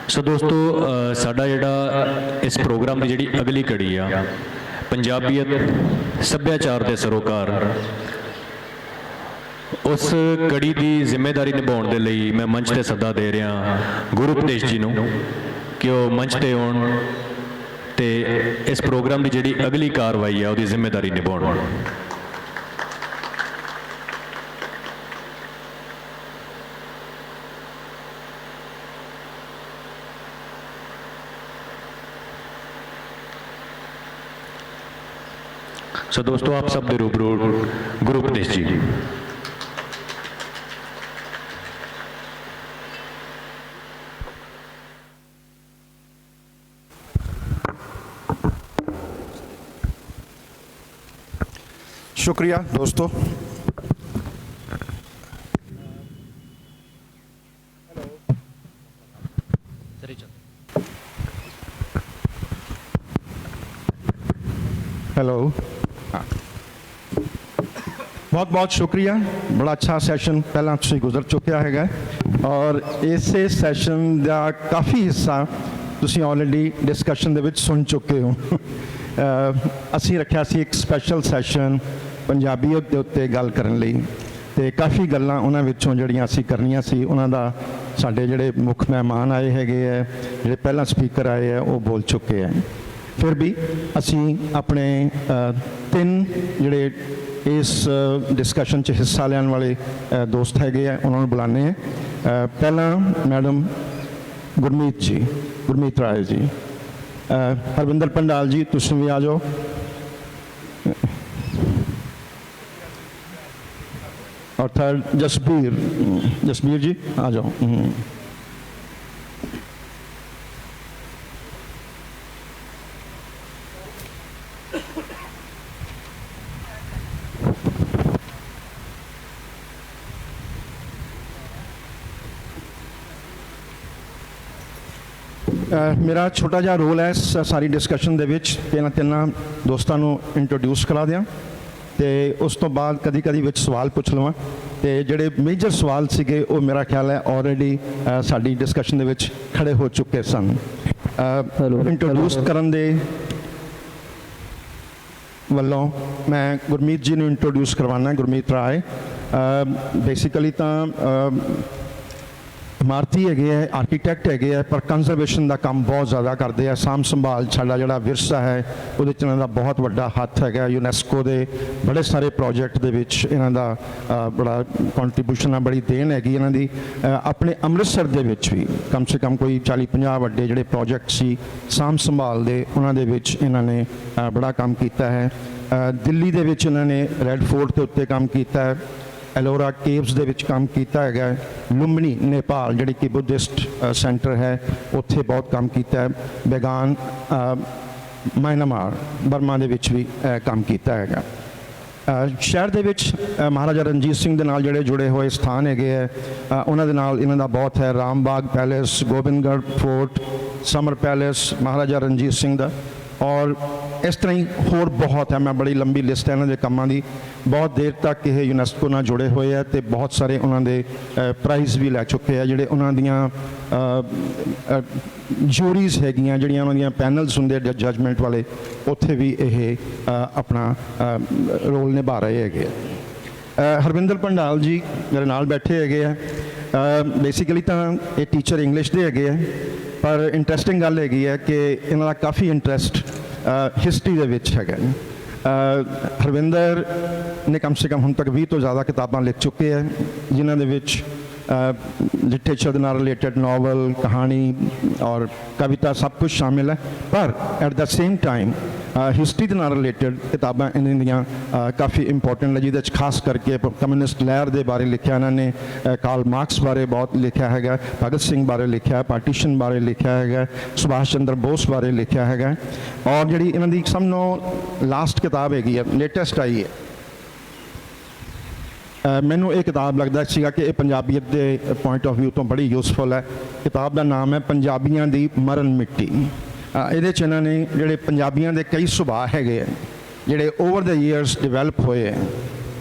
सो दोस्तों साडा जिहड़ा इस प्रोग्राम की जिहड़ी अगली कड़ी आ पंजाबीयत सभ्याचार के सरोकार उस कड़ी की जिम्मेदारी निभाउण दे लई मैं मंच ते सदा दे रहा गुरु उपदेश जी नूं कि वो मंच ते आउण ते इस प्रोग्राम की जिहड़ी अगली कार्रवाई है उसकी जिम्मेदारी निभाउण। सो दोस्तों आप सब दे रूबरू गुरु उपदेश जी। शुक्रिया दोस्तों। हेलो, बहुत बहुत शुक्रिया। बड़ा अच्छा सैशन पहला तुसीं गुजर चुकिया है और इसे सैशन का काफ़ी हिस्सा तुसीं ऑलरेडी डिस्कशन दे विच सुन चुके हो। असीं रखिया सी एक स्पैशल सैशन पंजाबीयत दे उत्ते गल करन लई ते काफ़ी गल्लां उन्हां विचों जिहड़ियां असीं करनियां सी उन्हां दा साडे जिहड़े मुख मेहमान आए हैगे है, जिहड़े पहला स्पीकर आए है, वो बोल चुके हैं। फिर भी असीं अपने तीन जिहड़े इस डिस्कशन च हिस्सा लैन वाले दोस्त हैगे है उन्होंने बुलाने हैं। पहला मैडम गुरमीत जी, गुरमीत राय जी, हरविंदर पंडाल जी तुसीं भी आ जाओ। और थर्ड जसबीर जी आ जाओ। मेरा छोटा जिहा रोल है इस सारी डिस्कशन दे विच कि इन्हां तिन्नां दोस्तां नूं इंट्रोड्यूस करा दियां ते उस तो बाद कदी कदी विच सवाल पुछ लवां ते जिहड़े मेजर सवाल सीगे वो मेरा ख्याल है ऑलरेडी साडी डिस्कशन दे विच खड़े हो चुके सन। इंट्रोड्यूस करन दे वल्लों मैं गुरमीत जी नूं इंट्रोड्यूस करवाना। गुरमीत राय बेसिकली तां इमारती है, आर्कीटैक्ट है, पर कंजरवेशन का काम बहुत ज़्यादा करते हैं। साम संभाल साडा जिहड़ा विरसा है उहदे च इन्हां दा बहुत वड्डा हत्थ है। यूनैस्को के बड़े सारे प्रोजेक्ट दे विच इन्हां दा बड़ा कॉन्ट्रीब्यूशन है, बड़ी देन हैगी इन्हां दी। अपने अमृतसर दे विच भी कम से कम कोई 40-50 वड्डे जिहड़े प्रोजेक्ट सी साम संभाल दे उन्हां दे विच इन्हां ने बड़ा काम कीता है। दिल्ली दे विच इन्हां ने रैड फोर्ट के उत्ते काम कीता है, एलोरा केव्स दे विच काम कीता है, लुम्बिनी नेपाल जिहड़ी कि बुद्धिस्ट सेंटर है उत्थे बहुत काम कीता है, बेगान म्यांमार बर्मा दे विच भी काम कीता है। शहर दे विच महाराजा रणजीत सिंह दे नाल जिहड़े जुड़े हुए स्थान हैगे है उन्हां दे नाल इन्हां दा बहुत है। Rambagh palace, Gobindgarh fort, summer palace Maharaja Ranjit Singh दा, और इस तरह ही होर बहुत है। मैं बड़ी लंबी लिस्ट है इन्हां दे कामां दी। बहुत देर तक ये यूनैस्को नाल जुड़े हुए हैं तो बहुत सारे उन्हां दे प्राइज़ भी लै चुके हैं। जिहड़े उन्हां दियां जूरीज़ हैगियां, जिहड़ियां उन्हां दियां पैनल्स हुंदे जजमेंट वाले, उत्थे भी ये अपना रोल निभा रहे हैगे। हरविंदर पंडाल जी मेरे नाल बैठे हैगे है। बेसिकली तो ये टीचर इंग्लिश के हैगे है, पर इंट्रस्टिंग गल हैगी है कि इन्हां दा काफ़ी इंट्रस्ट हिस्टरी दे विच हैगा। हरविंदर ने कम से कम हुण तक 20 तो ज़्यादा किताबां लिख चुके हैं जिन्हां दे विच लिटरेचर के नाल रिलेटेड नॉवल, कहानी और कविता सब कुछ शामिल है। पर at the same time history के नाल रिलेटेड किताबां इन्हां दियां काफ़ी इंपॉर्टेंट है, जिहदे खास करके कम्यूनिस्ट लहर के बारे लिखा इन्होंने, कार्ल मार्क्स बारे बहुत लिखा है, भगत सिंह बारे लिखा है, पार्टीशन बारे लिखा है, सुभाष चंद्र बोस बारे लिखा है। और जी इन्हां दी सबनों लास्ट किताब हैगी है, लेटेस्ट आई है, मैनू ये किताब लगता सीगा कि पंजाबीयत के पॉइंट ऑफ व्यू तो बड़ी यूजफुल है। किताब का नाम है पंजाबियों की मरण मिट्टी। ये इन्होंने जोड़े पंजाबियों के कई सुभाव है जोड़े ओवर द ईयर्स डिवेलप होए हैं,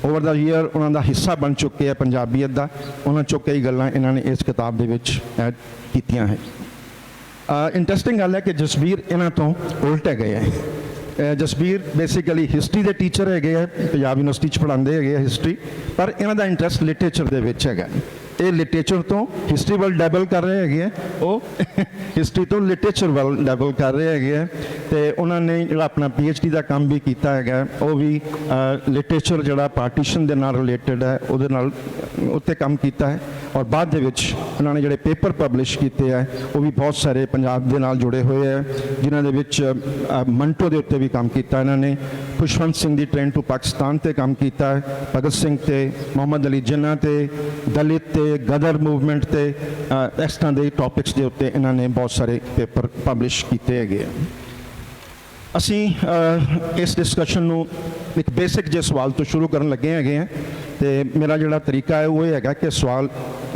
ओवर द ईयर उन्होंने हिस्सा बन चुके हैं पंजाबीयत का। उन्होंने चो कई गल्लां इन्होंने इस किताब के कीतियां है। ਇੰਟਰਸਟਿੰਗ ਗੱਲ ਹੈ ਕਿ ਜਸਬੀਰ ਇਹਨਾਂ ਤੋਂ ਉਲਟ ਹੈਗੇ ਹੈ। ਜਸਬੀਰ ਬੇਸਿਕਲੀ ਹਿਸਟਰੀ ਦੇ ਟੀਚਰ ਹੈਗੇ ਆ, ਪੰਜਾਬ ਯੂਨੀਵਰਸਿਟੀ 'ਚ ਪੜ੍ਹਾਉਂਦੇ ਹੈਗੇ ਆ ਹਿਸਟਰੀ, ਪਰ ਇਹਨਾਂ ਦਾ ਇੰਟਰਸਟ ਲਿਟਰੇਚਰ ਦੇ ਵਿੱਚ ਹੈਗਾ। ਇਹ ਲਿਟਰੇਚਰ ਤੋਂ ਹਿਸਟਰੀ ਵੱਲ ਡੈਵਲ ਕਰ ਰਹੇ ਹੈਗੇ ਆ, ਉਹ ਹਿਸਟਰੀ ਤੋਂ ਲਿਟਰੇਚਰ ਵੱਲ ਡੈਵਲ ਕਰ ਰਹੇ ਹੈਗੇ ਆ। ਅਤੇ ਉਹਨਾਂ ਨੇ ਜਿਹੜਾ ਆਪਣਾ PhD ਦਾ ਕੰਮ ਵੀ ਕੀਤਾ ਹੈਗਾ, ਉਹ ਵੀ ਲਿਟਰੇਚਰ ਜਿਹੜਾ ਪਾਰਟੀਸ਼ਨ ਦੇ ਨਾਲ ਰਿਲੇਟਡ ਹੈ ਉਹਦੇ ਨਾਲ ਉੱਤੇ ਕੰਮ ਕੀਤਾ ਹੈ। ਔਰ ਬਾਅਦ ਦੇ ਵਿੱਚ ਉਹਨਾਂ ਨੇ ਜਿਹੜੇ ਪੇਪਰ ਪਬਲਿਸ਼ ਕੀਤੇ ਹੈ ਉਹ ਵੀ ਬਹੁਤ ਸਾਰੇ ਪੰਜਾਬ ਦੇ ਨਾਲ ਜੁੜੇ ਹੋਏ ਹੈ, ਜਿਨ੍ਹਾਂ ਦੇ ਵਿੱਚ ਮੰਟੋ ਦੇ ਉੱਤੇ ਵੀ ਕੰਮ ਕੀਤਾ ਇਹਨਾਂ ਨੇ, ਖੁਸ਼ਵੰਤ ਸਿੰਘ ਦੀ ਟ੍ਰੇਨ ਟੂ ਪਾਕਿਸਤਾਨ 'ਤੇ ਕੰਮ ਕੀਤਾ ਹੈ, ਭਗਤ ਸਿੰਘ 'ਤੇ, ਮੁਹੰਮਦ ਅਲੀ ਜਿੰਨਾ 'ਤੇ, ਦਲਿਤ 'ਤੇ, ਗਦਰ ਮੂਵਮੈਂਟ 'ਤੇ, ਇਸ ਤਰ੍ਹਾਂ ਦੇ ਟੌਪਿਕਸ ਦੇ ਉੱਤੇ ਇਹਨਾਂ ਨੇ ਬਹੁਤ ਸਾਰੇ ਪੇਪਰ ਪਬਲਿਸ਼ ਕੀਤੇ ਹੈਗੇ ਆ। ਅਸੀਂ ਇਸ ਡਿਸਕਸ਼ਨ ਨੂੰ ਇੱਕ ਬੇਸਿਕ ਜਿਹੇ ਸਵਾਲ ਤੋਂ ਸ਼ੁਰੂ ਕਰਨ ਲੱਗੇ ਹੈਗੇ ਆ, ਅਤੇ ਮੇਰਾ ਜਿਹੜਾ ਤਰੀਕਾ ਹੈ ਉਹ ਇਹ ਹੈਗਾ ਕਿ ਸਵਾਲ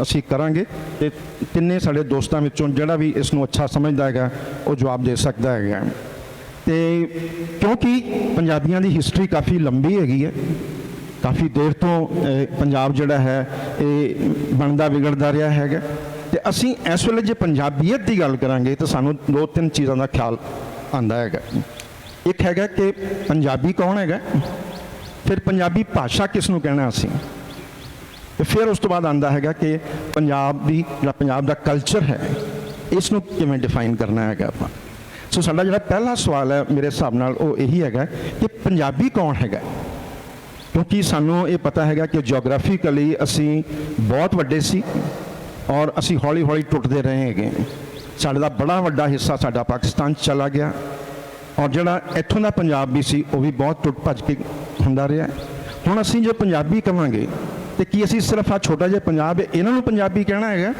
ਅਸੀਂ ਕਰਾਂਗੇ ਅਤੇ ਤਿੰਨੇ ਸਾਡੇ ਦੋਸਤਾਂ ਵਿੱਚੋਂ ਜਿਹੜਾ ਵੀ ਇਸ ਨੂੰ ਅੱਛਾ ਸਮਝਦਾ ਹੈਗਾ ਉਹ ਜਵਾਬ ਦੇ ਸਕਦਾ ਹੈਗਾ। ਅਤੇ ਕਿਉਂਕਿ ਪੰਜਾਬੀਆਂ ਦੀ ਹਿਸਟਰੀ ਕਾਫੀ ਲੰਬੀ ਹੈਗੀ ਹੈ, ਕਾਫੀ ਦੇਰ ਤੋਂ ਪੰਜਾਬ ਜਿਹੜਾ ਹੈ ਇਹ ਬਣਦਾ ਵਿਗੜਦਾ ਰਿਹਾ ਹੈਗਾ, ਅਤੇ ਅਸੀਂ ਇਸ ਵੇਲੇ ਜੇ ਪੰਜਾਬੀਅਤ ਦੀ ਗੱਲ ਕਰਾਂਗੇ ਤਾਂ ਸਾਨੂੰ 2-3 ਚੀਜ਼ਾਂ ਦਾ ਖਿਆਲ ਆਉਂਦਾ ਹੈਗਾ। ਇੱਕ ਹੈਗਾ ਕਿ ਪੰਜਾਬੀ ਕੌਣ ਹੈਗਾ, ਫਿਰ ਪੰਜਾਬੀ ਭਾਸ਼ਾ ਕਿਸ ਨੂੰ ਕਹਿਣਾ ਅਸੀਂ, ਅਤੇ ਫਿਰ ਉਸ ਤੋਂ ਬਾਅਦ ਆਉਂਦਾ ਹੈਗਾ ਕਿ ਪੰਜਾਬ ਦਾ ਕਲਚਰ ਹੈ ਇਸ ਨੂੰ ਕਿਵੇਂ ਡਿਫਾਈਨ ਕਰਨਾ ਹੈਗਾ ਆਪਾਂ। ਸੋ ਸਾਡਾ ਜਿਹੜਾ ਪਹਿਲਾ ਸਵਾਲ ਹੈ ਮੇਰੇ ਹਿਸਾਬ ਨਾਲ ਉਹ ਇਹੀ ਹੈਗਾ ਕਿ ਪੰਜਾਬੀ ਕੌਣ ਹੈਗਾ, ਕਿਉਂਕਿ ਸਾਨੂੰ ਇਹ ਪਤਾ ਹੈਗਾ ਕਿ ਜਿਓਗ੍ਰਾਫੀਕਲੀ ਅਸੀਂ ਬਹੁਤ ਵੱਡੇ ਸੀ ਔਰ ਅਸੀਂ ਹੌਲੀ ਹੌਲੀ ਟੁੱਟਦੇ ਰਹੇ ਹੈਗੇ। ਸਾਡਾ ਬੜਾ ਵੱਡਾ ਹਿੱਸਾ ਸਾਡਾ ਪਾਕਿਸਤਾਨ 'ਚ ਚਲਾ ਗਿਆ, ਔਰ ਜਿਹੜਾ ਇੱਥੋਂ ਦਾ ਪੰਜਾਬ ਵੀ ਸੀ ਉਹ ਵੀ ਬਹੁਤ ਟੁੱਟ ਭੱਜ ਕੇ ਹੁੰਦਾ ਰਿਹਾ। ਹੁਣ ਅਸੀਂ ਜੇ ਪੰਜਾਬੀ ਕਹਾਂਗੇ ਤਾਂ ਕੀ ਅਸੀਂ ਸਿਰਫ ਆ ਛੋਟਾ ਜਿਹਾ ਪੰਜਾਬ ਹੈ ਇਹਨਾਂ ਨੂੰ ਪੰਜਾਬੀ ਕਹਿਣਾ ਹੈਗਾ,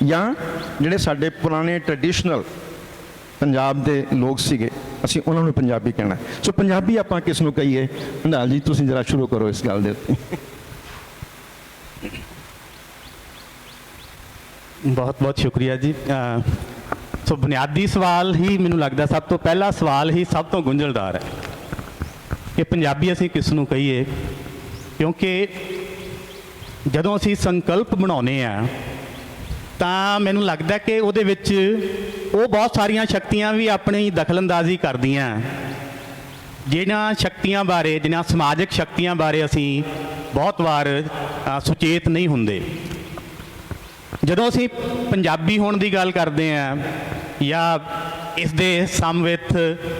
ਜਾਂ ਜਿਹੜੇ ਸਾਡੇ ਪੁਰਾਣੇ ਟ੍ਰੈਡੀਸ਼ਨਲ ਪੰਜਾਬ ਦੇ ਲੋਕ ਸੀਗੇ ਅਸੀਂ ਉਹਨਾਂ ਨੂੰ ਪੰਜਾਬੀ ਕਹਿਣਾ? ਸੋ ਪੰਜਾਬੀ ਆਪਾਂ ਕਿਸ ਨੂੰ ਕਹੀਏ? ਹੰਡਾਲ ਜੀ ਤੁਸੀਂ ਜ਼ਰਾ ਸ਼ੁਰੂ ਕਰੋ ਇਸ ਗੱਲ ਦੇ ਉੱਤੇ। ਬਹੁਤ ਬਹੁਤ ਸ਼ੁਕਰੀਆ ਜੀ। ਸੋ ਬੁਨਿਆਦੀ ਸਵਾਲ ਹੀ ਮੈਨੂੰ ਲੱਗਦਾ ਸਭ ਤੋਂ ਪਹਿਲਾ ਸਵਾਲ ਹੀ ਸਭ ਤੋਂ ਗੁੰਝਲਦਾਰ ਹੈ ਕਿ ਪੰਜਾਬੀ ਅਸੀਂ ਕਿਸ ਨੂੰ ਕਹੀਏ, ਕਿਉਂਕਿ ਜਦੋਂ ਅਸੀਂ ਸੰਕਲਪ ਬਣਾਉਂਦੇ ਹਾਂ ਤਾਂ ਮੈਨੂੰ ਲੱਗਦਾ ਕਿ ਉਹਦੇ ਵਿੱਚ ਉਹ ਬਹੁਤ ਸਾਰੀਆਂ ਸ਼ਕਤੀਆਂ ਵੀ ਆਪਣੀ ਦਖਲਅੰਦਾਜ਼ੀ ਕਰਦੀਆਂ, ਜਿਨ੍ਹਾਂ ਸ਼ਕਤੀਆਂ ਬਾਰੇ, ਜਿਨ੍ਹਾਂ ਸਮਾਜਿਕ ਸ਼ਕਤੀਆਂ ਬਾਰੇ ਅਸੀਂ ਬਹੁਤ ਵਾਰ ਸੁਚੇਤ ਨਹੀਂ ਹੁੰਦੇ। ਜਦੋਂ ਅਸੀਂ ਪੰਜਾਬੀ ਹੋਣ ਦੀ ਗੱਲ ਕਰਦੇ ਹਾਂ ਜਾਂ ਇਸ ਦੇ ਸਮਵਿੱਥ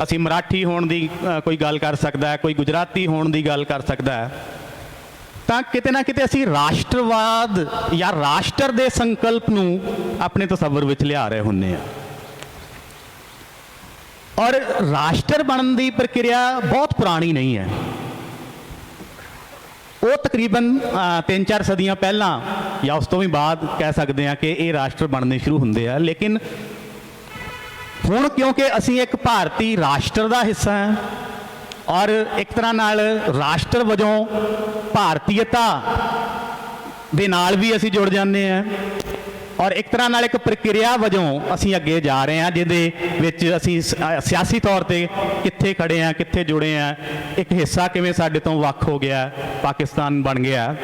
ਅਸੀਂ ਮਰਾਠੀ ਹੋਣ ਦੀ ਕੋਈ ਗੱਲ ਕਰ ਸਕਦਾ, ਕੋਈ ਗੁਜਰਾਤੀ ਹੋਣ ਦੀ ਗੱਲ ਕਰ ਸਕਦਾ, ਤਾਂ ਕਿਤੇ ਨਾ ਕਿਤੇ ਅਸੀਂ ਰਾਸ਼ਟਰਵਾਦ ਜਾਂ ਰਾਸ਼ਟਰ ਦੇ ਸੰਕਲਪ ਨੂੰ ਆਪਣੇ ਤਸੱਵੁਰ ਵਿੱਚ ਲਿਆ ਰਹੇ ਹੁੰਦੇ ਹਾਂ। ਔਰ ਰਾਸ਼ਟਰ ਬਣਨ ਦੀ ਪ੍ਰਕਿਰਿਆ ਬਹੁਤ ਪੁਰਾਣੀ ਨਹੀਂ ਹੈ, ਉਹ ਤਕਰੀਬਨ 3-4 ਸਦੀਆਂ ਪਹਿਲਾਂ ਜਾਂ ਉਸ ਤੋਂ ਵੀ ਬਾਅਦ ਕਹਿ ਸਕਦੇ ਹਾਂ ਕਿ ਇਹ ਰਾਸ਼ਟਰ ਬਣਨੇ ਸ਼ੁਰੂ ਹੁੰਦੇ ਆ। ਲੇਕਿਨ ਹੁਣ ਕਿਉਂਕਿ ਅਸੀਂ ਇੱਕ ਭਾਰਤੀ ਰਾਸ਼ਟਰ ਦਾ ਹਿੱਸਾ ਹਾਂ ਔਰ ਇੱਕ ਤਰ੍ਹਾਂ ਨਾਲ ਰਾਸ਼ਟਰ ਵਜੋਂ ਭਾਰਤੀਅਤਾ ਦੇ ਨਾਲ ਵੀ ਅਸੀਂ ਜੁੜ ਜਾਂਦੇ ਹਾਂ, ਔਰ ਇੱਕ ਤਰ੍ਹਾਂ ਨਾਲ ਇੱਕ ਪ੍ਰਕਿਰਿਆ ਵਜੋਂ ਅਸੀਂ ਅੱਗੇ ਜਾ ਰਹੇ ਹਾਂ, ਜਿਹਦੇ ਵਿੱਚ ਅਸੀਂ ਸਿਆਸੀ ਤੌਰ 'ਤੇ ਕਿੱਥੇ ਖੜੇ ਹਾਂ, ਕਿੱਥੇ ਜੁੜੇ ਹਾਂ, ਇੱਕ ਹਿੱਸਾ ਕਿਵੇਂ ਸਾਡੇ ਤੋਂ ਵੱਖ ਹੋ ਗਿਆ, ਪਾਕਿਸਤਾਨ ਬਣ ਗਿਆ।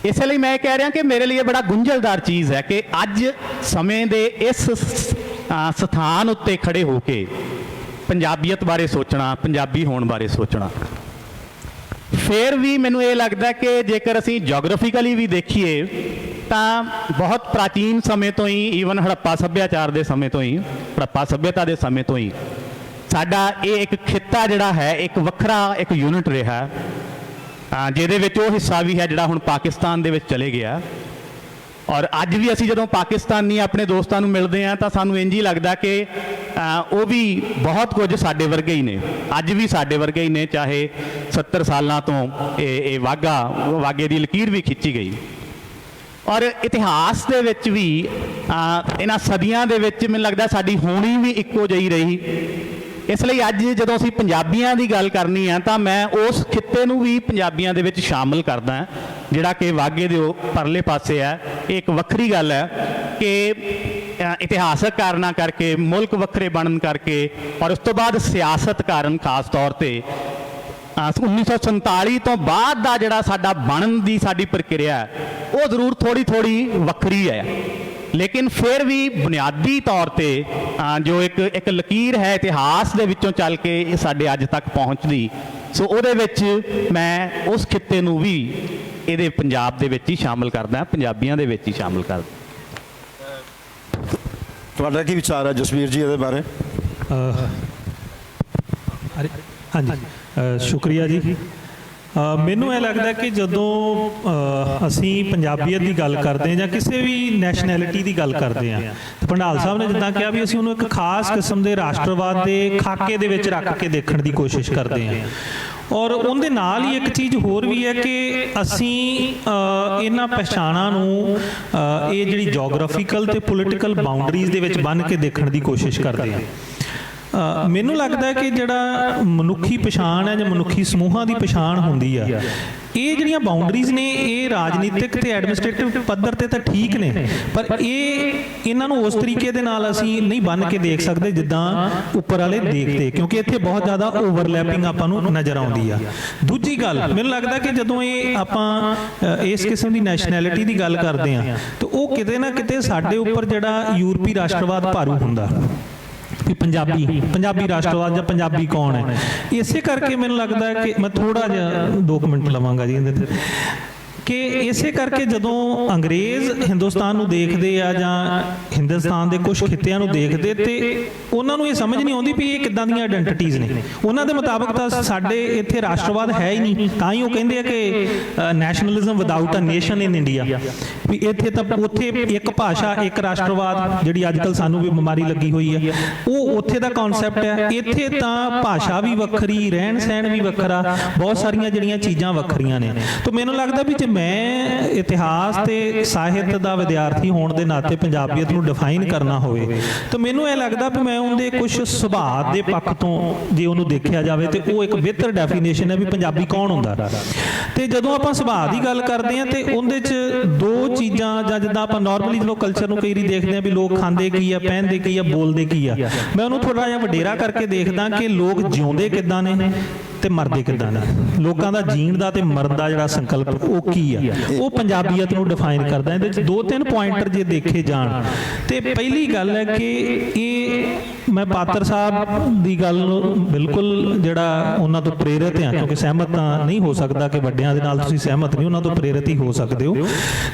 ਇਸ ਲਈ ਮੈਂ ਕਹਿ ਰਿਹਾ ਕਿ ਮੇਰੇ ਲਈ ਬੜਾ ਗੁੰਝਲਦਾਰ ਚੀਜ਼ ਹੈ ਕਿ ਅੱਜ ਸਮੇਂ ਦੇ ਇਸ ਸਥਾਨ ਉੱਤੇ ਖੜੇ ਹੋ ਕੇ ਪੰਜਾਬੀਅਤ ਬਾਰੇ ਸੋਚਣਾ, ਪੰਜਾਬੀ ਹੋਣ ਬਾਰੇ ਸੋਚਣਾ। ਫਿਰ ਵੀ ਮੈਨੂੰ ਇਹ ਲੱਗਦਾ ਕਿ ਜੇਕਰ ਅਸੀਂ ਜੀਓਗ੍ਰਾਫੀਕਲੀ ਵੀ ਦੇਖੀਏ ਤਾਂ ਬਹੁਤ ਪ੍ਰਾਚੀਨ ਸਮੇਂ ਤੋਂ ਹੀ, ਈਵਨ ਹੜੱਪਾ ਸੱਭਿਆਚਾਰ ਦੇ ਸਮੇਂ ਤੋਂ ਹੀ, ਹੜੱਪਾ ਸੱਭਿਅਤਾ ਦੇ ਸਮੇਂ ਤੋਂ ਹੀ ਸਾਡਾ ਇਹ ਇੱਕ ਖਿੱਤਾ ਜਿਹੜਾ ਹੈ ਇੱਕ ਵੱਖਰਾ ਇੱਕ ਯੂਨਿਟ ਰਿਹਾ, ਜਿਹਦੇ ਵਿੱਚ ਉਹ ਹਿੱਸਾ ਵੀ ਹੈ ਜਿਹੜਾ ਹੁਣ ਪਾਕਿਸਤਾਨ ਦੇ ਵਿੱਚ ਚਲੇ ਗਿਆ। ਔਰ ਅੱਜ ਵੀ ਅਸੀਂ ਜਦੋਂ ਪਾਕਿਸਤਾਨੀ ਆਪਣੇ ਦੋਸਤਾਂ ਨੂੰ ਮਿਲਦੇ ਹਾਂ ਤਾਂ ਸਾਨੂੰ ਇੰਝ ਹੀ ਲੱਗਦਾ ਕਿ ਉਹ ਵੀ ਬਹੁਤ ਕੁਝ ਸਾਡੇ ਵਰਗੇ ਹੀ ਨੇ, ਅੱਜ ਵੀ ਸਾਡੇ ਵਰਗੇ ਹੀ ਨੇ, ਚਾਹੇ 70 ਸਾਲਾਂ ਤੋਂ ਇਹ ਵਾਗੇ ਦੀ ਲਕੀਰ ਵੀ ਖਿੱਚੀ ਗਈ। ਔਰ ਇਤਿਹਾਸ ਦੇ ਵਿੱਚ ਵੀ ਇਹਨਾਂ ਸਦੀਆਂ ਦੇ ਵਿੱਚ ਮੈਨੂੰ ਲੱਗਦਾ ਸਾਡੀ ਹੋਣੀ ਵੀ ਇੱਕੋ ਜਿਹੀ ਰਹੀ। ਇਸ ਲਈ ਅੱਜ ਜਦੋਂ ਅਸੀਂ ਪੰਜਾਬੀਆਂ ਦੀ ਗੱਲ ਕਰਨੀ ਆ ਤਾਂ ਮੈਂ ਉਸ ਖਿੱਤੇ ਨੂੰ ਵੀ ਪੰਜਾਬੀਆਂ ਦੇ ਵਿੱਚ ਸ਼ਾਮਲ ਕਰਦਾ, ਜਿਹੜਾ ਕਿ ਵਾਗੇ ਦੇ ਪਰਲੇ ਪਾਸੇ ਹੈ। ਇਹ ਇੱਕ ਵੱਖਰੀ ਗੱਲ ਹੈ ਕਿ ਇਤਿਹਾਸਕ ਕਾਰਨਾਂ ਕਰਕੇ, ਮੁਲਕ ਵੱਖਰੇ ਬਣਨ ਕਰਕੇ, ਔਰ ਉਸ ਤੋਂ ਬਾਅਦ ਸਿਆਸਤ ਕਾਰਨ ਖਾਸ ਤੌਰ 'ਤੇ 1947 ਤੋਂ ਬਾਅਦ ਦਾ ਜਿਹੜਾ ਸਾਡਾ ਬਣਨ ਦੀ ਸਾਡੀ ਪ੍ਰਕਿਰਿਆ ਉਹ ਜ਼ਰੂਰ ਥੋੜ੍ਹੀ ਵੱਖਰੀ ਹੈ। ਲੇਕਿਨ ਫਿਰ ਵੀ ਬੁਨਿਆਦੀ ਤੌਰ ਤੇ ਜੋ ਇੱਕ ਲਕੀਰ ਹੈ ਇਤਿਹਾਸ ਦੇ ਵਿੱਚੋਂ ਚੱਲ ਕੇ ਸਾਡੇ ਅੱਜ ਤੱਕ ਪਹੁੰਚਦੀ, ਸੋ ਉਹਦੇ ਵਿੱਚ ਮੈਂ ਉਸ ਖਿੱਤੇ ਨੂੰ ਵੀ ਇਹਦੇ ਪੰਜਾਬ ਦੇ ਵਿੱਚ ਹੀ ਸ਼ਾਮਲ ਕਰਦਾ, ਪੰਜਾਬੀਆਂ ਦੇ ਵਿੱਚ ਹੀ ਸ਼ਾਮਲ ਕਰਦਾ। ਤੁਹਾਡਾ ਕੀ ਵਿਚਾਰ ਹੈ ਜਸਵੀਰ ਜੀ ਇਹਦੇ ਬਾਰੇ? ਹਾਂਜੀ, ਸ਼ੁਕਰੀਆ ਜੀ। ਮੈਨੂੰ ਇਹ ਲੱਗਦਾ ਕਿ ਜਦੋਂ ਅਸੀਂ ਪੰਜਾਬੀਅਤ ਦੀ ਗੱਲ ਕਰਦੇ ਹਾਂ ਜਾਂ ਕਿਸੇ ਵੀ ਨੈਸ਼ਨੈਲਿਟੀ ਦੀ ਗੱਲ ਕਰਦੇ ਹਾਂ, ਭੰਡਾਲ ਸਾਹਿਬ ਨੇ ਜਿੱਦਾਂ ਕਿਹਾ ਵੀ ਅਸੀਂ ਉਹਨੂੰ ਇੱਕ ਖਾਸ ਕਿਸਮ ਦੇ ਰਾਸ਼ਟਰਵਾਦ ਦੇ ਖਾਕੇ ਦੇ ਵਿੱਚ ਰੱਖ ਕੇ ਦੇਖਣ ਦੀ ਕੋਸ਼ਿਸ਼ ਕਰਦੇ ਹਾਂ। ਔਰ ਉਹਦੇ ਨਾਲ ਹੀ ਇੱਕ ਚੀਜ਼ ਹੋਰ ਵੀ ਹੈ ਕਿ ਅਸੀਂ ਇਹਨਾਂ ਪਛਾਣਾਂ ਨੂੰ ਇਹ ਜਿਹੜੀ ਜੀਓਗ੍ਰਾਫੀਕਲ ਤੇ ਪੋਲੀਟੀਕਲ ਬਾਉਂਡਰੀਜ਼ ਦੇ ਵਿੱਚ ਬੰਨ੍ਹ ਕੇ ਦੇਖਣ ਦੀ ਕੋਸ਼ਿਸ਼ ਕਰਦੇ ਹਾਂ। ਮੈਨੂੰ ਲੱਗਦਾ ਹੈ ਕਿ ਜਿਹੜਾ ਮਨੁੱਖੀ ਪਛਾਣ ਹੈ ਜਾਂ ਮਨੁੱਖੀ ਸਮੂਹਾਂ ਦੀ ਪਛਾਣ ਹੁੰਦੀ ਆ, ਇਹ ਜਿਹੜੀਆਂ ਬਾਉਂਡਰੀਜ਼ ਨੇ ਇਹ ਰਾਜਨੀਤਿਕ ਤੇ ਐਡਮਿਨਿਸਟ੍ਰੇਟਿਵ ਪੱਧਰ ਤੇ ਤਾਂ ਠੀਕ ਨੇ, ਪਰ ਇਹਨਾਂ ਨੂੰ ਉਸ ਤਰੀਕੇ ਦੇ ਨਾਲ ਅਸੀਂ ਨਹੀਂ ਬੰਨ੍ਹ ਕੇ ਦੇਖ ਸਕਦੇ ਜਿੱਦਾਂ ਉੱਪਰ ਵਾਲੇ ਦੇਖਦੇ, ਕਿਉਂਕਿ ਇੱਥੇ ਬਹੁਤ ਜ਼ਿਆਦਾ ਓਵਰਲੈਪਿੰਗ ਆਪਾਂ ਨੂੰ ਨਜ਼ਰ ਆਉਂਦੀ ਆ। ਦੂਜੀ ਗੱਲ, ਮੈਨੂੰ ਲੱਗਦਾ ਕਿ ਜਦੋਂ ਇਹ ਆਪਾਂ ਇਸ ਕਿਸਮ ਦੀ ਨੈਸ਼ਨੈਲਿਟੀ ਦੀ ਗੱਲ ਕਰਦੇ ਆ ਤਾਂ ਉਹ ਕਿਤੇ ਨਾ ਕਿਤੇ ਸਾਡੇ ਉੱਪਰ ਜਿਹੜਾ ਯੂਰਪੀ ਰਾਸ਼ਟਰਵਾਦ ਭਾਰੂ ਹੁੰਦਾ ਵੀ ਪੰਜਾਬੀ ਰਾਸ਼ਟਰਵਾਦ ਜਾਂ ਪੰਜਾਬੀ ਕੌਣ ਹੈ। ਇਸੇ ਕਰਕੇ ਮੈਨੂੰ ਲੱਗਦਾ ਹੈ ਕਿ ਮੈਂ ਥੋੜਾ ਜਿਹਾ 2 ਮਿੰਟ ਲਵਾਂਗਾ ਜੀ ਇਹਦੇ ਤੇ, ਕਿ ਇਸੇ ਕਰਕੇ ਜਦੋਂ ਅੰਗਰੇਜ਼ ਹਿੰਦੁਸਤਾਨ ਨੂੰ ਦੇਖਦੇ ਆ ਜਾਂ ਹਿੰਦੁਸਤਾਨ ਦੇ ਕੁਝ ਖਿੱਤਿਆਂ ਨੂੰ ਦੇਖਦੇ ਤੇ ਉਹਨਾਂ ਨੂੰ ਇਹ ਸਮਝ ਨਹੀਂ ਆਉਂਦੀ ਵੀ ਇਹ ਕਿੱਦਾਂ ਦੀਆਂ ਆਇਡੈਂਟੀਟੀਜ਼ ਨੇ। ਉਹਨਾਂ ਦੇ ਮੁਤਾਬਕ ਤਾਂ ਸਾਡੇ ਇੱਥੇ ਰਾਸ਼ਟਰਵਾਦ ਹੈ ਹੀ ਨਹੀਂ, ਤਾਂ ਹੀ ਉਹ ਕਹਿੰਦੇ ਆ ਕਿ nationalism without a nation in India, ਵੀ ਇੱਥੇ ਤਾਂ ਉੱਥੇ ਇੱਕ ਭਾਸ਼ਾ ਇੱਕ ਰਾਸ਼ਟਰਵਾਦ ਜਿਹੜੀ ਅੱਜ ਕੱਲ੍ਹ ਸਾਨੂੰ ਵੀ ਬਿਮਾਰੀ ਲੱਗੀ ਹੋਈ ਹੈ, ਉਹ ਉੱਥੇ ਦਾ ਕਨਸੈਪਟ ਹੈ। ਇੱਥੇ ਤਾਂ ਭਾਸ਼ਾ ਵੀ ਵੱਖਰੀ, ਰਹਿਣ ਸਹਿਣ ਵੀ ਵੱਖਰਾ, ਬਹੁਤ ਸਾਰੀਆਂ ਜਿਹੜੀਆਂ ਚੀਜ਼ਾਂ ਵੱਖਰੀਆਂ ਨੇ। ਤਾਂ ਮੈਨੂੰ ਲੱਗਦਾ ਵੀ ਜੇ ਮੈਂ ਇਤਿਹਾਸ ਤੇ ਸਾਹਿਤ ਦਾ ਵਿਦਿਆਰਥੀ ਹੋਣ ਦੇ ਨਾਤੇ ਪੰਜਾਬੀਅਤ ਨੂੰ ਡਿਫਾਈਨ ਕਰਨਾ ਹੋਵੇ ਤਾਂ ਮੈਨੂੰ ਇਹ ਲੱਗਦਾ ਵੀ ਮੈਂ ਉਹਦੇ ਕੁਝ ਸੁਭਾਅ ਦੇ ਪੱਖ ਤੋਂ ਜੇ ਉਹਨੂੰ ਦੇਖਿਆ ਜਾਵੇ ਤੇ ਉਹ ਇੱਕ ਬਿਹਤਰ ਡੈਫੀਨੇਸ਼ਨ ਹੈ ਵੀ ਪੰਜਾਬੀ ਕੌਣ ਹੁੰਦਾ। ਤੇ ਜਦੋਂ ਆਪਾਂ ਸੁਭਾਅ ਦੀ ਗੱਲ ਕਰਦੇ ਹਾਂ ਤੇ ਉਹਦੇ 'ਚ 2 ਚੀਜ਼ਾਂ, ਜਾਂ ਜਿੱਦਾਂ ਆਪਾਂ ਨਾਰਮਲੀ ਜਦੋਂ ਕਲਚਰ ਨੂੰ ਕਈ ਵਾਰੀ ਦੇਖਦੇ ਹਾਂ ਵੀ ਲੋਕ ਖਾਂਦੇ ਕੀ ਆ, ਪਹਿਨਦੇ ਕੀ ਆ, ਬੋਲਦੇ ਕੀ ਆ, ਮੈਂ ਉਹਨੂੰ ਥੋੜਾ ਜਿਹਾ ਵਡੇਰਾ ਕਰਕੇ ਦੇਖਦਾ ਕਿ ਲੋਕ ਜਿਉਂਦੇ ਕਿੱਦਾਂ ਨੇ ਤੇ ਮਰਦੇ ਕਿੱਦਾਂ ਨੇ। ਲੋਕਾਂ ਦਾ ਜੀਣ ਦਾ ਤੇ ਮਰਨ ਦਾ ਜਿਹੜਾ ਸੰਕਲਪ ਉਹ ਕੀ ਆ, ਉਹ ਪੰਜਾਬੀਅਤ ਨੂੰ ਡਿਫਾਈਨ ਕਰਦਾ। ਇਹਦੇ 'ਚ 2-3 ਪੁਆਇੰਟਰ ਜੇ ਦੇਖੇ ਜਾਣ ਤੇ ਪਹਿਲੀ ਗੱਲ ਹੈ ਕਿ ਇਹ ਮੈਂ ਪਾਤਰ ਸਾਹਿਬ ਦੀ ਗੱਲ ਨੂੰ ਬਿਲਕੁਲ ਜਿਹੜਾ ਉਹਨਾਂ ਤੋਂ ਪ੍ਰੇਰਿਤ ਹਾਂ, ਕਿਉਂਕਿ ਸਹਿਮਤ ਤਾਂ ਨਹੀਂ ਹੋ ਸਕਦਾ ਕਿ ਵੱਡਿਆਂ ਦੇ ਨਾਲ ਤੁਸੀਂ ਸਹਿਮਤ ਨਹੀਂ, ਉਹਨਾਂ ਤੋਂ ਪ੍ਰੇਰਿਤ ਹੀ ਹੋ ਸਕਦੇ ਹੋ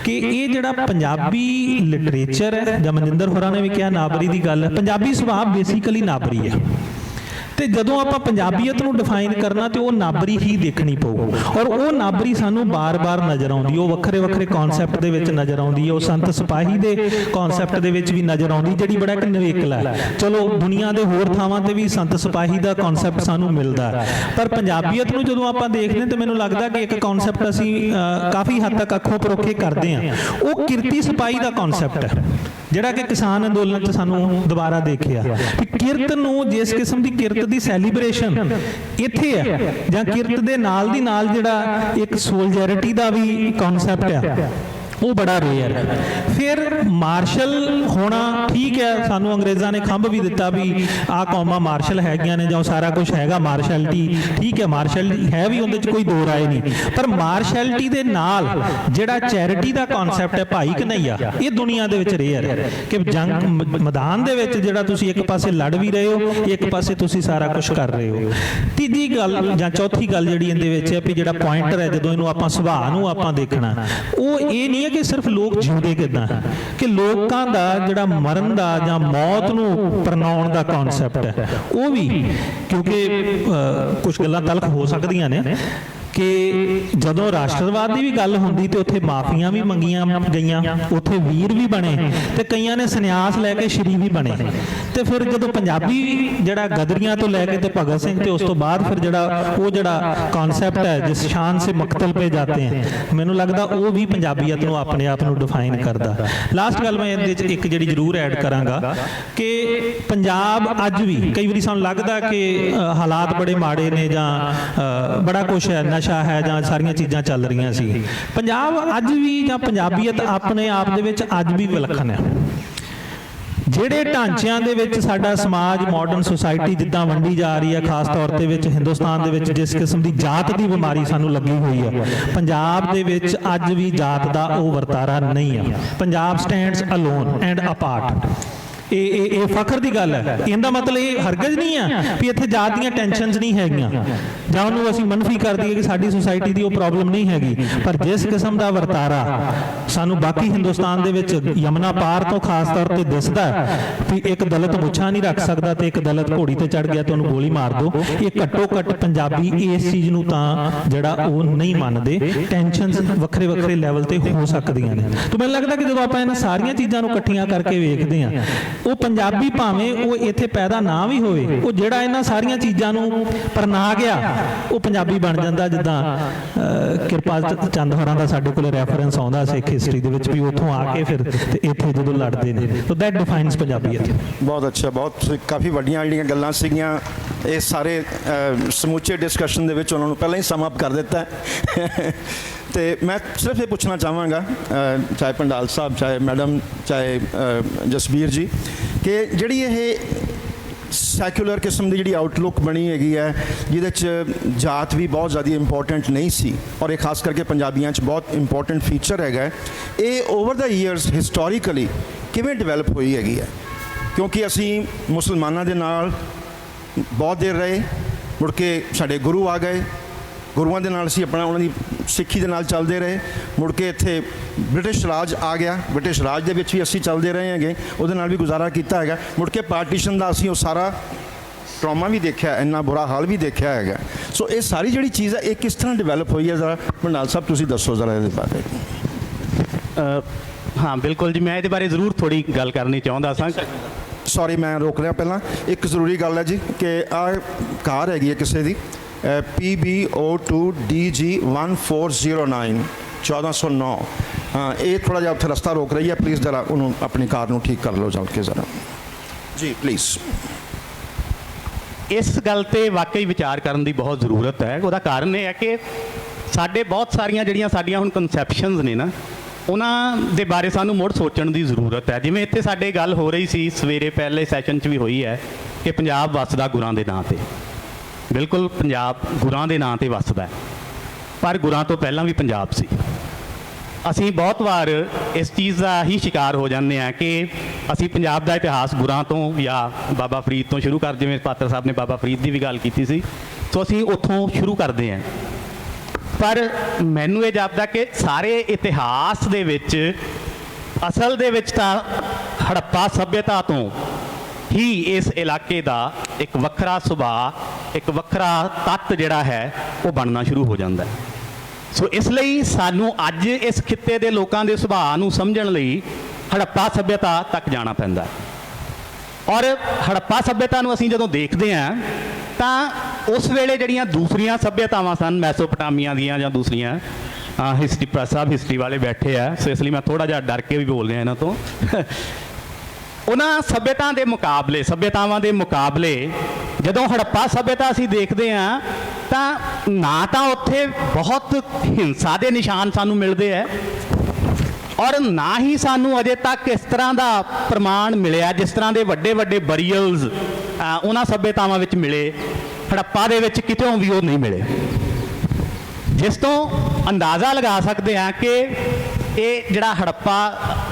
ਕਿ ਇਹ ਜਿਹੜਾ ਪੰਜਾਬੀ ਲਿਟਰੇਚਰ ਹੈ, ਜਾਂ ਮਨਿੰਦਰ ਹੋਰਾਂ ਨੇ ਵੀ ਕਿਹਾ ਨਾਬਰੀ ਦੀ ਗੱਲ ਹੈ, ਪੰਜਾਬੀ ਸੁਭਾਅ ਬੇਸਿਕਲੀ ਨਾਬਰੀ ਹੈ। ਤੇ ਜਦੋਂ ਆਪਾਂ ਪੰਜਾਬੀਅਤ ਨੂੰ ਡਿਫਾਈਨ ਕਰਨਾ ਤੇ ਉਹ ਨਾਬਰੀ ਹੀ ਦੇਖਣੀ ਪਊ, ਔਰ ਉਹ ਨਾਬਰੀ ਸਾਨੂੰ ਬਾਰ-ਬਾਰ ਨਜ਼ਰ ਆਉਂਦੀ, ਉਹ ਵੱਖਰੇ-ਵੱਖਰੇ ਕਨਸੈਪਟ ਦੇ ਵਿੱਚ ਨਜ਼ਰ ਆਉਂਦੀ ਹੈ, ਉਹ ਸੰਤ ਸਿਪਾਹੀ ਦੇ ਕਨਸੈਪਟ ਦੇ ਵਿੱਚ ਵੀ ਨਜ਼ਰ ਆਉਂਦੀ, ਜਿਹੜੀ ਬੜਾ ਇੱਕ ਨਿਵੇਕਲਾ ਹੈ। ਚਲੋ ਦੁਨੀਆ ਦੇ ਹੋਰ ਥਾਵਾਂ ਤੇ ਵੀ ਸੰਤ ਸਿਪਾਹੀ ਦਾ ਕਨਸੈਪਟ ਸਾਨੂੰ ਮਿਲਦਾ, ਪਰ ਪੰਜਾਬੀਅਤ ਨੂੰ ਜਦੋਂ ਆਪਾਂ ਦੇਖਦੇ ਤਾਂ ਮੈਨੂੰ ਲੱਗਦਾ ਕਿ ਇੱਕ ਕਨਸੈਪਟ ਅਸੀਂ ਕਾਫੀ ਹੱਦ ਤੱਕ ਅੱਖੋਂ ਪਰੋਖੇ ਕਰਦੇ ਹਾਂ, ਉਹ ਕਿਰਤੀ ਸਿਪਾਹੀ ਦਾ ਕਨਸੈਪਟ ਹੈ, ਜਿਹੜਾ ਕਿ ਕਿਸਾਨ ਅੰਦੋਲਨ 'ਚ ਸਾਨੂੰ ਦੁਬਾਰਾ ਦੇਖਿਆ ਕਿ ਕਿਰਤ ਨੂੰ, ਜਿਸ ਕਿਸਮ ਦੀ ਕਿਰਤ ਦੀ ਸੈਲੀਬ੍ਰੇਸ਼ਨ ਇੱਥੇ ਹੈ, ਜਾਂ ਕਿਰਤ ਦੇ ਨਾਲ ਦੀ ਨਾਲ ਜਿਹੜਾ ਇੱਕ ਸੋਲਜੈਰਿਟੀ ਦਾ ਵੀ ਕਨਸੈਪਟ ਹੈ, ਉਹ ਬੜਾ ਰੇਅਰ ਹੈ। ਫਿਰ ਮਾਰਸ਼ਲ ਹੋਣਾ ਠੀਕ ਹੈ, ਸਾਨੂੰ ਅੰਗਰੇਜ਼ਾਂ ਨੇ ਖੰਭ ਵੀ ਦਿੱਤਾ ਵੀ ਆਹ ਕੌਮਾਂ ਮਾਰਸ਼ਲ ਹੈਗੀਆਂ ਨੇ ਜਾਂ ਸਾਰਾ ਕੁਝ ਹੈਗਾ ਮਾਰਸ਼ੈਲਿਟੀ, ਠੀਕ ਹੈ, ਮਾਰਸ਼ਲ ਹੈ ਵੀ, ਉਹਦੇ 'ਚ ਕੋਈ ਦੋ ਰਾਏ ਨਹੀਂ, ਪਰ ਮਾਰਸ਼ੈਲਿਟੀ ਦੇ ਨਾਲ ਜਿਹੜਾ ਚੈਰਿਟੀ ਦਾ ਕਨਸੈਪਟ ਹੈ, ਭਾਈ ਕਨ੍ਹਈਆ, ਇਹ ਦੁਨੀਆ ਦੇ ਵਿੱਚ ਰੇਅਰ ਹੈ ਕਿ ਜੰਗ ਮੈਦਾਨ ਦੇ ਵਿੱਚ ਜਿਹੜਾ ਤੁਸੀਂ ਇੱਕ ਪਾਸੇ ਲੜ ਵੀ ਰਹੇ ਹੋ, ਇੱਕ ਪਾਸੇ ਤੁਸੀਂ ਸਾਰਾ ਕੁਝ ਕਰ ਰਹੇ ਹੋ। ਤੀਜੀ ਗੱਲ ਜਾਂ ਚੌਥੀ ਗੱਲ ਜਿਹੜੀ ਇਹਦੇ ਵਿੱਚ ਹੈ ਵੀ ਜਿਹੜਾ ਪੁਆਇੰਟਰ ਹੈ, ਜਦੋਂ ਇਹਨੂੰ ਆਪਾਂ ਸੁਭਾਅ ਨੂੰ ਆਪਾਂ ਦੇਖਣਾ, ਉਹ ਇਹ ਨਹੀਂ ਕਿ ਸਿਰਫ ਲੋਕ ਜਿਉਂਦੇ ਕਿੱਦਾਂ ਹੈ, ਕਿ ਲੋਕਾਂ ਦਾ ਜਿਹੜਾ ਮਰਨ ਦਾ ਜਾਂ ਮੌਤ ਨੂੰ ਪ੍ਰਣਾਉਣ ਦਾ ਕਨਸੈਪਟ ਹੈ, ਉਹ ਵੀ, ਕਿਉਂਕਿ ਕੁਝ ਗੱਲਾਂ ਤਲਖ ਹੋ ਸਕਦੀਆਂ ਨੇ ਕਿ ਜਦੋਂ ਰਾਸ਼ਟਰਵਾਦ ਦੀ ਵੀ ਗੱਲ ਹੁੰਦੀ ਤੇ ਉੱਥੇ ਮਾਫੀਆਂ ਵੀ ਮੰਗੀਆਂ ਗਈਆਂ, ਉੱਥੇ ਵੀਰ ਵੀ ਬਣੇ ਤੇ ਕਈਆਂ ਨੇ ਸੰਨਿਆਸ ਲੈ ਕੇ ਸ਼੍ਰੀ ਵੀ ਬਣੇ। ਤੇ ਫਿਰ ਜਦੋਂ ਪੰਜਾਬੀ ਜਿਹੜਾ ਗਦਰੀਆਂ ਤੋਂ ਲੈ ਕੇ ਤੇ ਭਗਤ ਸਿੰਘ ਤੇ ਉਸ ਤੋਂ ਬਾਅਦ ਫਿਰ ਜਿਹੜਾ ਕਨਸੈਪਟ ਹੈ ਜਿਸ ਸ਼ਾਨ ਸੇ ਮਕਤਲ ਪੇ ਜਾਤੇ ਹੈ, ਮੈਨੂੰ ਲੱਗਦਾ ਉਹ ਵੀ ਪੰਜਾਬੀਅਤ ਨੂੰ ਆਪਣੇ ਆਪ ਨੂੰ ਡਿਫਾਈਨ ਕਰਦਾ। ਲਾਸਟ ਗੱਲ ਮੈਂ ਇਹਦੇ 'ਚ ਇੱਕ ਜਿਹੜੀ ਜ਼ਰੂਰ ਐਡ ਕਰਾਂਗਾ ਕਿ ਪੰਜਾਬ ਅੱਜ ਵੀ ਕਈ ਵਾਰੀ ਸਾਨੂੰ ਲੱਗਦਾ ਕਿ ਹਾਲਾਤ ਬੜੇ ਮਾੜੇ ਨੇ ਜਾਂ ਬੜਾ ਕੁਛ ਹੈ, ਨਸ਼ਾ ਹੈ ਜਾਂ ਸਾਰੀਆਂ ਚੀਜ਼ਾਂ ਚੱਲ ਰਹੀਆਂ ਸੀ। ਪੰਜਾਬ ਅੱਜ ਵੀ, ਜਾਂ ਪੰਜਾਬੀਅਤ ਆਪਣੇ ਆਪ ਦੇ ਵਿੱਚ ਅੱਜ ਵੀ ਵਿਲੱਖਣ ਹੈ। ਜਿਹੜੇ ਢਾਂਚਿਆਂ ਦੇ ਵਿੱਚ ਸਾਡਾ ਸਮਾਜ ਮਾਡਰਨ ਸੁਸਾਇਟੀ ਜਿੱਦਾਂ ਵੰਡੀ ਜਾ ਰਹੀ ਹੈ, ਖਾਸ ਤੌਰ ਤੇ ਵਿੱਚ ਹਿੰਦੁਸਤਾਨ ਦੇ ਵਿੱਚ ਜਿਸ ਕਿਸਮ ਦੀ ਜਾਤ ਦੀ ਬਿਮਾਰੀ ਸਾਨੂੰ ਲੱਗੀ ਹੋਈ ਹੈ, ਪੰਜਾਬ ਦੇ ਵਿੱਚ ਅੱਜ ਵੀ ਜਾਤ ਦਾ ਉਹ ਵਰਤਾਰਾ ਨਹੀਂ ਆ। Punjab stands alone and apart. ਇਹ ਫਖਰ ਦੀ ਗੱਲ ਹੈ। ਇਹਦਾ ਮਤਲਬ ਇਹ ਹਰਗਜ਼ ਨਹੀਂ ਆ ਵੀ ਇੱਥੇ ਜਾਤ ਦੀਆਂ ਟੈਨਸ਼ਨਸ ਨਹੀਂ ਹੈਗੀਆਂ ਜਾਂ ਉਹਨੂੰ ਅਸੀਂ ਮਨਫੀ ਕਰ ਦਈਏ ਕਿ ਸਾਡੀ ਸੁਸਾਇਟੀ ਦੀ ਉਹ ਪ੍ਰੋਬਲਮ ਨਹੀਂ ਹੈਗੀ, ਪਰ ਜਿਸ ਕਿਸਮ ਦਾ ਵਰਤਾਰਾ ਸਾਨੂੰ ਬਾਕੀ ਹਿੰਦੁਸਤਾਨ ਦੇ ਵਿੱਚ ਯਮਨਾ ਪਾਰ ਤੋਂ ਖਾਸ ਤੌਰ ਤੇ ਦਿਸਦਾ ਵੀ ਇੱਕ ਦਲਿਤ ਮੁੱਛਾਂ ਨਹੀਂ ਰੱਖ ਸਕਦਾ ਤੇ ਇੱਕ ਦਲਿਤ ਘੋੜੀ ਤੇ ਚੜ ਗਿਆ ਤੇ ਉਹਨੂੰ ਗੋਲੀ ਮਾਰ ਦਿਓ, ਇਹ ਘੱਟੋ ਘੱਟ ਪੰਜਾਬੀ ਇਸ ਚੀਜ਼ ਨੂੰ ਤਾਂ ਜਿਹੜਾ ਉਹ ਨਹੀਂ ਮੰਨਦੇ। ਟੈਨਸ਼ਨਸ ਵੱਖਰੇ ਵੱਖਰੇ ਲੈਵਲ ਤੇ ਹੋ ਸਕਦੀਆਂ ਨੇ। ਤਾਂ ਮੈਨੂੰ ਲੱਗਦਾ ਕਿ ਜਦੋਂ ਆਪਾਂ ਇਹਨਾਂ ਸਾਰੀਆਂ ਚੀਜ਼ਾਂ ਨੂੰ ਇਕੱਠੀਆਂ ਕਰਕੇ ਵੇਖਦੇ ਹਾਂ, ਉਹ ਪੰਜਾਬੀ ਭਾਵੇਂ ਉਹ ਇੱਥੇ ਪੈਦਾ ਨਾ ਵੀ ਹੋਵੇ, ਉਹ ਜਿਹੜਾ ਇਹਨਾਂ ਸਾਰੀਆਂ ਚੀਜ਼ਾਂ ਨੂੰ ਪਰਨਾ ਗਿਆ ਉਹ ਪੰਜਾਬੀ ਬਣ ਜਾਂਦਾ। ਜਿੱਦਾਂ ਕਿਰਪਾਲ ਚੰਦ ਹੋਰਾਂ ਦਾ ਸਾਡੇ ਕੋਲ ਰੈਫਰੈਂਸ ਆਉਂਦਾ ਸਿੱਖ ਹਿਸਟਰੀ ਦੇ ਵਿੱਚ ਵੀ ਉੱਥੋਂ ਆ ਕੇ ਫਿਰ ਤੇ ਇੱਥੇ ਜਦੋਂ ਲੜਦੇ ਨੇ, ਤਾਂ ਦੈਟ ਡਿਫਾਈਨਸ ਪੰਜਾਬੀਅਤ। ਬਹੁਤ ਅੱਛਾ, ਬਹੁਤ ਕਾਫੀ ਵੱਡੀਆਂ ਜਿਹੜੀਆਂ ਗੱਲਾਂ ਸੀਗੀਆਂ, ਇਹ ਸਾਰੇ ਸਮੁੱਚੇ ਡਿਸਕਸ਼ਨ ਦੇ ਵਿੱਚ ਉਹਨਾਂ ਨੂੰ ਪਹਿਲਾਂ ਹੀ ਸਮ ਅਪ ਕਰ ਦਿੱਤਾ ਤੇ ਮੈਂ ਸਿਰਫ ਇਹ ਪੁੱਛਣਾ ਚਾਹਾਂਗਾ, ਚਾਹੇ ਪੰਡਾਲ ਸਾਹਿਬ, ਚਾਹੇ ਮੈਡਮ, ਚਾਹੇ ਜਸਬੀਰ ਜੀ, ਕਿ ਜਿਹੜੀ ਇਹ ਸੈਕੂਲਰ ਕਿਸਮ ਦੀ ਜਿਹੜੀ ਆਊਟਲੁੱਕ ਬਣੀ ਹੈਗੀ ਹੈ, ਜਿਹਦੇ 'ਚ ਜਾਤ ਵੀ ਬਹੁਤ ਜ਼ਿਆਦਾ ਇੰਪੋਰਟੈਂਟ ਨਹੀਂ ਸੀ ਔਰ ਇਹ ਖਾਸ ਕਰਕੇ ਪੰਜਾਬੀਆਂ 'ਚ ਬਹੁਤ ਇੰਪੋਰਟੈਂਟ ਫੀਚਰ ਹੈਗਾ, ਇਹ ਓਵਰ ਦਾ ਈਅਰਸ ਹਿਸਟੋਰੀਕਲੀ ਕਿਵੇਂ ਡਿਵੈਲਪ ਹੋਈ ਹੈਗੀ ਹੈ? ਕਿਉਂਕਿ ਅਸੀਂ ਮੁਸਲਮਾਨਾਂ ਦੇ ਨਾਲ ਬਹੁਤ ਦੇਰ ਰਹੇ, ਮੁੜ ਕੇ ਸਾਡੇ ਗੁਰੂ ਆ ਗਏ, ਗੁਰੂਆਂ ਦੇ ਨਾਲ ਅਸੀਂ ਆਪਣਾ ਉਹਨਾਂ ਦੀ ਸਿੱਖੀ ਦੇ ਨਾਲ ਚੱਲਦੇ ਰਹੇ, ਮੁੜ ਕੇ ਇੱਥੇ ਬ੍ਰਿਟਿਸ਼ ਰਾਜ ਆ ਗਿਆ, ਬ੍ਰਿਟਿਸ਼ ਰਾਜ ਦੇ ਵਿੱਚ ਵੀ ਅਸੀਂ ਚੱਲਦੇ ਰਹੇ ਹੈਗੇ, ਉਹਦੇ ਨਾਲ ਵੀ ਗੁਜ਼ਾਰਾ ਕੀਤਾ ਹੈਗਾ, ਮੁੜ ਕੇ ਪਾਰਟੀਸ਼ਨ ਦਾ ਅਸੀਂ ਉਹ ਸਾਰਾ ਟਰਾਮਾ ਵੀ ਦੇਖਿਆ, ਇੰਨਾ ਬੁਰਾ ਹਾਲ ਵੀ ਦੇਖਿਆ ਹੈਗਾ। ਸੋ ਇਹ ਸਾਰੀ ਜਿਹੜੀ ਚੀਜ਼ ਹੈ ਇਹ ਕਿਸ ਤਰ੍ਹਾਂ ਡਿਵੈਲਪ ਹੋਈ ਹੈ, ਜ਼ਰਾ ਪੰਡਾਲ ਸਾਹਿਬ ਤੁਸੀਂ ਦੱਸੋ ਜ਼ਰਾ ਇਹਦੇ ਬਾਰੇ। ਹਾਂ ਬਿਲਕੁਲ ਜੀ, ਮੈਂ ਇਹਦੇ ਬਾਰੇ ਜ਼ਰੂਰ ਥੋੜੀ ਗੱਲ ਕਰਨੀ ਚਾਹੁੰਦਾ ਸਾਂ। ਸੌਰੀ ਮੈਂ ਰੋਕ ਰਿਹਾ ਪਹਿਲਾਂ, ਇੱਕ ਜ਼ਰੂਰੀ ਗੱਲ ਹੈ ਜੀ ਕਿ ਆਹ ਕਾਰ ਹੈਗੀ ਹੈ ਕਿਸੇ ਦੀ PBO2DG 1409 1409, ਹਾਂ ਇਹ ਥੋੜਾ ਜਿਹਾ ਉੱਥੇ ਰਸਤਾ ਰੋਕ ਰਹੀ ਹੈ, ਪਲੀਜ਼ ਜ਼ਰਾ ਉਹਨੂੰ ਆਪਣੀ ਕਾਰ ਨੂੰ ਠੀਕ ਕਰ ਲਓ ਚੱਲ ਕੇ ਜ਼ਰਾ ਜੀ ਪਲੀਜ਼। ਇਸ ਗੱਲ ਤੇ ਵਾਕਈ ਵਿਚਾਰ ਕਰਨ ਦੀ ਬਹੁਤ ਜ਼ਰੂਰਤ ਹੈ। ਉਹਦਾ ਕਾਰਨ ਇਹ ਹੈ ਕਿ ਸਾਡੇ ਬਹੁਤ ਸਾਰੀਆਂ ਜਿਹੜੀਆਂ ਸਾਡੀਆਂ ਹੁਣ ਕਨਸੈਪਸ਼ਨਸ ਨੇ ਨਾ, ਉਹਨਾਂ ਦੇ ਬਾਰੇ ਸਾਨੂੰ ਮੁੜ ਸੋਚਣ ਦੀ ਜ਼ਰੂਰਤ ਹੈ। ਜਿਵੇਂ ਇੱਥੇ ਸਾਡੇ ਗੱਲ ਹੋ ਰਹੀ ਸੀ ਸਵੇਰੇ ਪਹਿਲੇ ਸੈਸ਼ਨ 'ਚ ਵੀ ਹੋਈ ਹੈ ਕਿ ਪੰਜਾਬ ਵੱਸਦਾ ਗੁਰਾਂ ਦੇ ਨਾਂ 'ਤੇ। ਬਿਲਕੁਲ ਪੰਜਾਬ ਗੁਰਾਂ ਦੇ ਨਾਂ 'ਤੇ ਵੱਸਦਾ, ਪਰ ਗੁਰਾਂ ਤੋਂ ਪਹਿਲਾਂ ਵੀ ਪੰਜਾਬ ਸੀ। ਅਸੀਂ ਬਹੁਤ ਵਾਰ ਇਸ ਚੀਜ਼ ਦਾ ਹੀ ਸ਼ਿਕਾਰ ਹੋ ਜਾਂਦੇ ਹਾਂ ਕਿ ਅਸੀਂ ਪੰਜਾਬ ਦਾ ਇਤਿਹਾਸ ਗੁਰਾਂ ਤੋਂ ਜਾਂ ਬਾਬਾ ਫਰੀਦ ਤੋਂ ਸ਼ੁਰੂ ਕਰ, ਜਿਵੇਂ ਪਾਤਰ ਸਾਹਿਬ ਨੇ ਬਾਬਾ ਫਰੀਦ ਦੀ ਵੀ ਗੱਲ ਕੀਤੀ ਸੀ, ਸੋ ਅਸੀਂ ਉੱਥੋਂ ਸ਼ੁਰੂ ਕਰਦੇ ਹਾਂ। ਪਰ ਮੈਨੂੰ ਇਹ ਜਾਪਦਾ ਕਿ ਸਾਰੇ ਇਤਿਹਾਸ ਦੇ ਵਿੱਚ ਅਸਲ ਦੇ ਵਿੱਚ ਤਾਂ ਹੜੱਪਾ ਸੱਭਿਅਤਾ ਤੋਂ ਹੀ ਇਸ ਇਲਾਕੇ ਦਾ ਇੱਕ ਵੱਖਰਾ ਸੁਭਾਅ, ਇੱਕ ਵੱਖਰਾ ਤੱਤ ਜਿਹੜਾ ਹੈ ਉਹ ਬਣਨਾ ਸ਼ੁਰੂ ਹੋ ਜਾਂਦਾ ਹੈ। ਸੋ ਇਸ ਲਈ ਸਾਨੂੰ ਅੱਜ ਇਸ ਖਿੱਤੇ ਦੇ ਲੋਕਾਂ ਦੇ ਸੁਭਾਅ ਨੂੰ ਸਮਝਣ ਲਈ ਹੜੱਪਾ ਸੱਭਿਅਤਾ ਤੱਕ ਜਾਣਾ ਪੈਂਦਾ ਹੈ। ਔਰ ਹੜੱਪਾ ਸੱਭਿਅਤਾ ਨੂੰ ਅਸੀਂ ਜਦੋਂ ਦੇਖਦੇ ਹਾਂ ਤਾਂ ਉਸ ਵੇਲੇ ਜਿਹੜੀਆਂ ਦੂਸਰੀਆਂ ਸੱਭਿਅਤਾਵਾਂ ਸਨ, ਮੈਸੋਪਟਾਮੀਆ ਦੀਆਂ ਜਾਂ ਦੂਸਰੀਆਂ, ਹਿਸਟਰੀ ਪ੍ਰੈਸ ਸਾਹਿਬ ਹਿਸਟਰੀ ਵਾਲੇ ਬੈਠੇ ਆ, ਸੋ ਇਸ ਲਈ ਮੈਂ ਥੋੜਾ ਜਿਹਾ ਡਰ ਕੇ ਵੀ ਬੋਲ ਰਿਹਾ ਇਹਨਾਂ ਤੋਂ। ਉਹਨਾਂ ਸੱਭਿਅਤਾਵਾਂ ਦੇ ਮੁਕਾਬਲੇ ਜਦੋਂ ਹੜੱਪਾ ਸੱਭਿਅਤਾ ਅਸੀਂ ਦੇਖਦੇ ਹਾਂ ਤਾਂ ਨਾ ਤਾਂ ਉੱਥੇ ਬਹੁਤ ਹਿੰਸਾ ਦੇ ਨਿਸ਼ਾਨ ਸਾਨੂੰ ਮਿਲਦੇ ਹੈ ਔਰ ਨਾ ਹੀ ਸਾਨੂੰ ਅਜੇ ਤੱਕ ਇਸ ਤਰ੍ਹਾਂ ਦਾ ਪ੍ਰਮਾਣ ਮਿਲਿਆ ਜਿਸ ਤਰ੍ਹਾਂ ਦੇ ਵੱਡੇ ਵੱਡੇ ਬਰੀਅਲਸ ਉਹਨਾਂ ਸੱਭਿਅਤਾਵਾਂ ਵਿੱਚ ਮਿਲੇ, ਹੜੱਪਾ ਦੇ ਵਿੱਚ ਕਿਤੋਂ ਵੀ ਉਹ ਨਹੀਂ ਮਿਲੇ। ਜਿਸ ਤੋਂ ਅੰਦਾਜ਼ਾ ਲਗਾ ਸਕਦੇ ਹਾਂ ਕਿ ਇਹ ਜਿਹੜਾ ਹੜੱਪਾ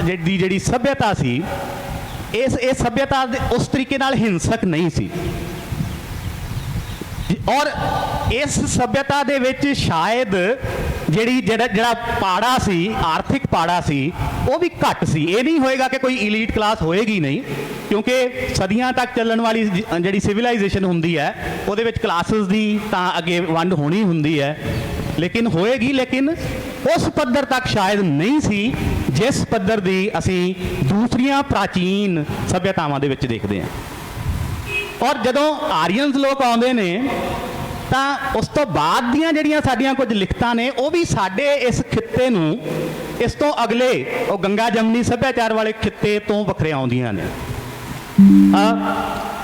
ਦੀ ਜਿਹੜੀ ਸੱਭਿਅਤਾ ਸੀ, ਇਹ ਸੱਭਿਅਤਾ ਉਸ ਤਰੀਕੇ ਨਾਲ ਹਿੰਸਕ ਨਹੀਂ ਸੀ ਔਰ ਇਸ ਸੱਭਿਅਤਾ ਦੇ ਵਿੱਚ ਸ਼ਾਇਦ ਜਿਹੜਾ ਪਾੜਾ ਸੀ, ਆਰਥਿਕ ਪਾੜਾ ਸੀ, ਉਹ ਵੀ ਘੱਟ ਸੀ। ਇਹ ਨਹੀਂ ਹੋਏਗਾ ਕਿ ਕੋਈ ਇਲੀਟ ਕਲਾਸ ਹੋਏਗੀ ਨਹੀਂ, ਕਿਉਂਕਿ ਸਦੀਆਂ ਤੱਕ ਚੱਲਣ ਵਾਲੀ ਜਿਹੜੀ ਸਿਵਲਾਈਜੇਸ਼ਨ ਹੁੰਦੀ ਹੈ ਉਹਦੇ ਵਿੱਚ ਕਲਾਸਿਸ ਦੀ ਤਾਂ ਅੱਗੇ ਵੰਡ ਹੋਣੀ ਹੁੰਦੀ ਹੈ, ਲੇਕਿਨ ਹੋਏਗੀ, ਲੇਕਿਨ ਉਸ ਪੱਧਰ ਤੱਕ ਸ਼ਾਇਦ ਨਹੀਂ ਸੀ ਜਿਸ ਪੱਧਰ ਦੀ ਅਸੀਂ ਦੂਸਰੀਆਂ ਪ੍ਰਾਚੀਨ ਸੱਭਿਅਤਾਵਾਂ ਦੇ ਵਿੱਚ ਦੇਖਦੇ ਹਾਂ। ਔਰ ਜਦੋਂ ਆਰੀਅਨਸ ਲੋਕ ਆਉਂਦੇ ਨੇ ਤਾਂ ਉਸ ਤੋਂ ਬਾਅਦ ਦੀਆਂ ਜਿਹੜੀਆਂ ਸਾਡੀਆਂ ਕੁਝ ਲਿਖਤਾਂ ਨੇ ਉਹ ਵੀ ਸਾਡੇ ਇਸ ਖਿੱਤੇ ਨੂੰ ਇਸ ਤੋਂ ਅਗਲੇ ਉਹ ਗੰਗਾ ਜਮਨੀ ਸੱਭਿਆਚਾਰ ਵਾਲੇ ਖਿੱਤੇ ਤੋਂ ਵੱਖਰੇ ਆਉਂਦੀਆਂ ਨੇ।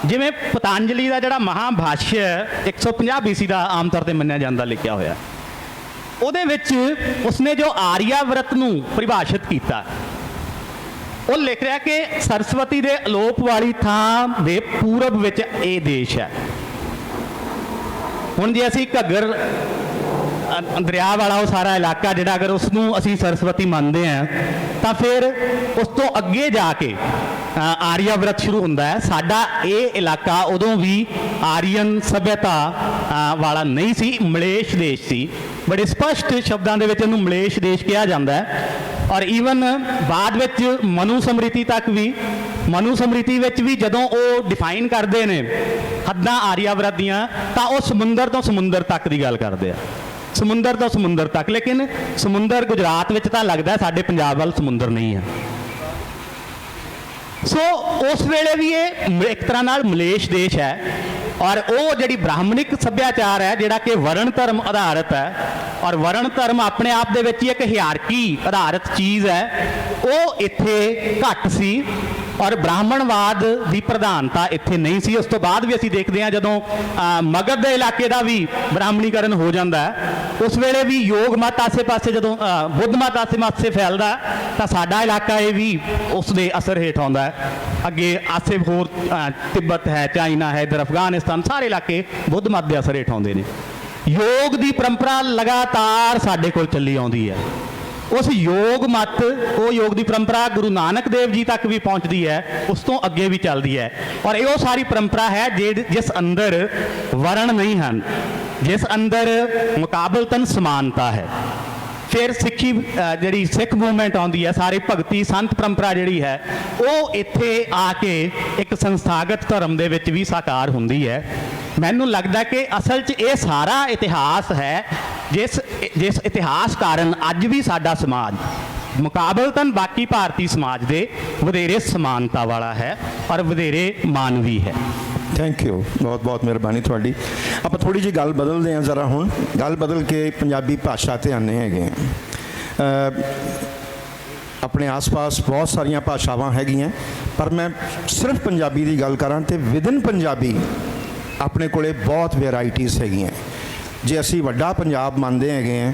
ਜਿਵੇਂ ਪਤੰਜਲੀ ਦਾ ਜਿਹੜਾ ਮਹਾਭਾਸ਼ਯ 150 BC ਦਾ ਆਮ ਤੌਰ ਤੇ ਮੰਨਿਆ ਜਾਂਦਾ ਲਿਖਿਆ ਹੋਇਆ, ਉਹਦੇ ਵਿੱਚ ਉਸਨੇ ਜੋ ਆਰੀਆ ਵਰਤ ਨੂੰ ਪਰਿਭਾਸ਼ਿਤ ਕੀਤਾ ਉਹ ਲਿਖ ਰਿਹਾ ਕਿ ਸਰਸਵਤੀ ਦੇ ਅਲੋਪ ਵਾਲੀ ਥਾਂ ਦੇ ਪੂਰਬ ਵਿੱਚ ਇਹ ਦੇਸ਼ ਹੈ। ਹੁਣ ਜੇ ਅਸੀਂ ਘੱਗਰ ਦਰਿਆ ਵਾਲਾ ਉਹ ਸਾਰਾ ਇਲਾਕਾ ਜਿਹੜਾ ਅਗਰ ਉਸ ਨੂੰ ਅਸੀਂ ਸਰਸਵਤੀ ਮੰਨਦੇ ਹਾਂ ਤਾਂ ਫਿਰ ਉਸ ਤੋਂ ਅੱਗੇ ਜਾ ਕੇ ਆਰੀਆਵਰਤ ਸ਼ੁਰੂ ਹੁੰਦਾ ਹੈ। ਸਾਡਾ ਇਹ ਇਲਾਕਾ ਉਦੋਂ ਵੀ ਆਰੀਅਨ ਸਭਿਅਤਾ ਵਾਲਾ ਨਹੀਂ ਸੀ, ਮਲੇਸ਼ ਦੇਸ਼ ਸੀ। ਬੜੇ ਸਪਸ਼ਟ ਸ਼ਬਦਾਂ ਦੇ ਵਿੱਚ ਇਹਨੂੰ ਮਲੇਸ਼ ਦੇਸ਼ ਕਿਹਾ ਜਾਂਦਾ ਹੈ। ਔਰ ਈਵਨ ਬਾਅਦ ਵਿੱਚ ਮਨੂ ਸਮ੍ਰਿਤੀ ਤੱਕ ਵੀ, ਮਨੂ ਸਮ੍ਰਿਤੀ ਵਿੱਚ ਵੀ ਜਦੋਂ ਉਹ ਡਿਫਾਈਨ ਕਰਦੇ ਨੇ ਹੱਦਾਂ ਆਰੀਆਵਰਤ ਦੀਆਂ ਤਾਂ ਉਹ ਸਮੁੰਦਰ ਤੋਂ ਸਮੁੰਦਰ ਤੱਕ ਦੀ ਗੱਲ ਕਰਦੇ ਆ, ਸਮੁੰਦਰ ਤੋਂ ਸਮੁੰਦਰ ਤੱਕ। ਲੇਕਿਨ ਸਮੁੰਦਰ ਗੁਜਰਾਤ ਵਿੱਚ ਤਾਂ ਲੱਗਦਾ, ਸਾਡੇ ਪੰਜਾਬ ਵੱਲ ਸਮੁੰਦਰ ਨਹੀਂ ਹੈ। ਸੋ ਉਸ ਵੇਲੇ ਵੀ ਇਹ ਇੱਕ ਤਰ੍ਹਾਂ ਨਾਲ ਮਲੇਸ਼ ਦੇਸ਼ ਹੈ। ਔਰ ਉਹ ਜਿਹੜੀ ਬ੍ਰਾਹਮਣਿਕ ਸੱਭਿਆਚਾਰ ਹੈ ਜਿਹੜਾ ਕਿ ਵਰਣ ਧਰਮ ਆਧਾਰਿਤ ਹੈ, ਔਰ ਵਰਣ ਧਰਮ ਆਪਣੇ ਆਪ ਦੇ ਵਿੱਚ ਹੀ ਇੱਕ ਹਿਆਰਕੀ ਆਧਾਰਿਤ ਚੀਜ਼ ਹੈ, ਉਹ ਇੱਥੇ ਘੱਟ ਸੀ। ਔਰ ਬ੍ਰਾਹਮਣਵਾਦ ਦੀ ਪ੍ਰਧਾਨਤਾ ਇੱਥੇ ਨਹੀਂ ਸੀ। ਉਸ ਤੋਂ ਬਾਅਦ ਵੀ ਅਸੀਂ ਦੇਖਦੇ ਹਾਂ ਜਦੋਂ ਮਗਧ ਦੇ ਇਲਾਕੇ ਦਾ ਵੀ ਬ੍ਰਾਹਮਣੀਕਰਨ ਹੋ ਜਾਂਦਾ ਹੈ, ਉਸ ਵੇਲੇ ਵੀ ਯੋਗ ਮਤ ਆਸੇ-ਪਾਸੇ ਜਦੋਂ ਬੁੱਧ ਮਤ ਆਸੇ-ਪਾਸੇ ਫੈਲਦਾ ਤਾਂ ਸਾਡਾ ਇਲਾਕਾ ਇਹ ਵੀ ਉਸ ਦੇ ਅਸਰ ਹੇਠ ਆਉਂਦਾ ਹੈ। ਅੱਗੇ ਆਸੇ ਹੋਰ ਤਿੱਬਤ ਹੈ, ਚਾਈਨਾ ਹੈ, ਇੱਧਰ ਅਫਗਾਨਿਸਤਾਨ, ਸਾਰੇ ਇਲਾਕੇ ਬੁੱਧ ਮਤ ਦੇ ਅਸਰ ਹੇਠ ਆਉਂਦੇ ਨੇ। ਯੋਗ ਦੀ ਪਰੰਪਰਾ ਲਗਾਤਾਰ ਸਾਡੇ ਕੋਲ ਚੱਲੀ ਆਉਂਦੀ ਹੈ। ਉਸ ਯੋਗ ਮਤ, ਉਹ ਯੋਗ ਦੀ ਪਰੰਪਰਾ ਗੁਰੂ ਨਾਨਕ ਦੇਵ ਜੀ ਤੱਕ ਵੀ ਪਹੁੰਚਦੀ ਹੈ, ਉਸ ਤੋਂ ਅੱਗੇ ਵੀ ਚੱਲਦੀ ਹੈ। ਔਰ ਇਹ ਉਹ ਸਾਰੀ ਪਰੰਪਰਾ ਹੈ ਜਿਸ ਅੰਦਰ ਵਰਣ ਨਹੀਂ ਹਨ, ਜਿਸ ਅੰਦਰ ਮੁਕਾਬਲਤਨ ਸਮਾਨਤਾ ਹੈ। ਫਿਰ ਸਿੱਖੀ ਜਿਹੜੀ ਸਿੱਖ ਮੂਵਮੈਂਟ ਆਉਂਦੀ ਹੈ, ਸਾਰੇ ਭਗਤੀ ਸੰਤ ਪਰੰਪਰਾ ਜਿਹੜੀ ਹੈ ਉਹ ਇੱਥੇ ਆ ਕੇ ਇੱਕ ਸੰਸਥਾਗਤ ਧਰਮ ਦੇ ਵਿੱਚ ਵੀ ਸਾਕਾਰ ਹੁੰਦੀ ਹੈ। ਮੈਨੂੰ ਲੱਗਦਾ ਕਿ ਅਸਲ 'ਚ ਇਹ ਸਾਰਾ ਇਤਿਹਾਸ ਹੈ ਜਿਸ ਇਤਿਹਾਸ ਕਾਰਨ ਅੱਜ ਵੀ ਸਾਡਾ ਸਮਾਜ ਮੁਕਾਬਲਤਨ ਬਾਕੀ ਭਾਰਤੀ ਸਮਾਜ ਦੇ ਵਧੇਰੇ ਸਮਾਨਤਾ ਵਾਲਾ ਹੈ ਔਰ ਵਧੇਰੇ ਮਾਨਵੀ ਹੈ। ਥੈਂਕ ਯੂ, ਬਹੁਤ ਬਹੁਤ ਮਿਹਰਬਾਨੀ ਤੁਹਾਡੀ। ਆਪਾਂ ਥੋੜੀ ਜਿਹੀ ਗੱਲ ਬਦਲਦੇ ਹਾਂ ਜ਼ਰਾ, ਹੁਣ ਗੱਲ ਬਦਲ ਕੇ ਪੰਜਾਬੀ ਭਾਸ਼ਾ ਤੇ ਆਨੇ ਹੈਗੇ ਹਾਂ। ਆਪਣੇ ਆਸ-ਪਾਸ ਬਹੁਤ ਸਾਰੀਆਂ ਭਾਸ਼ਾਵਾਂ ਹੈਗੀਆਂ, ਪਰ ਮੈਂ ਸਿਰਫ ਪੰਜਾਬੀ ਦੀ ਗੱਲ ਕਰਾਂ ਤੇ ਵਿਦਨ ਪੰਜਾਬੀ ਆਪਣੇ ਕੋਲੇ ਬਹੁਤ ਵੈਰਾਈਟੀਜ਼ ਹੈਗੀਆਂ। ਜੇ ਅਸੀਂ ਵੱਡਾ ਪੰਜਾਬ ਮੰਨਦੇ ਹੈਗੇ ਹਾਂ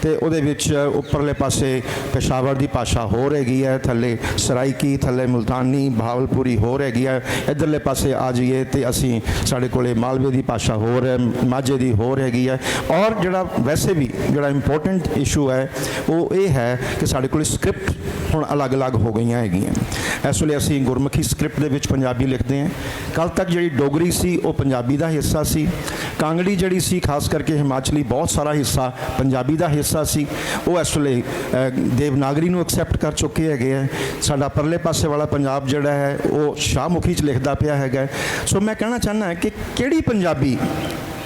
ਤੇ ਉਹਦੇ ਵਿੱਚ ਉੱਪਰਲੇ ਪਾਸੇ ਪੇਸ਼ਾਵਰ ਦੀ ਭਾਸ਼ਾ ਹੋਰ ਹੈਗੀ ਹੈ, ਥੱਲੇ ਸਰਾਈਕੀ, ਥੱਲੇ ਮੁਲਤਾਨੀ, ਭਾਵਲਪੁਰੀ ਹੋਰ ਹੈਗੀ ਹੈ। ਇੱਧਰਲੇ ਪਾਸੇ ਆ ਜਾਈਏ ਤੇ ਅਸੀਂ ਸਾਡੇ ਕੋਲੇ ਮਾਲਵੇ ਦੀ ਭਾਸ਼ਾ ਹੋਰ ਹੈ, ਮਾਝੇ ਦੀ ਹੋਰ ਹੈਗੀ ਹੈ। ਔਰ ਜਿਹੜਾ ਵੈਸੇ ਵੀ ਜਿਹੜਾ ਇੰਪੋਰਟੈਂਟ ਇਸ਼ੂ ਹੈ ਉਹ ਇਹ ਹੈ ਕਿ ਸਾਡੇ ਕੋਲ ਸਕ੍ਰਿਪਟ ਹੁਣ ਅਲੱਗ-ਅਲੱਗ ਹੋ ਗਈਆਂ ਹੈਗੀਆਂ। ਇਸ ਵੇਲੇ ਅਸੀਂ ਗੁਰਮੁਖੀ ਸਕ੍ਰਿਪਟ ਦੇ ਵਿੱਚ ਪੰਜਾਬੀ ਲਿਖਦੇ ਹਾਂ। ਕੱਲ੍ਹ ਤੱਕ ਜਿਹੜੀ ਡੋਗਰੀ ਸੀ ਉਹ ਪੰਜਾਬੀ ਦਾ ਹਿੱਸਾ ਸੀ। ਕਾਂਗੜੀ ਜਿਹੜੀ ਸੀ, ਖਾਸ ਕਰਕੇ ਹਿਮਾਚਲੀ ਬਹੁਤ ਸਾਰਾ ਹਿੱਸਾ ਪੰਜਾਬੀ ਦਾ ਹਿੱਸਾ ਸੀ, ਉਹ ਇਸ ਵੇਲੇ ਦੇਵਨਾਗਰੀ ਨੂੰ ਐਕਸੈਪਟ ਕਰ ਚੁੱਕੇ ਹੈਗੇ ਹੈ। ਸਾਡਾ ਪਰਲੇ ਪਾਸੇ ਵਾਲਾ ਪੰਜਾਬ ਜਿਹੜਾ ਹੈ ਉਹ ਸ਼ਾਹਮੁਖੀ 'ਚ ਲਿਖਦਾ ਪਿਆ ਹੈਗਾ। ਸੋ ਮੈਂ ਕਹਿਣਾ ਚਾਹੁੰਦਾ ਕਿ ਕਿਹੜੀ ਪੰਜਾਬੀ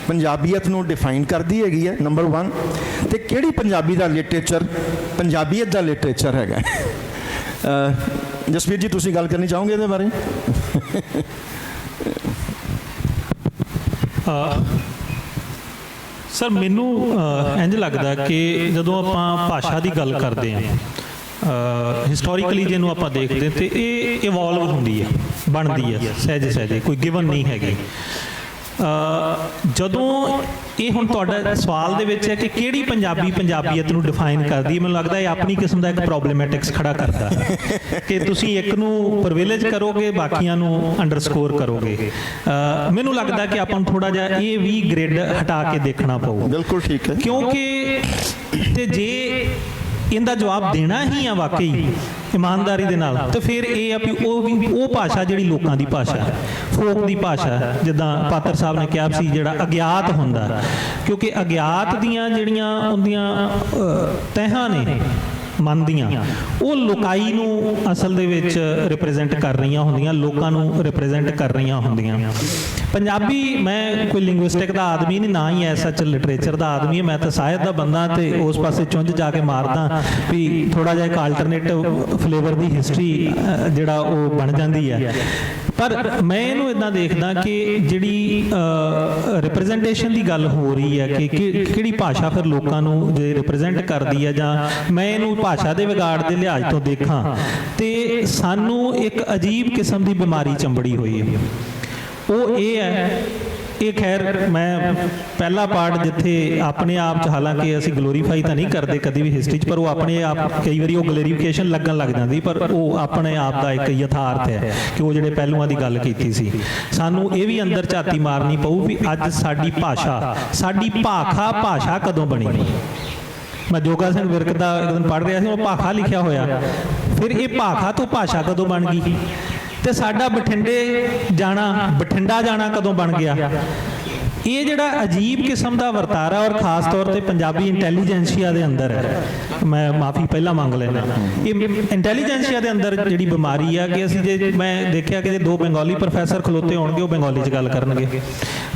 ਪੰਜਾਬੀਅਤ ਨੂੰ ਡਿਫਾਈਨ ਕਰਦੀ ਹੈਗੀ ਹੈ, ਨੰਬਰ 1, ਤੇ ਕਿਹੜੀ ਪੰਜਾਬੀ ਦਾ ਲਿਟਰੇਚਰ ਪੰਜਾਬੀਅਤ ਦਾ ਲਿਟਰੇਚਰ ਹੈਗਾ। ਜਸਵੀਰ ਜੀ, ਤੁਸੀਂ ਗੱਲ ਕਰਨੀ ਚਾਹੋਗੇ ਇਹਦੇ ਬਾਰੇ? ਸਰ, ਮੈਨੂੰ ਇੰਝ ਲੱਗਦਾ ਕਿ ਜਦੋਂ ਆਪਾਂ ਭਾਸ਼ਾ ਦੀ ਗੱਲ ਕਰਦੇ ਹਾਂ, ਹਿਸਟੋਰੀਕਲੀ ਜਿਹਨੂੰ ਆਪਾਂ ਦੇਖਦੇ ਤੇ ਇਹ ਇਵੋਲਵ ਹੁੰਦੀ ਹੈ, ਬਣਦੀ ਹੈ ਸਹਿਜੇ, ਕੋਈ ਗਿਵਨ ਨਹੀਂ ਹੈਗੀ। ਜਦੋਂ ਇਹ ਹੁਣ ਤੁਹਾਡਾ ਸਵਾਲ ਦੇ ਵਿੱਚ ਹੈ ਕਿ ਕਿਹੜੀ ਪੰਜਾਬੀ ਪੰਜਾਬੀਅਤ ਨੂੰ ਡਿਫਾਈਨ ਕਰਦੀ ਹੈ, ਮੈਨੂੰ ਲੱਗਦਾ ਇਹ ਆਪਣੀ ਕਿਸਮ ਦਾ ਇੱਕ ਪ੍ਰੋਬਲਮੈਟਿਕਸ ਖੜਾ ਕਰਦਾ ਕਿ ਤੁਸੀਂ ਇੱਕ ਨੂੰ ਪ੍ਰਿਵਿਲੇਜ ਕਰੋਗੇ, ਬਾਕੀਆਂ ਨੂੰ ਅੰਡਰਸਕੋਰ ਕਰੋਗੇ। ਮੈਨੂੰ ਲੱਗਦਾ ਕਿ ਆਪਾਂ ਨੂੰ ਥੋੜਾ ਜਿਹਾ ਇਹ ਵੀ ਗ੍ਰਿਡ ਹਟਾ ਕੇ ਦੇਖਣਾ ਪਊਗਾ। ਬਿਲਕੁਲ ਠੀਕ ਹੈ, ਕਿਉਂਕਿ ਤੇ ਜੇ ਇਹਦਾ ਜਵਾਬ ਦੇਣਾ ਹੀ ਆ ਵਾਕਈ ਇਮਾਨਦਾਰੀ ਦੇ ਨਾਲ, ਤਾਂ ਫਿਰ ਇਹ ਆ ਵੀ ਉਹ ਭਾਸ਼ਾ ਜਿਹੜੀ ਲੋਕਾਂ ਦੀ ਭਾਸ਼ਾ ਹੈ, ਫੋਕ ਦੀ ਭਾਸ਼ਾ ਹੈ, ਜਿੱਦਾਂ ਪਾਤਰ ਸਾਹਿਬ ਨੇ ਕਿਹਾ ਸੀ, ਜਿਹੜਾ ਅਗਿਆਤ ਹੁੰਦਾ। ਕਿਉਂਕਿ ਅਗਿਆਤ ਦੀਆਂ ਜਿਹੜੀਆਂ ਉਹਦੀਆਂ ਤਹਿਾਂ ਨੇ ਮਨ ਦੀਆਂ, ਉਹ ਲੋਕਾਈ ਨੂੰ ਅਸਲ ਦੇ ਵਿੱਚ ਰਿਪਰੈਜ਼ੈਂਟ ਕਰ ਰਹੀਆਂ ਹੁੰਦੀਆਂ, ਲੋਕਾਂ ਨੂੰ ਰਿਪਰੈਜ਼ੈਂਟ ਕਰ ਰਹੀਆਂ ਹੁੰਦੀਆਂ। ਪੰਜਾਬੀ, ਮੈਂ ਕੋਈ ਲਿੰਗੁਇਸਟਿਕ ਦਾ ਆਦਮੀ ਨਹੀਂ, ਨਾ ਹੀ ਐਸਾ ਲਿਟਰੇਚਰ ਦਾ ਆਦਮੀ ਹੈ। ਮੈਂ ਤਾਂ ਸਾਹਿਤ ਦਾ ਬੰਦਾ ਤੇ ਉਸ ਪਾਸੇ ਚੁੰਝ ਜਾ ਕੇ ਮਾਰਦਾ ਵੀ ਥੋੜਾ ਜਿਹਾ ਇੱਕ ਆਲਟਰਨੇਟਿਵ ਫਲੇਵਰ ਦੀ ਹਿਸਟਰੀ ਜਿਹੜਾ ਉਹ ਬਣ ਜਾਂਦੀ ਹੈ। ਪਰ ਮੈਂ ਇਹਨੂੰ ਇਦਾਂ ਦੇਖਦਾ ਕਿ ਜਿਹੜੀ ਰਿਪਰੈਜ਼ੈਂਟੇਸ਼ਨ ਦੀ ਗੱਲ ਹੋ ਰਹੀ ਹੈ ਕਿ ਕਿਹੜੀ ਭਾਸ਼ਾ ਫਿਰ ਲੋਕਾਂ ਨੂੰ ਜੇ ਰਿਪਰੈਜ਼ੈਂਟ ਕਰਦੀ ਹੈ, ਜਾਂ ਮੈਂ ਇਹਨੂੰ ਭਾਸ਼ਾ ਦੇ ਵਿਗਾੜ ਦੇ ਲਿਹਾਜ਼ ਤੋਂ ਦੇਖਾਂ ਤੇ ਸਾਨੂੰ ਇੱਕ ਅਜੀਬ ਕਿਸਮ ਦੀ ਬਿਮਾਰੀ ਚੰਬੜੀ ਹੋਈ ਹੈ। ਉਹ ਇਹ ਹੈ ਇਹ ਖੈਰ ਮੈਂ ਪਹਿਲਾ ਪਾਰਟ ਜਿੱਥੇ ਆਪਣੇ ਆਪ 'ਚ, ਹਾਲਾਂਕਿ ਅਸੀਂ ਗਲੋਰੀਫਾਈ ਤਾਂ ਨਹੀਂ ਕਰਦੇ ਕਦੀ ਵੀ ਹਿਸਟਰੀ 'ਚ, ਪਰ ਉਹ ਆਪਣੇ ਆਪ ਕਈ ਵਾਰੀ ਉਹ ਗਲੋਰੀਫਿਕੇਸ਼ਨ ਲੱਗਣ ਲੱਗ ਜਾਂਦੀ, ਪਰ ਉਹ ਆਪਣੇ ਆਪ ਦਾ ਇੱਕ ਯਥਾਰਥ ਹੈ ਕਿ ਉਹ ਜਿਹੜੇ ਪਹਿਲੂਆਂ ਦੀ ਗੱਲ ਕੀਤੀ ਸੀ। ਸਾਨੂੰ ਇਹ ਵੀ ਅੰਦਰ ਝਾਤੀ ਮਾਰਨੀ ਪਊ ਵੀ ਅੱਜ ਸਾਡੀ ਭਾਸ਼ਾ, ਸਾਡੀ ਭਾਸ਼ਾ ਕਦੋਂ ਬਣੀ। ਮੈਂ ਜੋਗਾ ਸਿੰਘ ਵਿਰਕ ਦਾ ਇੱਕ ਦਿਨ ਪੜ੍ਹ ਰਿਹਾ ਸੀ, ਉਹ ਭਾਖਾ ਲਿਖਿਆ ਹੋਇਆ, ਫਿਰ ਇਹ ਭਾਖਾ ਤੋਂ ਭਾਸ਼ਾ ਕਦੋਂ ਬਣ ਗਈ, ਤੇ ਸਾਡਾ ਬਠਿੰਡਾ ਜਾਣਾ ਕਦੋਂ ਬਣ ਗਿਆ। ਇਹ ਜਿਹੜਾ ਅਜੀਬ ਕਿਸਮ ਦਾ ਵਰਤਾਰਾ, ਔਰ ਖਾਸ ਤੌਰ ਤੇ ਪੰਜਾਬੀ ਇੰਟੈਲੀਜੈਂਸੀਆ ਦੇ ਅੰਦਰ ਹੈ, ਮੈਂ ਮਾਫੀ ਪਹਿਲਾਂ ਮੰਗ ਲੈਣਾ, ਇਹ ਇੰਟੈਲੀਜੈਂਸੀਆ ਦੇ ਅੰਦਰ ਜਿਹੜੀ ਬਿਮਾਰੀ ਆ ਕਿ ਅਸੀਂ ਜੇ, ਮੈਂ ਦੇਖਿਆ ਕਿ ਜੇ ਦੋ ਬੰਗਾਲੀ ਪ੍ਰੋਫੈਸਰ ਖਲੋਤੇ ਹੋਣਗੇ ਉਹ ਬੰਗਾਲੀ 'ਚ ਗੱਲ ਕਰਨਗੇ,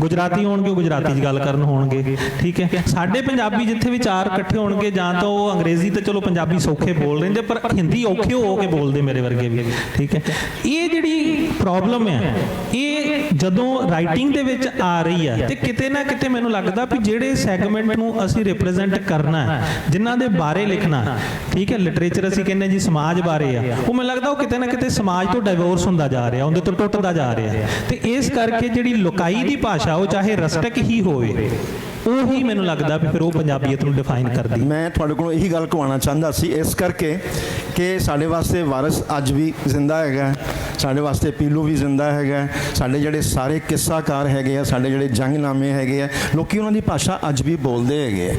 ਗੁਜਰਾਤੀ ਹੋਣਗੇ ਉਹ ਗੁਜਰਾਤੀ 'ਚ ਗੱਲ ਕਰਨ ਹੋਣਗੇ, ਠੀਕ ਹੈ। ਸਾਡੇ ਪੰਜਾਬੀ ਜਿੱਥੇ ਵੀ ਚਾਰ ਇਕੱਠੇ ਹੋਣਗੇ, ਜਾਂ ਤਾਂ ਉਹ ਅੰਗਰੇਜ਼ੀ ਤੇ ਚਲੋ ਪੰਜਾਬੀ ਸੌਖੇ ਬੋਲ ਲੈਂਦੇ, ਪਰ ਹਿੰਦੀ ਔਖੇ ਹੋ ਕੇ ਬੋਲਦੇ ਮੇਰੇ ਵਰਗੇ ਵੀ, ਠੀਕ ਹੈ। ਇਹ ਜਿਹੜੀ ਪ੍ਰੋਬਲਮ ਹੈ, ਇਹ ਜਦੋਂ ਰਾਈਟਿੰਗ ਦੇ ਵਿੱਚ ਆ ਰਹੀ ਹੈ, ਤੇ ਕਿਤੇ ਨਾ ਕਿਤੇ ਮੈਨੂੰ ਲੱਗਦਾ ਵੀ ਜਿਹੜੇ ਸੈਗਮੈਂਟ ਨੂੰ ਅਸੀਂ ਰਿਪਰੈਜ਼ੈਂਟ ਕਰਨਾ ਹੈ, ਜਿਨ੍ਹਾਂ ਦੇ ਬਾਰੇ ਲਿਖਣਾ, ਠੀਕ ਹੈ, ਲਿਟਰੇਚਰ ਅਸੀਂ ਕਹਿੰਦੇ ਜੀ ਸਮਾਜ ਬਾਰੇ ਆ, ਉਹ ਮੈਨੂੰ ਲੱਗਦਾ ਉਹ ਕਿਤੇ ਨਾ ਕਿਤੇ ਸਮਾਜ ਤੋਂ ਡਾਈਵੋਰਸ ਹੁੰਦਾ ਜਾ ਰਿਹਾ, ਉਹਦੇ ਤੋਂ ਟੁੱਟਦਾ ਜਾ ਰਿਹਾ, ਤੇ ਇਸ ਕਰਕੇ ਜਿਹੜੀ ਲੋਕਾਈ ਦੀ ਭਾਸ਼ਾ, ਉਹ ਚਾਹੇ ਰਸਟਕ ਹੀ ਹੋਵੇ, ਉਹੀ ਮੈਨੂੰ ਲੱਗਦਾ ਵੀ ਫਿਰ ਉਹ ਪੰਜਾਬੀਅਤ ਨੂੰ ਡਿਫਾਈਨ ਕਰਦੀ। ਮੈਂ ਤੁਹਾਡੇ ਕੋਲੋਂ ਇਹੀ ਗੱਲ ਕਹਾਉਣਾ ਚਾਹੁੰਦਾ ਸੀ, ਇਸ ਕਰਕੇ ਕਿ ਸਾਡੇ ਵਾਸਤੇ ਵਾਰਿਸ ਅੱਜ ਵੀ ਜ਼ਿੰਦਾ ਹੈਗਾ, ਸਾਡੇ ਵਾਸਤੇ ਪੀਲੂ ਵੀ ਜ਼ਿੰਦਾ ਹੈਗਾ, ਸਾਡੇ ਜਿਹੜੇ ਸਾਰੇ ਕਿੱਸਾਕਾਰ ਹੈਗੇ ਆ, ਸਾਡੇ ਜਿਹੜੇ ਜੰਗਨਾਮੇ ਹੈਗੇ ਆ, ਲੋਕੀ ਉਹਨਾਂ ਦੀ ਭਾਸ਼ਾ ਅੱਜ ਵੀ ਬੋਲਦੇ ਹੈਗੇ ਆ।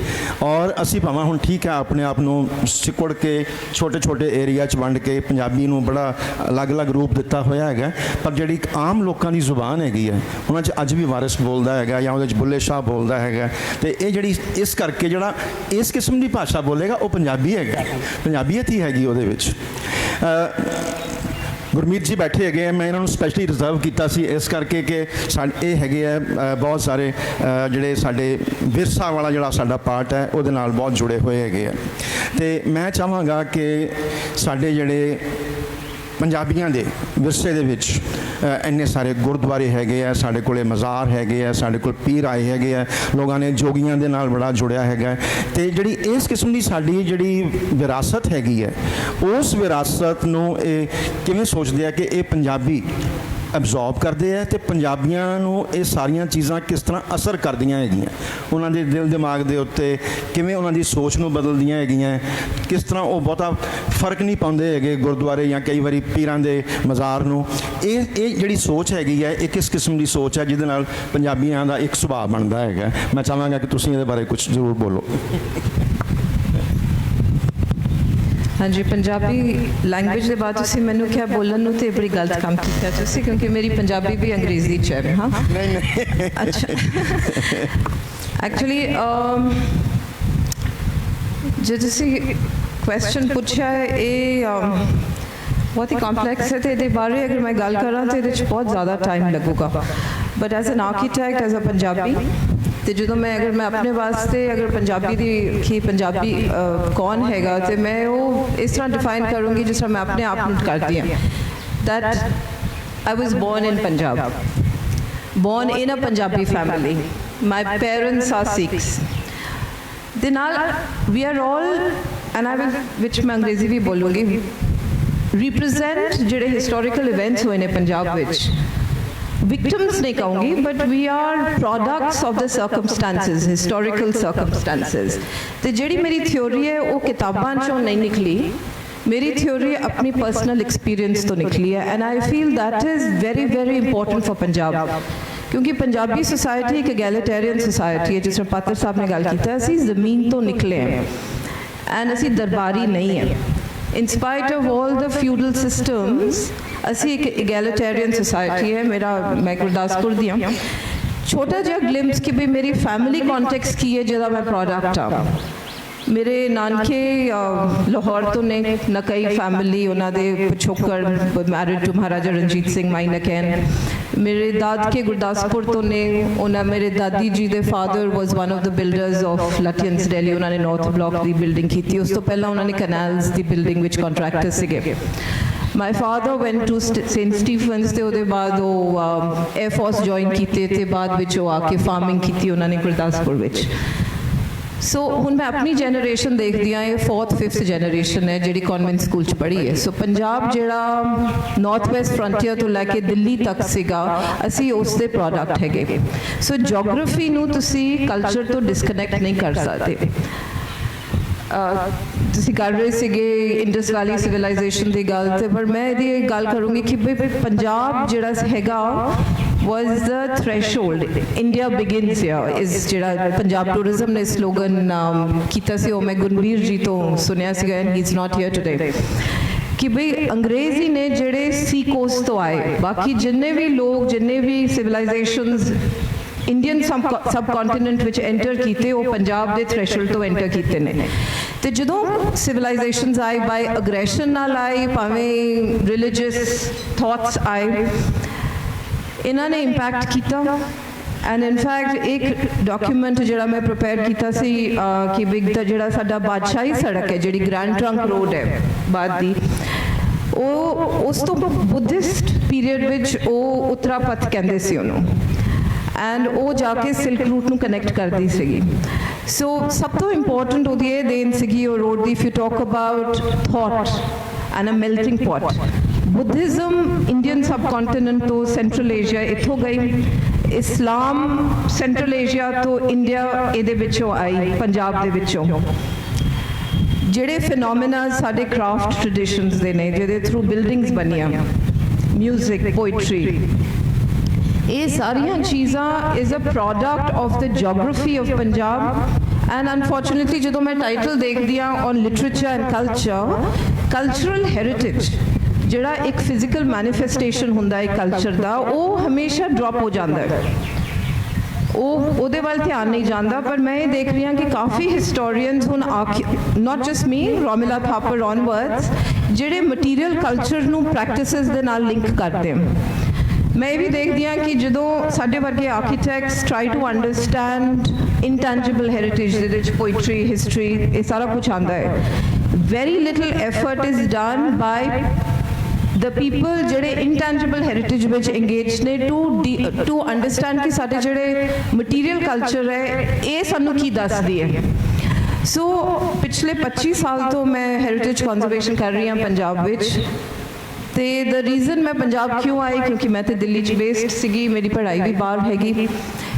ਔਰ ਅਸੀਂ ਭਾਵੇਂ ਹੁਣ ਠੀਕ ਹੈ ਆਪਣੇ ਆਪ ਨੂੰ ਸਿਕੁੜ ਕੇ ਛੋਟੇ ਛੋਟੇ ਏਰੀਆ 'ਚ ਵੰਡ ਕੇ ਪੰਜਾਬੀ ਨੂੰ ਬੜਾ ਅਲੱਗ-ਅਲੱਗ ਰੂਪ ਦਿੱਤਾ ਹੋਇਆ ਹੈਗਾ, ਪਰ ਜਿਹੜੀ ਇੱਕ ਆਮ ਲੋਕਾਂ ਦੀ ਜ਼ੁਬਾਨ ਹੈਗੀ ਹੈ, ਉਹਨਾਂ 'ਚ ਅੱਜ ਵੀ ਵਾਰਿਸ ਬੋਲਦਾ ਹੈਗਾ, ਜਾਂ ਉਹਦੇ 'ਚ ਬੁੱਲੇ ਸ਼ਾਹ ਬੋਲਦਾ ਹੈਗਾ, ਤੇ ਇਹ ਜਿਹੜੀ ਇਸ ਕਰਕੇ ਜਿਹੜਾ ਇਸ ਕਿਸਮ ਦੀ ਭਾਸ਼ਾ ਬੋਲੇਗਾ ਉਹ ਪੰਜਾਬੀ ਹੈਗਾ, ਪੰਜਾਬੀਅਤ ਹੀ ਹੈਗੀ ਉਹਦੇ ਵਿੱਚ। ਗੁਰਮੀਤ ਜੀ ਬੈਠੇ ਹੈਗੇ ਆ, ਮੈਂ ਇਹਨਾਂ ਨੂੰ ਸਪੈਸ਼ਲੀ ਰਿਜ਼ਰਵ ਕੀਤਾ ਸੀ ਇਸ ਕਰਕੇ ਕਿ ਇਹ ਹੈਗੇ ਆ ਬਹੁਤ ਸਾਰੇ ਜਿਹੜੇ ਸਾਡੇ ਵਿਰਸਾ ਵਾਲਾ ਜਿਹੜਾ ਸਾਡਾ ਪਾਰਟ ਹੈ ਉਹਦੇ ਨਾਲ ਬਹੁਤ ਜੁੜੇ ਹੋਏ ਹੈਗੇ ਆ, ਤੇ ਮੈਂ ਚਾਹਾਂਗਾ ਕਿ ਸਾਡੇ ਜਿਹੜੇ ਪੰਜਾਬੀਆਂ ਦੇ ਵਿਰਸੇ ਦੇ ਵਿੱਚ ਇੰਨੇ ਸਾਰੇ ਗੁਰਦੁਆਰੇ ਹੈਗੇ ਆ, ਸਾਡੇ ਕੋਲੇ ਮਜ਼ਾਰ ਹੈਗੇ ਆ, ਸਾਡੇ ਕੋਲ ਪੀਰ ਆਏ ਹੈਗੇ ਆ, ਲੋਕਾਂ ਨੇ ਜੋਗੀਆਂ ਦੇ ਨਾਲ ਬੜਾ ਜੁੜਿਆ ਹੈਗਾ, ਤੇ ਜਿਹੜੀ ਇਸ ਕਿਸਮ ਦੀ ਸਾਡੀ ਜਿਹੜੀ ਵਿਰਾਸਤ ਹੈਗੀ ਹੈ, ਉਸ ਵਿਰਾਸਤ ਨੂੰ ਇਹ ਕਿਵੇਂ ਸੋਚਦੇ ਆ ਕਿ ਇਹ ਪੰਜਾਬੀ ਐਬਜ਼ੌਰਬ ਕਰਦੇ ਆ, ਤੇ ਪੰਜਾਬੀਆਂ ਨੂੰ ਇਹ ਸਾਰੀਆਂ ਚੀਜ਼ਾਂ ਕਿਸ ਤਰ੍ਹਾਂ ਅਸਰ ਕਰਦੀਆਂ ਹੈਗੀਆਂ, ਉਹਨਾਂ ਦੇ ਦਿਲ ਦਿਮਾਗ ਦੇ ਉੱਤੇ ਕਿਵੇਂ ਉਹਨਾਂ ਦੀ ਸੋਚ ਨੂੰ ਬਦਲਦੀਆਂ ਹੈਗੀਆਂ, ਕਿਸ ਤਰ੍ਹਾਂ ਉਹ ਬਹੁਤਾ ਫਰਕ ਨਹੀਂ ਪਾਉਂਦੇ ਹੈਗੇ ਗੁਰਦੁਆਰੇ ਜਾਂ ਕਈ ਵਾਰੀ ਪੀਰਾਂ ਦੇ ਮਜ਼ਾਰ ਨੂੰ। ਇਹ ਜਿਹੜੀ ਸੋਚ ਹੈਗੀ ਹੈ, ਇਹ ਕਿਸ ਕਿਸਮ ਦੀ ਸੋਚ ਹੈ ਜਿਹਦੇ ਨਾਲ ਪੰਜਾਬੀਆਂ ਦਾ ਇੱਕ ਸੁਭਾਅ ਬਣਦਾ ਹੈਗਾ। ਮੈਂ ਚਾਹਾਂਗਾ ਕਿ ਤੁਸੀਂ ਇਹਦੇ ਬਾਰੇ ਕੁਝ ਜ਼ਰੂਰ ਬੋਲੋ। हाँ जी, पंजाबी लैंग्वेज के बाद तुसीं मैनूं क्या बोलन नूं ते बड़ी गलत काम कीता तुसीं, क्योंकि मेरी पंजाबी भी अंग्रेजी च है। हाँ नहीं अच्छा, एक्चुअली जो तुसीं क्वेश्चन पूछा है ये बहुत ही कॉम्पलैक्स है, तो ये बारे अगर मैं गल करा तो ये बहुत ज़्यादा टाइम लगेगा, but as an architect as a Punjabi, तो जो मैं अगर मैं अपने वास्ते अगर पंजाबी दी कि पंजाबी कौन हैगा, तो मैं वो इस तरह डिफाइन करूँगी जिस तरह मैं अपने आप को करती हूँ, that I was born in Punjab, born in a Punjabi family, my parents are Sikhs, दे नाल we are all, and I will which मैं अंग्रेजी भी बोलूँगी, रिप्रजेंट जिहड़े हिस्टोरिकल इवेंट्स हुए ने पंजाब विच, विक्टिम्स नहीं कहूँगी, but we are products of the circumstances, historical circumstances. तो जिहड़ी मेरी थ्योरी है वो किताबां चों नहीं निकली, मेरी थ्योरी अपनी पर्सनल एक्सपीरियंस तो निकली है, and I feel that is very very important for Punjab, क्योंकि पंजाबी सोसाइटी एक एगैलिटेरियन सोसाइटी है, जिस तरह पात्र साहब ने गल कीता, असीं ज़मीन तो निकले हैं एंड असीं दरबारी नहीं है, in spite of all the feudal systems असी एक एगैलिटेरियन सोसाइटी है। मेरा मैं गुरदासपुर दी हूँ, छोटा जिहा ग्लिम्स कि भी मेरी फैमिली कॉन्टेक्स्ट की है जिहदा मैं प्रोडक्ट हाँ। मेरे नानके लाहौर तो ने नकई फैमिली, उन्होंने पिछोकड़ मैरिड टू महाराजा रणजीत सिंह माई नकैन, मेरे दादके गुरदासपुर तो ने, उन्हें मेरे दादी जी दे father was one of the builders of Lutyens Delhi, उन्होंने नॉर्थ ब्लॉक की बिल्डिंग की थी, उस तो पहला उन्होंने कैनाल्स की बिल्डिंग विच कॉन्ट्रैक्टर सीगे। My father went to St Stephen's, तो उसके बाद वो एयर फोर्स ज्वाइन किए, बाद विच वो आके फार्मिंग की उन्होंने गुरदासपुर विच। ਸੋ ਹੁਣ ਮੈਂ ਆਪਣੀ ਜਨਰੇਸ਼ਨ ਦੇਖਦੀ ਹਾਂ, ਇਹ 4th 5th ਜਨਰੇਸ਼ਨ ਹੈ ਜਿਹੜੀ ਕਨਵੈਂਟ ਸਕੂਲ 'ਚ ਪੜ੍ਹੀ ਹੈ। ਸੋ ਪੰਜਾਬ ਜਿਹੜਾ ਨਾਰਥ ਵੈਸਟ ਫਰੰਟੀਅਰ ਤੋਂ ਲੈ ਕੇ ਦਿੱਲੀ ਤੱਕ ਸੀਗਾ, ਅਸੀਂ ਉਸ ਦੇ ਪ੍ਰੋਡਕਟ ਹੈਗੇ। ਸੋ ਜੀਓਗ੍ਰਾਫੀ ਨੂੰ ਤੁਸੀਂ ਕਲਚਰ ਤੋਂ ਡਿਸਕਨੈਕਟ ਨਹੀਂ ਕਰ ਸਕਦੇ। ਤੁਸੀਂ ਕਰ ਰਹੇ ਸੀਗੇ ਇੰਡਸ ਵੈਲੀ ਸਿਵਲਾਈਜੇਸ਼ਨ ਦੀ ਗੱਲ, ਤੇ ਪਰ ਮੈਂ ਇਹਦੀ ਗੱਲ ਕਰੂੰਗੀ ਕਿ ਵੀ ਪੰਜਾਬ ਜਿਹੜਾ ਹੈਗਾ was the threshold. India begins here is ਜਿਹੜਾ ਪੰਜਾਬ ਟੂਰਿਜ਼ਮ ਨੇ ਸਲੋਗਨ ਕੀਤਾ ਸੀ, ਉਹ ਮੈਂ ਗੁਰਮੀਤ ਜੀ ਤੋਂ ਸੁਣਿਆ ਸੀਗਾ, and he is not hair today, ਕਿ ਬਈ ਅੰਗਰੇਜ਼ੀ ਨੇ ਜਿਹੜੇ ਸੀ ਕੋਸਟ ਤੋਂ ਆਏ, ਬਾਕੀ ਜਿੰਨੇ ਵੀ ਲੋਕ ਜਿੰਨੇ ਵੀ ਸਿਵਲਾਈਜੇਸ਼ਨਸ ਇੰਡੀਅਨ ਸਬ ਕੰਟੀਨੈਂਟ ਵਿੱਚ ਐਂਟਰ ਕੀਤੇ, ਉਹ ਪੰਜਾਬ ਦੇ ਥ੍ਰੈਸ਼ੋਲਡ ਤੋਂ ਐਂਟਰ ਕੀਤੇ ਨੇ। ਤੇ ਜਦੋਂ ਸਿਵਲਾਈਜੇਸ਼ਨਸ ਆਏ ਬਾਈ ਅਗਰੈਸ਼ਨ ਨਾਲ ਆਏ, ਭਾਵੇਂ ਰਿਲੀਜੀਅਸ ਥਾਟਸ ਆਏ, ਇਹਨਾਂ ਨੇ ਇੰਪੈਕਟ ਕੀਤਾ। ਐਂਡ ਇਨਫੈਕਟ ਇੱਕ ਡਾਕੂਮੈਂਟ ਜਿਹੜਾ ਮੈਂ ਪ੍ਰਿਪੇਅਰ ਕੀਤਾ ਸੀ ਕਿ ਬਿਗ ਦਾ ਜਿਹੜਾ ਸਾਡਾ ਬਾਦਸ਼ਾਹੀ ਸੜਕ ਹੈ, ਜਿਹੜੀ ਗ੍ਰੈਂਡ ਟਰੰਕ ਰੋਡ ਹੈ ਬਾਦ ਦੀ, ਉਹ ਉਸ ਤੋਂ ਬੁੱਧਿਸਟ ਪੀਰੀਅਡ ਵਿੱਚ ਉਹ ਉੱਤਰਾਪਥ ਕਹਿੰਦੇ ਸੀ ਉਹਨੂੰ, ਐਂਡ ਉਹ ਜਾ ਕੇ ਸਿਲਕ ਰੂਟ ਨੂੰ ਕਨੈਕਟ ਕਰਦੀ ਸੀਗੀ। ਸੋ ਸਭ ਤੋਂ ਇੰਪੋਰਟੈਂਟ ਉਹਦੀ ਇਹ ਦੇਣ ਸੀਗੀ ਉਹ ਰੋਡ ਦੀ, if you talk about thought and a melting pot. Buddhism Indian subcontinent ਤੋਂ ਸੈਂਟਰਲ ਏਸ਼ੀਆ ਇੱਥੋਂ ਗਈ, ਇਸਲਾਮ ਸੈਂਟਰਲ ਏਸ਼ੀਆ ਤੋਂ ਇੰਡੀਆ ਇਹਦੇ ਵਿੱਚੋਂ ਆਈ, ਪੰਜਾਬ ਦੇ ਵਿੱਚੋਂ। ਜਿਹੜੇ ਫਿਨੋਮੇਨਾ ਸਾਡੇ ਕ੍ਰਾਫਟ ਟ੍ਰੈਡੀਸ਼ਨਸ ਦੇ ਨੇ, ਜਿਹਦੇ ਥਰੂ ਬਿਲਡਿੰਗਸ ਬਣੀਆਂ, ਮਿਊਜ਼ਿਕ, ਪੋਇਟਰੀ, ਇਹ ਸਾਰੀਆਂ ਚੀਜ਼ਾਂ is a product of the geography of Punjab. And unfortunately ਜਦੋਂ ਮੈਂ ਟਾਈਟਲ ਦੇਖਦੀ ਹਾਂ on literature and culture, cultural heritage ਜਿਹੜਾ ਇੱਕ ਫਿਜ਼ੀਕਲ ਮੈਨੀਫੈਸਟੇਸ਼ਨ ਹੁੰਦਾ ਹੈ ਕਲਚਰ ਦਾ, ਉਹ ਹਮੇਸ਼ਾ ਡ੍ਰੌਪ ਹੋ ਜਾਂਦਾ ਹੈ, ਉਹਦੇ ਵੱਲ ਧਿਆਨ ਨਹੀਂ ਜਾਂਦਾ। ਪਰ ਮੈਂ ਇਹ ਦੇਖ ਰਹੀ ਹਾਂ ਕਿ ਕਾਫੀ ਹਿਸਟੋਰੀਅਨਸ ਹੁਣ not just me, Romila Thapar onwards, ਜਿਹੜੇ ਮਟੀਰੀਅਲ ਕਲਚਰ ਨੂੰ ਪ੍ਰੈਕਟਿਸਿਸ ਦੇ ਨਾਲ ਲਿੰਕ ਕਰਦੇ ਹਨ। ਮੈਂ ਇਹ ਵੀ ਦੇਖਦੀ ਹਾਂ ਕਿ ਜਦੋਂ ਸਾਡੇ ਵਰਗੇ architects try to understand intangible heritage, ਜਿਹਦੇ ਵਿੱਚ ਪੋਇਟਰੀ, ਹਿਸਟਰੀ, ਇਹ ਸਾਰਾ ਕੁਝ ਆਉਂਦਾ ਹੈ, very little effort is done by the people ਜਿਹੜੇ intangible heritage ਵਿੱਚ engaged ਨੇ to understand ਕਿ ਸਾਡੇ ਜਿਹੜੇ material culture ਹੈ ਇਹ ਸਾਨੂੰ ਕੀ ਦੱਸਦੀ ਹੈ। ਸੋ ਪਿਛਲੇ 25 ਸਾਲ ਤੋਂ ਮੈਂ ਹੈਰੀਟੇਜ ਕੰਜ਼ਰਵੇਸ਼ਨ ਕਰ ਰਹੀ ਹਾਂ ਪੰਜਾਬ ਵਿੱਚ, ਤੇ the reason ਮੈਂ ਪੰਜਾਬ ਕਿਉਂ ਆਈ, ਕਿਉਂਕਿ ਮੈਂ ਤੇ ਦਿੱਲੀ 'ਚ ਬੇਸਡ ਸੀਗੀ, ਮੇਰੀ ਪੜ੍ਹਾਈ ਵੀ ਬਾਹਰ ਹੈਗੀ,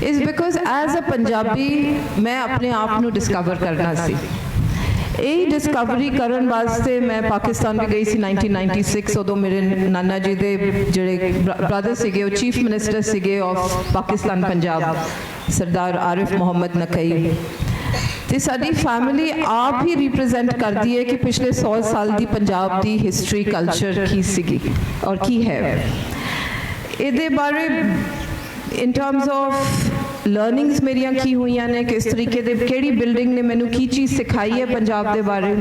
is because as a Punjabi ਮੈਂ ਆਪਣੇ ਆਪ ਨੂੰ ਡਿਸਕਵਰ ਕਰਨਾ ਸੀ। ਇਹ ਡਿਸਕਵਰੀ ਕਰਨ ਵਾਸਤੇ ਮੈਂ ਪਾਕਿਸਤਾਨ ਵੀ ਗਈ ਸੀ 1996। ਉਦੋਂ ਮੇਰੇ ਨਾਨਾ ਜੀ ਦੇ ਜਿਹੜੇ ਬ੍ਰਦਰ ਸੀਗੇ ਉਹ ਚੀਫ ਮਿਨਿਸਟਰ ਸੀਗੇ ਆਫ ਪਾਕਿਸਤਾਨ ਪੰਜਾਬ, ਸਰਦਾਰ ਆਰਿਫ ਮੁਹੰਮਦ ਨਕਈ। ਤੇ ਸਾਡੀ ਫੈਮਿਲੀ ਆਪ ਹੀ ਰਿਪਰੈਜ਼ੈਂਟ ਕਰਦੀ ਹੈ ਕਿ ਪਿਛਲੇ 100 ਸਾਲ ਦੀ ਪੰਜਾਬ ਦੀ ਹਿਸਟਰੀ, ਕਲਚਰ ਕੀ ਸੀਗੀ ਔਰ ਕੀ ਹੈ। ਇਹਦੇ ਬਾਰੇ ਇਨ ਟਰਮਸ ਆਫ ਲਰਨਿੰਗਸ ਮੇਰੀਆਂ ਕੀ ਹੋਈਆਂ ਨੇ, ਕਿਸ ਤਰੀਕੇ ਦੇ, ਕਿਹੜੀ ਬਿਲਡਿੰਗ ਨੇ ਮੈਨੂੰ ਕੀ ਚੀਜ਼ ਸਿਖਾਈ ਹੈ ਪੰਜਾਬ ਦੇ ਬਾਰੇ,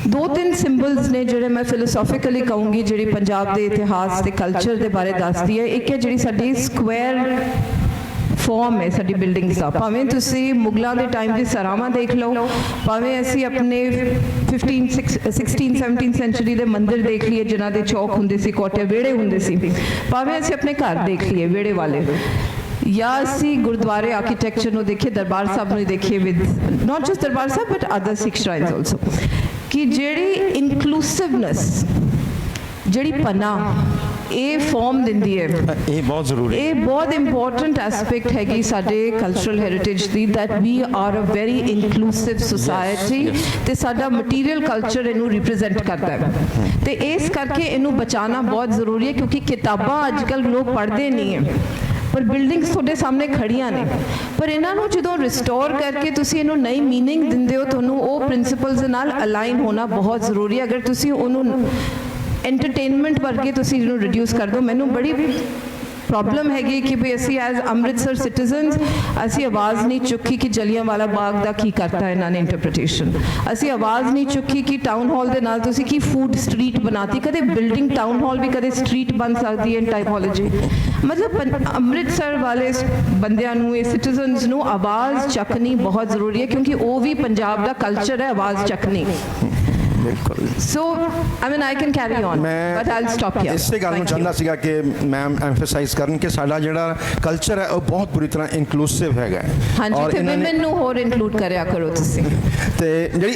2-3 ਸਿੰਬਲਸ ਨੇ ਜਿਹੜੇ ਮੈਂ ਫਿਲੋਸੋਫਿਕਲੀ ਕਹੂੰਗੀ, ਜਿਹੜੀ ਪੰਜਾਬ ਦੇ ਇਤਿਹਾਸ ਤੇ ਕਲਚਰ ਦੇ ਬਾਰੇ ਦੱਸਦੀ ਹੈ। ਇੱਕ ਹੈ ਜਿਹੜੀ ਸਾਡੀ ਸਕੁਆਇਰ ਫਾਰਮ ਹੈ ਸਾਡੀ ਬਿਲਡਿੰਗਸ ਦਾ, ਭਾਵੇਂ ਤੁਸੀਂ ਮੁਗਲਾਂ ਦੇ ਟਾਈਮ ਦੀ ਸਰਾਵਾਂ ਦੇਖ ਲਓ, ਭਾਵੇਂ ਅਸੀਂ ਆਪਣੇ 16th-17th ਸੈਂਚੁਰੀ ਦੇ ਮੰਦਿਰ ਦੇਖ ਲਈਏ ਜਿਨ੍ਹਾਂ ਦੇ ਚੌਕ ਹੁੰਦੇ ਸੀ, ਕੋਠੇ, ਵਿਹੜੇ ਹੁੰਦੇ ਸੀ, ਭਾਵੇਂ ਅਸੀਂ ਆਪਣੇ ਘਰ ਦੇਖ ਲਈਏ ਵਿਹੜੇ ਵਾਲੇ, ਜਾਂ ਅਸੀਂ ਗੁਰਦੁਆਰੇ ਆਰਕੀਟੈਕਚਰ ਨੂੰ ਦੇਖੀਏ, ਦਰਬਾਰ ਸਾਹਿਬ ਨੂੰ ਦੇਖੀਏ, with not just Darbar Sahib but other Sikh ਸ਼ਰਾਈਨਸ also, ਕਿ ਜਿਹੜੀ ਇਨਕਲੂਸਿਵਨੈਸ, ਜਿਹੜੀ ਪਨਾਹ ਇਹ ਫਾਰਮ ਦਿੰਦੀ ਹੈ, ਇਹ ਬਹੁਤ ਜ਼ਰੂਰੀ ਹੈ। ਇਹ ਬਹੁਤ ਇੰਪੋਰਟੈਂਟ ਐਸਪੈਕਟ ਹੈਗੀ ਸਾਡੇ ਕਲਚਰਲ ਹੈਰੀਟੇਜ ਦੀ, that we are a very inclusive society, ਤੇ ਸਾਡਾ ਮਟੀਰੀਅਲ ਕਲਚਰ ਇਹਨੂੰ ਰਿਪਰੈਜ਼ੈਂਟ ਕਰਦਾ ਹੈ। ਤੇ ਇਸ ਕਰਕੇ ਇਹਨੂੰ ਬਚਾਉਣਾ ਬਹੁਤ ਜ਼ਰੂਰੀ ਹੈ, ਕਿਉਂਕਿ ਕਿਤਾਬਾਂ ਅੱਜ ਕੱਲ੍ਹ ਲੋਕ ਪੜ੍ਹਦੇ ਨਹੀਂ ਹੈ, ਪਰ ਬਿਲਡਿੰਗਸ ਤੁਹਾਡੇ ਸਾਹਮਣੇ ਖੜੀਆਂ ਨੇ, ਪਰ ਇਹਨਾਂ ਨੂੰ ਜਦੋਂ ਰਿਸਟੋਰ ਕਰਕੇ ਤੁਸੀਂ ਇਹਨੂੰ ਨਈ ਮੀਨਿੰਗ ਦਿੰਦੇ ਹੋ, ਤੁਹਾਨੂੰ ਉਹ ਪ੍ਰਿੰਸੀਪਲਸ ਦੇ ਨਾਲ ਅਲਾਈਨ ਹੋਣਾ ਬਹੁਤ ਜ਼ਰੂਰੀ ਹੈ। ਅਗਰ ਤੁਸੀਂ ਉਹਨੂੰ ਐਂਟਰਟੇਨਮੈਂਟ ਵਰਗੇ ਤੁਸੀਂ ਇਹਨੂੰ ਰਿਡਿਊਸ ਕਰ ਦਿਓ, ਮੈਨੂੰ ਬੜੀ ਪ੍ਰੋਬਲਮ ਹੈਗੀ ਕਿ ਵੀ ਅਸੀਂ ਐਜ਼ ਅੰਮ੍ਰਿਤਸਰ ਸਿਟੀਜ਼ਨਸ ਅਸੀਂ ਆਵਾਜ਼ ਨਹੀਂ ਚੁੱਕੀ ਕਿ ਜਲਿਆਂਵਾਲਾ ਬਾਗ ਦਾ ਕੀ ਕਰਤਾ ਇਹਨਾਂ ਨੇ ਇੰਟਰਪ੍ਰੀਟੇਸ਼ਨ, ਅਸੀਂ ਆਵਾਜ਼ ਨਹੀਂ ਚੁੱਕੀ ਕਿ ਟਾਊਨ ਹਾਲ ਦੇ ਨਾਲ ਤੁਸੀਂ ਕੀ ਫੂਡ ਸਟਰੀਟ ਬਣਾਤੀ, ਕਦੇ ਬਿਲਡਿੰਗ ਟਾਊਨ ਹਾਲ ਵੀ ਕਦੇ ਸਟਰੀਟ ਬਣ ਸਕਦੀ ਹੈ ਟਾਈਪੋਲੋਜੀ। ਮਤਲਬ ਅੰਮ੍ਰਿਤਸਰ ਵਾਲੇ ਬੰਦਿਆਂ ਨੂੰ, ਇਹ ਸਿਟੀਜ਼ਨਸ ਨੂੰ ਆਵਾਜ਼ ਚੱਕਣੀ ਬਹੁਤ ਜ਼ਰੂਰੀ ਹੈ, ਕਿਉਂਕਿ ਉਹ ਵੀ ਪੰਜਾਬ ਦਾ ਕਲਚਰ ਹੈ ਆਵਾਜ਼ ਚੱਕਣੀ। ਬਿਲਕੁਲ So, I mean, I can carry on, but I'll stop here. ਇਸੇ ਗੱਲ ਨੂੰ Thank you. ਚਾਹੁੰਦਾ ਸੀਗਾ ਕਿ ਮੈਮ ਐਮਫਸਾਈਜ਼ ਕਰਨ ਕਿ ਸਾਡਾ ਜਿਹੜਾ ਕਲਚਰ ਹੈ ਉਹ ਬਹੁਤ ਬੁਰੀ ਤਰ੍ਹਾਂ ਇਨਕਲੂਸਿਵ ਹੈਗਾ ਹਾਂਜੀ, ਤੇ women ਨੂੰ ਹੋਰ include ਕਰਿਆ ਕਰੋ ਤੁਸੀਂ। ਤੇ ਜਿਹੜੀ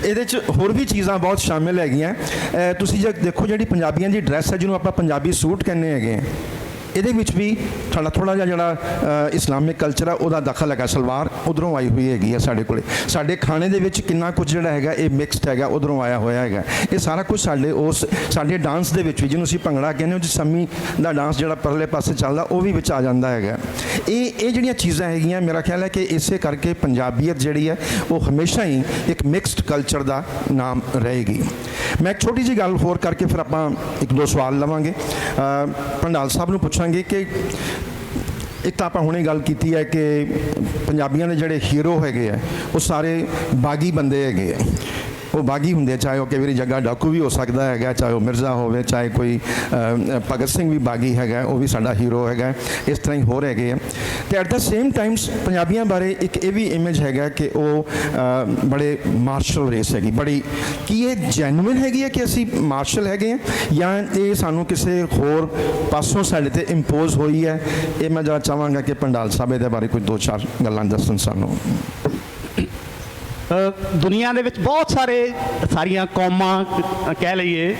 ਇਹਦੇ ਚ ਹੋਰ ਵੀ ਚੀਜ਼ਾਂ ਬਹੁਤ ਸ਼ਾਮਿਲ ਹੈਗੀਆਂ। ਤੁਸੀਂ ਜੇ ਦੇਖੋ ਜਿਹੜੀ ਪੰਜਾਬੀਆਂ ਦੀ ਡਰੈਸ ਹੈ ਜਿਹਨੂੰ ਆਪਾਂ ਪੰਜਾਬੀ ਸੂਟ ਕਹਿੰਦੇ ਹੈਗੇ ਆ, ਇਹਦੇ ਵਿੱਚ ਵੀ ਥੋੜਾ ਜਿਹਾ ਜਿਹੜਾ ਇਸਲਾਮਿਕ ਕਲਚਰ ਆ ਉਹਦਾ ਦਖਲ ਹੈਗਾ। ਸਲਵਾਰ ਉਧਰੋਂ ਆਈ ਹੋਈ ਹੈਗੀ ਆ ਸਾਡੇ ਕੋਲੇ। ਸਾਡੇ ਖਾਣੇ ਦੇ ਵਿੱਚ ਕਿੰਨਾ ਕੁਝ ਜਿਹੜਾ ਹੈਗਾ ਇਹ ਮਿਕਸਡ ਹੈਗਾ, ਉਧਰੋਂ ਆਇਆ ਹੋਇਆ ਹੈਗਾ। ਇਹ ਸਾਰਾ ਕੁਝ ਸਾਡੇ ਡਾਂਸ ਦੇ ਵਿੱਚ ਵੀ, ਜਿਹਨੂੰ ਅਸੀਂ ਭੰਗੜਾ ਕਹਿੰਦੇ ਹਾਂ, ਸੰਮੀ ਦਾ ਡਾਂਸ ਜਿਹੜਾ ਪਰਲੇ ਪਾਸੇ ਚੱਲਦਾ ਉਹ ਵੀ ਵਿੱਚ ਆ ਜਾਂਦਾ ਹੈਗਾ। ਇਹ ਜਿਹੜੀਆਂ ਚੀਜ਼ਾਂ ਹੈਗੀਆਂ, ਮੇਰਾ ਖਿਆਲ ਹੈ ਕਿ ਇਸੇ ਕਰਕੇ ਪੰਜਾਬੀਅਤ ਜਿਹੜੀ ਹੈ ਉਹ ਹਮੇਸ਼ਾ ਹੀ ਇੱਕ ਮਿਕਸਡ ਕਲਚਰ ਦਾ ਨਾਮ ਰਹੇਗੀ। ਮੈਂ ਇੱਕ ਛੋਟੀ ਜਿਹੀ ਗੱਲ ਹੋਰ ਕਰਕੇ ਫਿਰ ਆਪਾਂ ਇੱਕ ਦੋ ਸਵਾਲ ਲਵਾਂਗੇ। ਭੰਡਾਲ ਸਾਹਿਬ ਨੂੰ ਪੁੱਛਾਂਗੇ ਕਿ ਇੱਕ ਤਾਂ ਆਪਾਂ ਹੁਣੇ ਗੱਲ ਕੀਤੀ ਹੈ ਕਿ ਪੰਜਾਬੀਆਂ ਦੇ ਜਿਹੜੇ ਹੀਰੋ ਹੈਗੇ ਆ ਉਹ ਸਾਰੇ ਬਾਗੀ ਬੰਦੇ ਹੈਗੇ ਆ। ਉਹ ਬਾਗੀ ਹੁੰਦੇ, ਚਾਹੇ ਉਹ ਕਈ ਵਾਰੀ ਜੱਗਾ ਡਾਕੂ ਵੀ ਹੋ ਸਕਦਾ ਹੈਗਾ, ਚਾਹੇ ਉਹ ਮਿਰਜ਼ਾ ਹੋਵੇ, ਚਾਹੇ ਕੋਈ ਭਗਤ ਸਿੰਘ ਵੀ ਬਾਗੀ ਹੈਗਾ, ਉਹ ਵੀ ਸਾਡਾ ਹੀਰੋ ਹੈਗਾ। ਇਸ ਤਰ੍ਹਾਂ ਹੀ ਹੋਰ ਹੈਗੇ ਆ। ਅਤੇ ਐਟ ਦਾ ਸੇਮ ਟਾਈਮਸ ਪੰਜਾਬੀਆਂ ਬਾਰੇ ਇੱਕ ਇਹ ਵੀ ਇਮੇਜ ਹੈਗਾ ਕਿ ਉਹ ਬੜੇ ਮਾਰਸ਼ਲ ਰੇਸ ਹੈਗੀ ਬੜੀ। ਕੀ ਇਹ ਜੈਨੂਇਨ ਹੈਗੀ ਹੈ ਕਿ ਅਸੀਂ ਮਾਰਸ਼ਲ ਹੈਗੇ ਹਾਂ, ਜਾਂ ਇਹ ਸਾਨੂੰ ਕਿਸੇ ਹੋਰ ਪਾਸੋਂ ਸਾਡੇ 'ਤੇ ਇੰਪੋਜ਼ ਹੋਈ ਹੈ? ਇਹ ਮੈਂ ਜਰਾ ਚਾਹਾਂਗਾ ਕਿ ਭੰਡਾਲ ਸਾਹਿਬ ਇਹਦੇ ਬਾਰੇ ਕੋਈ ਦੋ ਚਾਰ ਗੱਲਾਂ ਦੱਸਣ ਸਾਨੂੰ। ਦੁਨੀਆ ਦੇ ਵਿੱਚ ਬਹੁਤ ਸਾਰੀਆਂ ਕੌਮਾਂ ਕਹਿ ਲਈਏ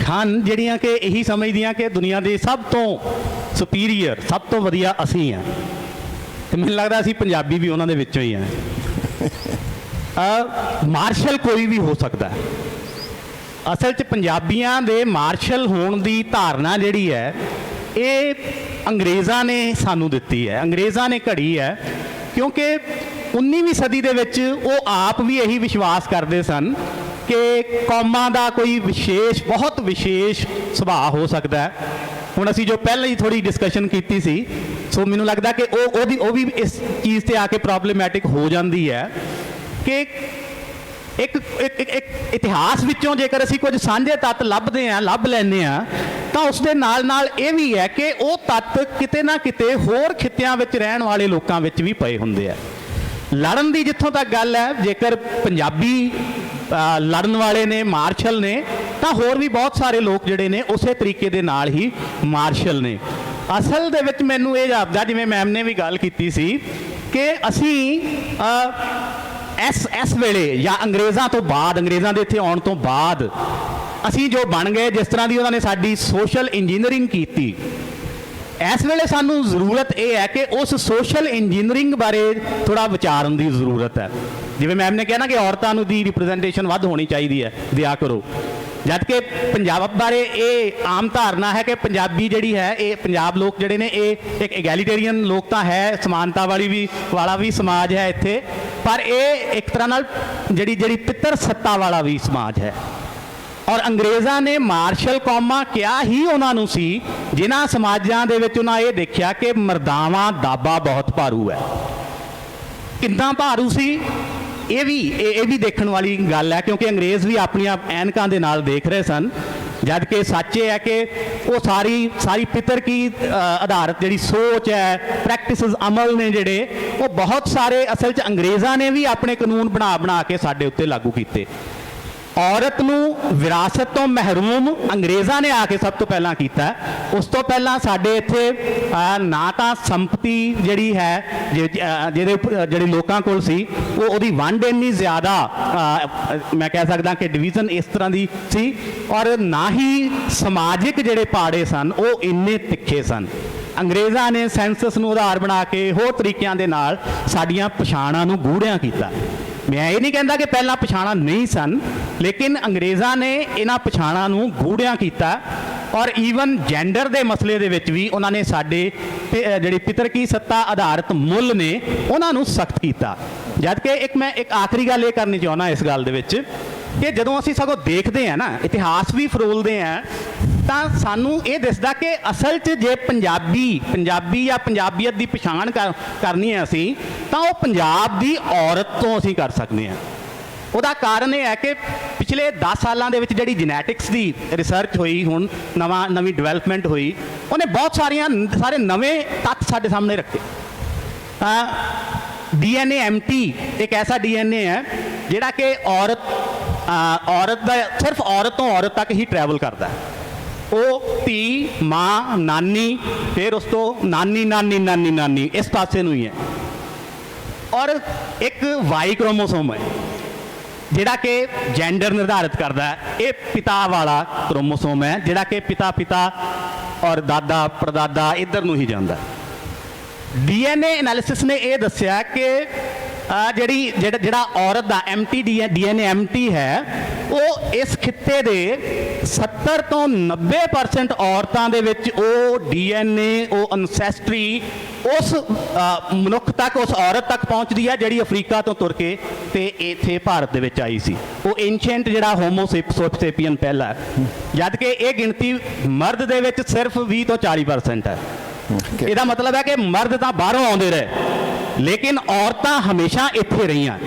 ਹਨ ਜਿਹੜੀਆਂ ਕਿ ਇਹੀ ਸਮਝਦੀਆਂ ਕਿ ਦੁਨੀਆ ਦੇ ਸਭ ਤੋਂ ਸੁਪੀਰੀਅਰ, ਸਭ ਤੋਂ ਵਧੀਆ ਅਸੀਂ ਹਾਂ, ਤੇ ਮੈਨੂੰ ਲੱਗਦਾ ਅਸੀਂ ਪੰਜਾਬੀ ਵੀ ਉਹਨਾਂ ਦੇ ਵਿੱਚੋਂ ਹੀ ਹਾਂ। ਮਾਰਸ਼ਲ ਕੋਈ ਵੀ ਹੋ ਸਕਦਾ ਹੈ। ਅਸਲ 'ਚ ਪੰਜਾਬੀਆਂ ਦੇ ਮਾਰਸ਼ਲ ਹੋਣ ਦੀ ਧਾਰਨਾ ਜਿਹੜੀ ਹੈ ਇਹ ਅੰਗਰੇਜ਼ਾਂ ਨੇ ਸਾਨੂੰ ਦਿੱਤੀ ਹੈ, ਅੰਗਰੇਜ਼ਾਂ ਨੇ ਘੜੀ ਹੈ। ਕਿਉਂਕਿ 19ਵੀਂ ਸਦੀ ਦੇ ਵਿੱਚ ਉਹ ਆਪ ਵੀ ਇਹੀ ਵਿਸ਼ਵਾਸ ਕਰਦੇ ਸਨ ਕਿ ਕੌਮਾਂ ਦਾ ਕੋਈ ਬਹੁਤ ਵਿਸ਼ੇਸ਼ ਸੁਭਾਅ ਹੋ ਸਕਦਾ ਹੈ। ਹੁਣ ਅਸੀਂ ਜੋ ਪਹਿਲਾਂ ਹੀ ਥੋੜੀ ਡਿਸਕਸ਼ਨ ਕੀਤੀ ਸੀ, ਸੋ ਮੈਨੂੰ ਲੱਗਦਾ ਕਿ ਉਹ ਵੀ ਇਸ ਚੀਜ਼ ਤੇ ਆ ਕੇ ਪ੍ਰੋਬਲਮੈਟਿਕ ਹੋ ਜਾਂਦੀ ਹੈ ਕਿ ਇੱਕ ਇਤਿਹਾਸ ਵਿੱਚੋਂ ਜੇਕਰ ਅਸੀਂ ਕੁਝ ਸਾਂਝੇ ਤੱਤ ਲੱਭ ਲੈਂਦੇ ਹਾਂ, ਤਾਂ ਉਸ ਦੇ ਨਾਲ ਇਹ ਵੀ ਹੈ ਕਿ ਉਹ ਤੱਤ ਕਿਤੇ ਨਾ ਕਿਤੇ ਹੋਰ ਖਿੱਤਿਆਂ ਵਿੱਚ ਰਹਿਣ ਵਾਲੇ ਲੋਕਾਂ ਵਿੱਚ ਵੀ ਪਏ ਹੁੰਦੇ ਆ। ਲੜਨ ਦੀ ਜਿੱਥੋਂ ਤੱਕ ਗੱਲ ਹੈ, ਜੇਕਰ ਪੰਜਾਬੀ ਲੜਨ ਵਾਲੇ ਨੇ, ਮਾਰਸ਼ਲ ਨੇ, ਤਾਂ ਹੋਰ ਵੀ ਬਹੁਤ ਸਾਰੇ ਲੋਕ ਜਿਹੜੇ ਨੇ ਉਸੇ ਤਰੀਕੇ ਦੇ ਨਾਲ ਹੀ ਮਾਰਸ਼ਲ ਨੇ। ਅਸਲ ਦੇ ਵਿੱਚ ਮੈਨੂੰ ਇਹ ਜਾਪਦਾ, ਜਿਵੇਂ ਮੈਮ ਨੇ ਵੀ ਗੱਲ ਕੀਤੀ ਸੀ, ਕਿ ਅਸੀਂ ਇਸ ਵੇਲੇ ਜਾਂ ਅੰਗਰੇਜ਼ਾਂ ਤੋਂ ਬਾਅਦ, ਅੰਗਰੇਜ਼ਾਂ ਦੇ ਇੱਥੇ ਆਉਣ ਤੋਂ ਬਾਅਦ ਅਸੀਂ ਜੋ ਬਣ ਗਏ, ਜਿਸ ਤਰ੍ਹਾਂ ਦੀ ਉਹਨਾਂ ਨੇ ਸਾਡੀ ਸੋਸ਼ਲ ਇੰਜੀਨੀਅਰਿੰਗ ਕੀਤੀ, ਇਸ ਵੇਲੇ ਸਾਨੂੰ ਜ਼ਰੂਰਤ ਇਹ ਹੈ ਕਿ ਉਸ ਸੋਸ਼ਲ ਇੰਜੀਨੀਅਰਿੰਗ ਬਾਰੇ ਥੋੜਾ ਵਿਚਾਰਨ ਦੀ ਜ਼ਰੂਰਤ ਹੈ। ਜਿਵੇਂ ਮੈਮ ਨੇ ਕਿਹਾ ਨਾ ਕਿ ਔਰਤਾਂ ਨੂੰ ਦੀ ਰਿਪਰੈਜ਼ੈਂਟੇਸ਼ਨ ਵੱਧ ਹੋਣੀ ਚਾਹੀਦੀ ਹੈ, ਦਿਆ ਕਰੋ। ਜਦ ਕਿ ਪੰਜਾਬ ਬਾਰੇ ਇਹ ਆਮ ਧਾਰਨਾ ਹੈ ਕਿ ਪੰਜਾਬੀ ਜਿਹੜੀ ਹੈ, ਇਹ ਪੰਜਾਬ ਲੋਕ ਜਿਹੜੇ ਨੇ ਇਹ ਇੱਕ ਐਗੈਲੀਟੇਰੀਅਨ ਲੋਕ ਤਾਂ ਹੈ, ਸਮਾਨਤਾ ਵਾਲਾ ਵੀ ਸਮਾਜ ਹੈ ਇੱਥੇ, ਪਰ ਇਹ ਇੱਕ ਤਰ੍ਹਾਂ ਨਾਲ ਜਿਹੜੀ ਪਿੱਤਰ ਸੱਤਾ ਵਾਲਾ ਵੀ ਸਮਾਜ ਹੈ। ਔਰ ਅੰਗਰੇਜ਼ਾਂ ਨੇ ਮਾਰਸ਼ਲ ਕੌਮਾਂ ਕਿਹਾ ਹੀ ਉਹਨਾਂ ਨੂੰ ਸੀ ਜਿਨ੍ਹਾਂ ਸਮਾਜਾਂ ਦੇ ਵਿੱਚ ਉਹਨਾਂ ਇਹ ਦੇਖਿਆ ਕਿ ਮਰਦਾਵਾਂ ਦਾਬਾ ਬਹੁਤ ਭਾਰੂ ਹੈ। ਕਿੰਨਾ ਭਾਰੂ ਸੀ ਇਹ ਵੀ ਦੇਖਣ ਵਾਲੀ ਗੱਲ ਹੈ, ਕਿਉਂਕਿ ਅੰਗਰੇਜ਼ ਵੀ ਆਪਣੀਆਂ ਐਨਕਾਂ ਦੇ ਨਾਲ ਦੇਖ ਰਹੇ ਸਨ। ਜਦ ਕਿ ਸੱਚ ਇਹ ਹੈ ਕਿ ਉਹ ਸਾਰੀ ਪਿੱਤਰ ਕੀ ਆਧਾਰਿਤ ਜਿਹੜੀ ਸੋਚ ਹੈ, ਪ੍ਰੈਕਟਿਸਿਸ, ਅਮਲ ਨੇ ਜਿਹੜੇ, ਉਹ ਬਹੁਤ ਸਾਰੇ ਅਸਲ 'ਚ ਅੰਗਰੇਜ਼ਾਂ ਨੇ ਵੀ ਆਪਣੇ ਕਾਨੂੰਨ ਬਣਾ ਕੇ ਸਾਡੇ ਉੱਤੇ ਲਾਗੂ ਕੀਤੇ। ਔਰਤ ਨੂੰ ਵਿਰਾਸਤ ਤੋਂ ਮਹਿਰੂਮ ਅੰਗਰੇਜ਼ਾਂ ਨੇ ਆ ਕੇ ਸਭ ਤੋਂ ਪਹਿਲਾਂ ਕੀਤਾ। ਉਸ ਤੋਂ ਪਹਿਲਾਂ ਸਾਡੇ ਇੱਥੇ ਨਾ ਤਾਂ ਸੰਪਤੀ ਜਿਹੜੀ ਹੈ ਜਿਹੜੇ ਲੋਕਾਂ ਕੋਲ ਸੀ, ਉਹਦੀ ਵੰਡ ਇੰਨੀ ਜ਼ਿਆਦਾ, ਮੈਂ ਕਹਿ ਸਕਦਾ ਕਿ ਡਿਵੀਜ਼ਨ ਇਸ ਤਰ੍ਹਾਂ ਦੀ ਸੀ, ਔਰ ਨਾ ਹੀ ਸਮਾਜਿਕ ਜਿਹੜੇ ਪਾੜੇ ਸਨ ਉਹ ਇੰਨੇ ਤਿੱਖੇ ਸਨ। ਅੰਗਰੇਜ਼ਾਂ ਨੇ ਸੈਂਸਸ ਨੂੰ ਆਧਾਰ ਬਣਾ ਕੇ ਹੋਰ ਤਰੀਕਿਆਂ ਦੇ ਨਾਲ ਸਾਡੀਆਂ ਪਛਾਣਾਂ ਨੂੰ ਗੂੜਿਆਂ ਕੀਤਾ। ਮੈਂ ਇਹ ਨਹੀਂ ਕਹਿੰਦਾ ਕਿ ਪਹਿਲਾਂ ਪਛਾਣਾਂ ਨਹੀਂ ਸਨ, ਲੇਕਿਨ ਅੰਗਰੇਜ਼ਾਂ ਨੇ ਇਹਨਾਂ ਪਛਾਣਾਂ ਨੂੰ ਗੂੜਿਆਂ ਕੀਤਾ। ਔਰ ਈਵਨ ਜੈਂਡਰ ਦੇ ਮਸਲੇ ਦੇ ਵਿੱਚ ਵੀ ਉਹਨਾਂ ਨੇ ਸਾਡੇ ਜਿਹੜੀ ਪਿੱਤਰ ਕੀ ਸੱਤਾ ਆਧਾਰਿਤ ਮੁੱਲ ਨੇ ਉਹਨਾਂ ਨੂੰ ਸਖਤ ਕੀਤਾ। ਜਦ ਕਿ ਮੈਂ ਇੱਕ ਆਖਰੀ ਗੱਲ ਇਹ ਕਰਨੀ ਚਾਹੁੰਦਾ ਇਸ ਗੱਲ ਦੇ ਵਿੱਚ ਕਿ ਜਦੋਂ ਅਸੀਂ ਸਗੋਂ ਦੇਖਦੇ ਹਾਂ ਨਾ, ਇਤਿਹਾਸ ਵੀ ਫਰੋਲਦੇ ਹਾਂ, ਤਾਂ ਸਾਨੂੰ ਇਹ ਦਿਸਦਾ ਕਿ ਅਸਲ 'ਚ ਜੇ ਪੰਜਾਬੀ ਜਾਂ ਪੰਜਾਬੀਅਤ ਦੀ ਪਛਾਣ ਕਰਨੀ ਹੈ ਅਸੀਂ, ਤਾਂ ਉਹ ਪੰਜਾਬ ਦੀ ਔਰਤ ਤੋਂ ਅਸੀਂ ਕਰ ਸਕਦੇ ਹਾਂ। ਉਹਦਾ ਕਾਰਨ ਇਹ ਹੈ ਕਿ ਪਿਛਲੇ 10 ਸਾਲਾਂ ਦੇ ਵਿੱਚ ਜਿਹੜੀ ਜੈਨੇਟਿਕਸ ਦੀ ਰਿਸਰਚ ਹੋਈ, ਹੁਣ ਨਵੀਂ ਡਿਵੈਲਪਮੈਂਟ ਹੋਈ, ਉਹਨੇ ਬਹੁਤ ਸਾਰੇ ਨਵੇਂ ਤੱਥ ਸਾਡੇ ਸਾਹਮਣੇ ਰੱਖੇ। DNA MT ਇੱਕ ਐਸਾ DNA ਹੈ ਜਿਹੜਾ ਕਿ ਔਰਤ ਔਰਤ ਦਾ ਸਿਰਫ ਔਰਤ ਤੋਂ ਔਰਤ ਤੱਕ ਹੀ ਟਰੈਵਲ ਕਰਦਾ ਹੈ। ਉਹ ਧੀ, ਮਾਂ, ਨਾਨੀ, ਫਿਰ ਉਸ ਤੋਂ ਨਾਨੀ ਨਾਨੀ ਨਾਨੀ ਨਾਨੀ ਇਸ ਪਾਸੇ ਨੂੰ ਹੀ ਹੈ। ਔਰ ਇੱਕ ਵਾਈ ਕ੍ਰੋਮੋਸੋਮ ਹੈ ਜਿਹੜਾ ਕਿ ਜੈਂਡਰ ਨਿਰਧਾਰਿਤ ਕਰਦਾ ਹੈ। ਇਹ ਪਿਤਾ ਵਾਲਾ ਕ੍ਰੋਮੋਸੋਮ ਹੈ ਜਿਹੜਾ ਕਿ ਪਿਤਾ ਔਰ ਦਾਦਾ ਪੜਦਾਦਾ ਇੱਧਰ ਨੂੰ ਹੀ ਜਾਂਦਾ। DNA ਐਨਾਲਿਸਿਸ ਨੇ ਇਹ ਦੱਸਿਆ ਕਿ ਜਿਹੜਾ ਔਰਤ ਦਾ DNA ਐਮਟੀ ਹੈ ਉਹ ਇਸ ਖਿੱਤੇ ਦੇ 70 ਤੋਂ 90% ਔਰਤਾਂ ਦੇ ਵਿੱਚ ਉਹ DNA ਉਹ ਅਨਸੈਸਟਰੀ ਉਸ ਮਨੁੱਖ ਤੱਕ, ਉਸ ਔਰਤ ਤੱਕ ਪਹੁੰਚਦੀ ਹੈ ਜਿਹੜੀ ਅਫਰੀਕਾ ਤੋਂ ਤੁਰ ਕੇ ਤੇ ਇੱਥੇ ਭਾਰਤ ਦੇ ਵਿੱਚ ਆਈ ਸੀ। ਉਹ ਐਂਸ਼ੀਐਂਟ ਜਿਹੜਾ ਹੋਮੋ ਸੇਪੀਅਨ ਪਹਿਲਾ, ਜਦ ਕਿ ਇਹ ਗਿਣਤੀ ਮਰਦ ਦੇ ਵਿੱਚ ਸਿਰਫ 20 ਤੋਂ 40% ਹੈ। ਇਹਦਾ ਮਤਲਬ ਹੈ ਕਿ ਮਰਦ ਤਾਂ ਬਾਹਰੋਂ ਆਉਂਦੇ ਰਹੇ ਲੇਕਿਨ ਔਰਤਾਂ ਹਮੇਸ਼ਾ ਇੱਥੇ ਰਹੀਆਂ।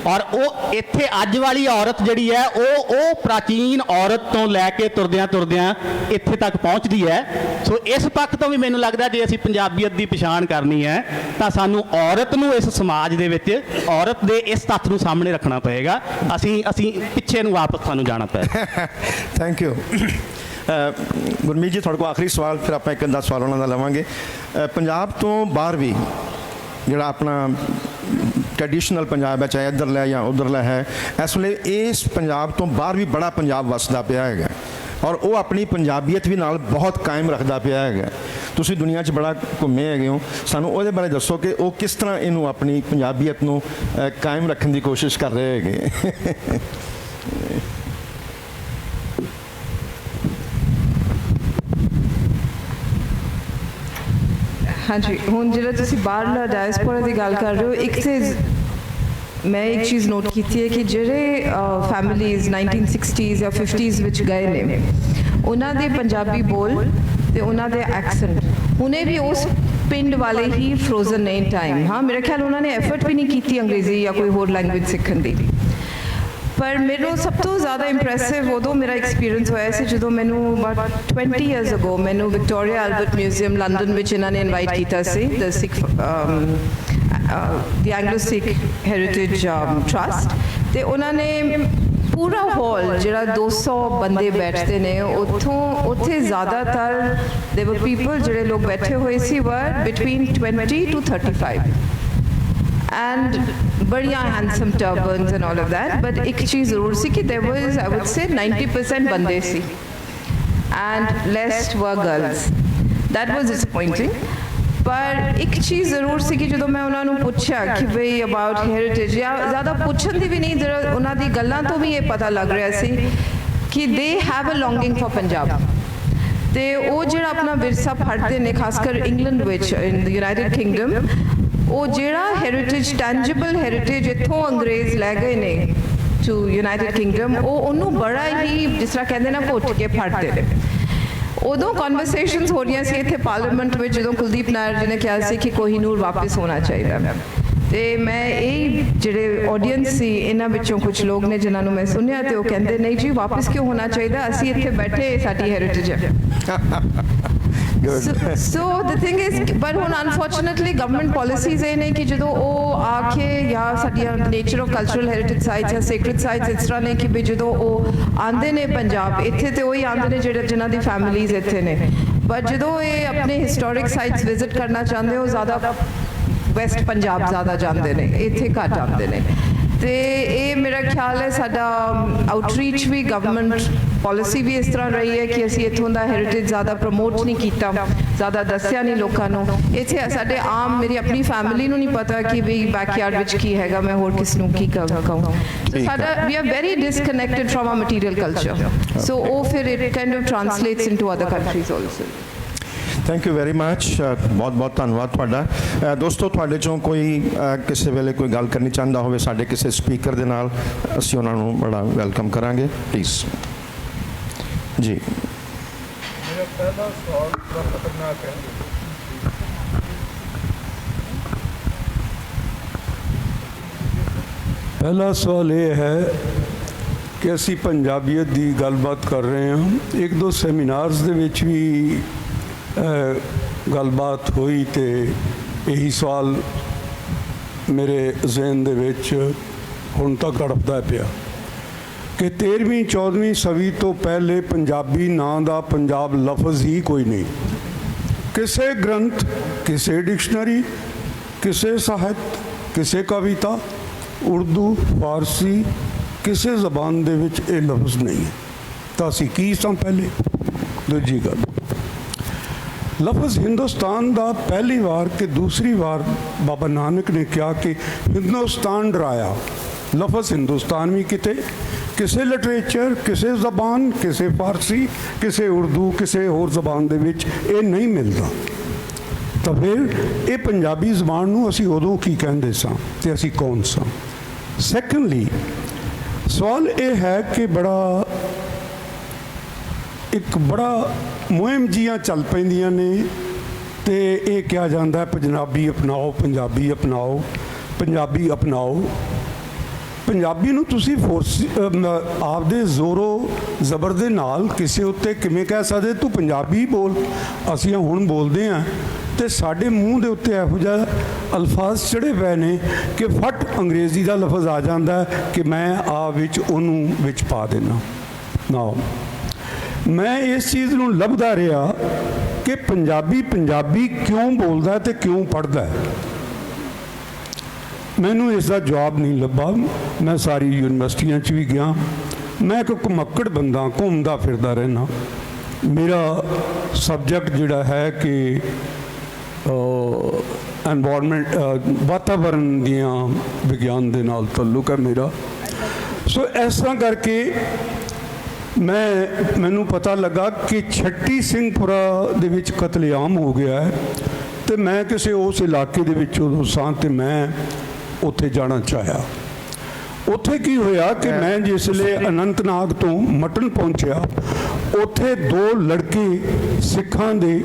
ਔਰ ਉਹ ਇੱਥੇ ਅੱਜ ਵਾਲੀ ਔਰਤ ਜਿਹੜੀ ਹੈ ਉਹ ਪ੍ਰਾਚੀਨ ਔਰਤ ਤੋਂ ਲੈ ਕੇ ਤੁਰਦਿਆਂ ਇੱਥੇ ਤੱਕ ਪਹੁੰਚਦੀ ਹੈ। ਸੋ ਇਸ ਪੱਖ ਤੋਂ ਵੀ ਮੈਨੂੰ ਲੱਗਦਾ ਜੇ ਅਸੀਂ ਪੰਜਾਬੀਅਤ ਦੀ ਪਛਾਣ ਕਰਨੀ ਹੈ ਤਾਂ ਸਾਨੂੰ ਔਰਤ ਨੂੰ ਇਸ ਸਮਾਜ ਦੇ ਵਿੱਚ ਔਰਤ ਦੇ ਇਸ ਤੱਥ ਨੂੰ ਸਾਹਮਣੇ ਰੱਖਣਾ ਪਏਗਾ। ਅਸੀਂ ਪਿੱਛੇ ਨੂੰ ਵਾਪਸ ਸਾਨੂੰ ਜਾਣਾ ਪਏਗਾ। Thank you. ਗੁਰਮੀਤ ਜੀ, ਤੁਹਾਡੇ ਕੋਲ ਆਖਰੀ ਸਵਾਲ, ਫਿਰ ਆਪਾਂ ਇੱਕ ਅੱਧਾ ਸਵਾਲ ਉਹਨਾਂ ਦਾ ਲਵਾਂਗੇ। ਪੰਜਾਬ ਤੋਂ ਬਾਹਰ ਵੀ ਜਿਹੜਾ ਆਪਣਾ ਟ੍ਰੈਡੀਸ਼ਨਲ ਪੰਜਾਬ ਹੈ, ਚਾਹੇ ਇੱਧਰਲਾ ਜਾਂ ਉੱਧਰਲਾ ਹੈ, ਇਸ ਵੇਲੇ ਇਸ ਪੰਜਾਬ ਤੋਂ ਬਾਹਰ ਵੀ ਬੜਾ ਪੰਜਾਬ ਵਸਦਾ ਪਿਆ ਹੈਗਾ ਔਰ ਉਹ ਆਪਣੀ ਪੰਜਾਬੀਅਤ ਵੀ ਨਾਲ ਬਹੁਤ ਕਾਇਮ ਰੱਖਦਾ ਪਿਆ ਹੈਗਾ। ਤੁਸੀਂ ਦੁਨੀਆ 'ਚ ਬੜਾ ਘੁੰਮੇ ਹੈਗੇ ਹੋ, ਸਾਨੂੰ ਉਹਦੇ ਬਾਰੇ ਦੱਸੋ ਕਿ ਉਹ ਕਿਸ ਤਰ੍ਹਾਂ ਇਹਨੂੰ ਆਪਣੀ ਪੰਜਾਬੀਅਤ ਨੂੰ ਕਾਇਮ ਰੱਖਣ ਦੀ ਕੋਸ਼ਿਸ਼ ਕਰ ਰਹੇ ਹੈਗੇ। हाँ जी, ਹੁਣ ਜਿਹੜਾ ਤੁਸੀਂ ਬਾਹਰਲਾ ਡਾਇਸਪੋਰਾ ਦੀ ਗੱਲ ਕਰ ਰਹੇ ਹੋ, ਇੱਕ ਤੇ ਮੈਂ ਇੱਕ ਚੀਜ਼ ਨੋਟ ਕੀਤੀ ਹੈ ਕਿ ਜਿਹੜੇ ਫੈਮਿਲੀਜ਼ 1960s ਜਾਂ 50s ਵਿੱਚ ਗਏ ਨੇ ਉਹਨਾਂ ਦੇ ਪੰਜਾਬੀ ਬੋਲ ਤੇ ਉਹਨਾਂ ਦੇ ਐਕਸੈਂਟ ਹੁਣੇ ਵੀ ਉਸ ਪਿੰਡ ਵਾਲੇ ਹੀ ਫਰੋਜ਼ਨ ਨੇ ਟਾਈਮ। ਹਾਂ, ਮੇਰੇ ਖਿਆਲ ਉਹਨਾਂ ਨੇ ਐਫਰਟ ਵੀ ਨਹੀਂ ਕੀਤੀ ਅੰਗਰੇਜ਼ੀ ਜਾਂ ਕੋਈ ਹੋਰ ਲੈਂਗੁਏਜ ਸਿੱਖਣ ਦੀ। ਪਰ ਮੈਨੂੰ ਸਭ ਤੋਂ ਜ਼ਿਆਦਾ ਇੰਪ੍ਰੈਸਿਵ ਉਦੋਂ ਮੇਰਾ ਐਕਸਪੀਰੀਅੰਸ ਹੋਇਆ ਸੀ ਜਦੋਂ ਮੈਨੂੰ ਅਬਾਊਟ 20 ਇਅਰਸ ਅਗੋ ਮੈਨੂੰ ਵਿਕਟੋਰੀਆ ਐਲਬਰਟ ਮਿਊਜ਼ੀਅਮ ਲੰਡਨ ਵਿੱਚ ਇਹਨਾਂ ਨੇ ਇਨਵਾਈਟ ਕੀਤਾ ਸੀ, ਦੀ ਐਂਗਲੋ ਸਿੱਖ ਹੈਰੀਟੇਜ ਟਰਸਟ, ਤੇ ਉਹਨਾਂ ਨੇ ਪੂਰਾ ਹਾਲ ਜਿਹੜਾ 200 ਬੰਦੇ ਬੈਠਦੇ ਨੇ ਉੱਥੇ ਜ਼ਿਆਦਾਤਰ ਦੇਵਰ ਪੀਪਲ ਜਿਹੜੇ ਲੋਕ ਬੈਠੇ ਹੋਏ ਸੀ ਵਰ ਬਿਟਵੀਨ 20 to 35 and बढ़िया handsome turbans and all of that, but एक चीज़ ज़रूर सी कि there was, I would say 90% बंदे सी and less were girls. That was disappointing. पर एक चीज़ ज़रूर सी कि ਜਦੋਂ ਮੈਂ ਉਹਨਾਂ ਨੂੰ ਪੁੱਛਿਆ ਕਿ ਬਈ about heritage ਜਾਂ ਜ਼ਿਆਦਾ ਪੁੱਛਣ ਦੀ ਵੀ ਨਹੀਂ, ਜਿਹੜਾ ਉਹਨਾਂ ਦੀ ਗੱਲਾਂ ਤੋਂ ਵੀ ਇਹ ਪਤਾ ਲੱਗ ਰਿਹਾ ਸੀ ਕਿ they have a longing for Punjab। ਤੇ ਉਹ ਜਿਹੜਾ ਆਪਣਾ ਵਿਰਸਾ ਫੜਦੇ ਨੇ ਖਾਸ ਕਰ ਇੰਗਲੈਂਡ ਵਿੱਚ, in the United Kingdom, ਉਹ ਜਿਹੜਾ ਹੈਰੀਟੇਜ, ਟੈਂਜੀਬਲ ਹੈਰੀਟੇਜ ਇੱਥੋਂ ਅੰਗਰੇਜ਼ ਲੈ ਗਏ ਨੇ ਟੂ ਯੂਨਾਈਟਿਡ ਕਿੰਗਡਮ, ਉਹਨੂੰ ਬੜਾ ਹੀ ਜਿਸ ਤਰ੍ਹਾਂ ਕਹਿੰਦੇ ਨਾ ਘੁੱਟ ਕੇ ਫੜਦੇ ਨੇ। ਉਦੋਂ ਕਨਵਰਸੇਸ਼ਨਸ ਹੋ ਰਹੀਆਂ ਸੀ ਇੱਥੇ ਪਾਰਲੀਮੈਂਟ ਵਿੱਚ ਜਦੋਂ ਕੁਲਦੀਪ ਨਾਇਰ ਜੀ ਨੇ ਕਿਹਾ ਸੀ ਕਿ ਕੋਹੀਨੂਰ ਵਾਪਸ ਹੋਣਾ ਚਾਹੀਦਾ। ਤੇ ਮੈਂ ਇਹ ਜਿਹੜੇ ਆਡੀਅנס ਸੀ ਇਹਨਾਂ ਵਿੱਚੋਂ ਕੁਝ ਲੋਕ ਨੇ ਜਿਨ੍ਹਾਂ ਨੂੰ ਮੈਂ ਸੁਣਿਆ ਤੇ ਉਹ ਕਹਿੰਦੇ ਨਹੀਂ ਜੀ ਵਾਪਸ ਕਿਉਂ ਹੋਣਾ ਚਾਹੀਦਾ, ਅਸੀਂ ਇੱਥੇ ਬੈਠੇ ਸਾਡੀ ਹੈਰੀਟੇਜ ਹੈ। So the thing is, but ਹੁਣ unfortunately government policies ਇਹ ਨੇ ਕਿ ਜਦੋਂ ਉਹ ਆ ਕੇ ਜਾਂ ਸਾਡੀਆਂ nature of cultural heritage sites ਜਾਂ sacred sites ਇਸ ਤਰ੍ਹਾਂ ਨੇ ਕਿ ਵੀ ਜਦੋਂ ਉਹ ਆਉਂਦੇ ਨੇ ਪੰਜਾਬ ਇੱਥੇ ਤੇ ਉਹੀ ਆਉਂਦੇ ਨੇ ਜਿਹੜੇ ਜਿਨ੍ਹਾਂ ਦੀ ਫੈਮਿਲੀਜ਼ ਇੱਥੇ ਨੇ, but ਜਦੋਂ ਇਹ ਆਪਣੇ historic sites visit ਕਰਨਾ ਚਾਹੁੰਦੇ ਹੋ ਜ਼ਿਆਦਾ ਵੈਸਟ ਪੰਜਾਬ ਜ਼ਿਆਦਾ ਜਾਂਦੇ ਨੇ, ਇੱਥੇ ਘੱਟ ਆਉਂਦੇ ਨੇ। ਤੇ ਇਹ ਮੇਰਾ ਖਿਆਲ ਹੈ ਸਾਡਾ ਆਊਟਰੀਚ ਵੀ ਗਵਰਨਮੈਂਟ ਪਾਲਿਸੀ ਵੀ ਇਸ ਤਰ੍ਹਾਂ ਰਹੀ ਹੈ ਕਿ ਅਸੀਂ ਇੱਥੋਂ ਦਾ ਹੈਰੀਟੇਜ ਜ਼ਿਆਦਾ ਪ੍ਰਮੋਟ ਨਹੀਂ ਕੀਤਾ, ਜ਼ਿਆਦਾ ਦੱਸਿਆ ਨਹੀਂ ਲੋਕਾਂ ਨੂੰ। ਇੱਥੇ ਸਾਡੇ ਆਮ ਮੇਰੀ ਆਪਣੀ ਫੈਮਿਲੀ ਨੂੰ ਨਹੀਂ ਪਤਾ ਕਿ ਵੀ ਬੈਕਯਾਰਡ ਵਿੱਚ ਕੀ ਹੈਗਾ, ਮੈਂ ਹੋਰ ਕਿਸ ਨੂੰ ਕੀ ਕਹਾਂ। ਸੋ ਸਾਡਾ we are very disconnected from a material culture. So ਉਹ ਫਿਰ it kind of translates into other countries also. Thank you very much, ਬਹੁਤ ਬਹੁਤ ਧੰਨਵਾਦ ਤੁਹਾਡਾ। ਦੋਸਤੋ, ਤੁਹਾਡੇ ਚੋਂ ਕੋਈ ਕਿਸੇ ਵੇਲੇ ਕੋਈ ਗੱਲ ਕਰਨੀ ਚਾਹੁੰਦਾ ਹੋਵੇ ਸਾਡੇ ਕਿਸੇ ਸਪੀਕਰ ਦੇ ਨਾਲ, ਅਸੀਂ ਉਹਨਾਂ ਨੂੰ ਬੜਾ ਵੈਲਕਮ ਕਰਾਂਗੇ, ਪਲੀਜ਼ ਜੀ। ਮੇਰਾ ਪਹਿਲਾ ਸਵਾਲ ਬੜਾ ਖਤਰਨਾਕ ਹੈ। ਪਹਿਲਾ ਸਵਾਲ ਇਹ ਹੈ ਕਿ ਅਸੀਂ ਪੰਜਾਬੀਅਤ ਦੀ ਗੱਲਬਾਤ ਕਰ ਰਹੇ ਹਾਂ। ਇੱਕ ਦੋ ਸੈਮੀਨਾਰਸ ਦੇ ਵਿੱਚ ਵੀ ਗੱਲਬਾਤ ਹੋਈ ਤੇ ਇਹੀ ਸਵਾਲ ਮੇਰੇ ਜ਼ਿਹਨ ਦੇ ਵਿੱਚ ਹੁਣ ਤੱਕ ਅੜਪਦਾ ਪਿਆ। ਕਿ 13ਵੀਂ 14ਵੀਂ ਸਦੀ ਤੋਂ ਪਹਿਲੇ ਪੰਜਾਬੀ ਨਾਂ ਦਾ ਪੰਜਾਬ ਲਫ਼ਜ਼ ਹੀ ਕੋਈ ਨਹੀਂ। ਕਿਸੇ ਗ੍ਰੰਥ, ਕਿਸੇ ਡਿਕਸ਼ਨਰੀ, ਕਿਸੇ ਸਾਹਿਤ, ਕਿਸੇ ਕਵਿਤਾ, ਉਰਦੂ, ਫਾਰਸੀ, ਕਿਸੇ ਜ਼ਬਾਨ ਦੇ ਵਿੱਚ ਇਹ ਲਫ਼ਜ਼ ਨਹੀਂ ਹੈ। ਤਾਂ ਅਸੀਂ ਕੀ ਸਾਂ ਪਹਿਲੇ? ਦੂਜੀ ਗੱਲ, ਲਫ਼ਜ਼ ਹਿੰਦੁਸਤਾਨ ਦਾ ਪਹਿਲੀ ਵਾਰ ਕਿ ਦੂਸਰੀ ਵਾਰ ਬਾਬਾ ਨਾਨਕ ਨੇ ਕਿਹਾ ਕਿ ਹਿੰਦੁਸਤਾਨ ਡਰਾਇਆ। ਲਫ਼ਜ਼ ਹਿੰਦੁਸਤਾਨ ਵੀ ਕਿਤੇ ਕਿਸੇ ਲਿਟਰੇਚਰ, ਕਿਸੇ ਜ਼ਬਾਨ, ਕਿਸੇ ਫਾਰਸੀ, ਕਿਸੇ ਉਰਦੂ, ਕਿਸੇ ਹੋਰ ਜ਼ਬਾਨ ਦੇ ਵਿੱਚ ਇਹ ਨਹੀਂ ਮਿਲਦਾ। ਤਾਂ ਫਿਰ ਇਹ ਪੰਜਾਬੀ ਜ਼ਬਾਨ ਨੂੰ ਅਸੀਂ ਉਦੋਂ ਕੀ ਕਹਿੰਦੇ ਸਾਂ ਤੇ ਅਸੀਂ ਕੌਣ ਸਾਂ? ਸੈਕੰਡਲੀ, ਸਵਾਲ ਇਹ ਹੈ ਕਿ ਇੱਕ ਬੜਾ ਮੁਹਿੰਮ ਜੀਆਂ ਚੱਲ ਪੈਂਦੀਆਂ ਨੇ ਤੇ ਇਹ ਕਿਹਾ ਜਾਂਦਾ ਪੰਜਾਬੀ ਅਪਣਾਓ, ਪੰਜਾਬੀ ਅਪਣਾਓ, ਪੰਜਾਬੀ ਅਪਣਾਓ। ਪੰਜਾਬੀ ਨੂੰ ਤੁਸੀਂ ਆਪਦੇ ਜ਼ੋਰੋ ਜ਼ਬਰ ਦੇ ਨਾਲ ਕਿਸੇ ਉੱਤੇ ਕਿਵੇਂ ਕਹਿ ਸਕਦੇ ਤੂੰ ਪੰਜਾਬੀ ਬੋਲ? ਅਸੀਂ ਹੁਣ ਬੋਲਦੇ ਹਾਂ ਤੇ ਸਾਡੇ ਮੂੰਹ ਦੇ ਉੱਤੇ ਇਹੋ ਜਿਹਾ ਅਲਫਾਜ਼ ਚੜ੍ਹੇ ਪਏ ਨੇ ਕਿ ਫਟ ਅੰਗਰੇਜ਼ੀ ਦਾ ਲਫ਼ਜ਼ ਆ ਜਾਂਦਾ ਕਿ ਮੈਂ ਵਿੱਚ ਉਹਨੂੰ ਵਿੱਚ ਪਾ ਦੇਣਾ ਨਾ। ਮੈਂ ਇਸ ਚੀਜ਼ ਨੂੰ ਲੱਭਦਾ ਰਿਹਾ ਕਿ ਪੰਜਾਬੀ ਕਿਉਂ ਬੋਲਦਾ ਤੇ ਕਿਉਂ ਪੜ੍ਹਦਾ। ਮੈਨੂੰ ਇਸ ਦਾ ਜਵਾਬ ਨਹੀਂ ਲੱਭਾ। ਮੈਂ ਸਾਰੀ ਯੂਨੀਵਰਸਿਟੀਆਂ 'ਚ ਵੀ ਗਿਆ। ਮੈਂ ਇੱਕ ਘੁਮੱਕੜ ਬੰਦਾ, ਘੁੰਮਦਾ ਫਿਰਦਾ ਰਹਿਣਾ। ਮੇਰਾ ਸਬਜੈਕਟ ਜਿਹੜਾ ਹੈ ਕਿ ਐਨਵਾਇਰਨਮੈਂਟ, ਵਾਤਾਵਰਨ ਦੀਆਂ ਵਿਗਿਆਨ ਦੇ ਨਾਲ ਤਾਲੁਕ ਹੈ ਮੇਰਾ। ਸੋ ਇਸ ਤਰ੍ਹਾਂ ਕਰਕੇ ਮੈਨੂੰ ਪਤਾ ਲੱਗਾ ਕਿ ਛੱਟੀ ਸਿੰਘਪੁਰਾ ਦੇ ਵਿੱਚ ਕਤਲੇਆਮ ਹੋ ਗਿਆ ਹੈ ਤੇ ਮੈਂ ਕਿਸੇ ਉਸ ਇਲਾਕੇ ਦੇ ਵਿੱਚ ਉਦੋਂ ਸਾਂ ਤੇ ਮੈਂ ਉੱਥੇ ਜਾਣਾ ਚਾਹਿਆ। ਉੱਥੇ ਕੀ ਹੋਇਆ ਕਿ ਮੈਂ ਜਿਸ ਵੇਲੇ ਅਨੰਤਨਾਗ ਤੋਂ ਮਟਨ ਪਹੁੰਚਿਆ, ਉੱਥੇ 2 ਲੜਕੇ ਸਿੱਖਾਂ ਦੇ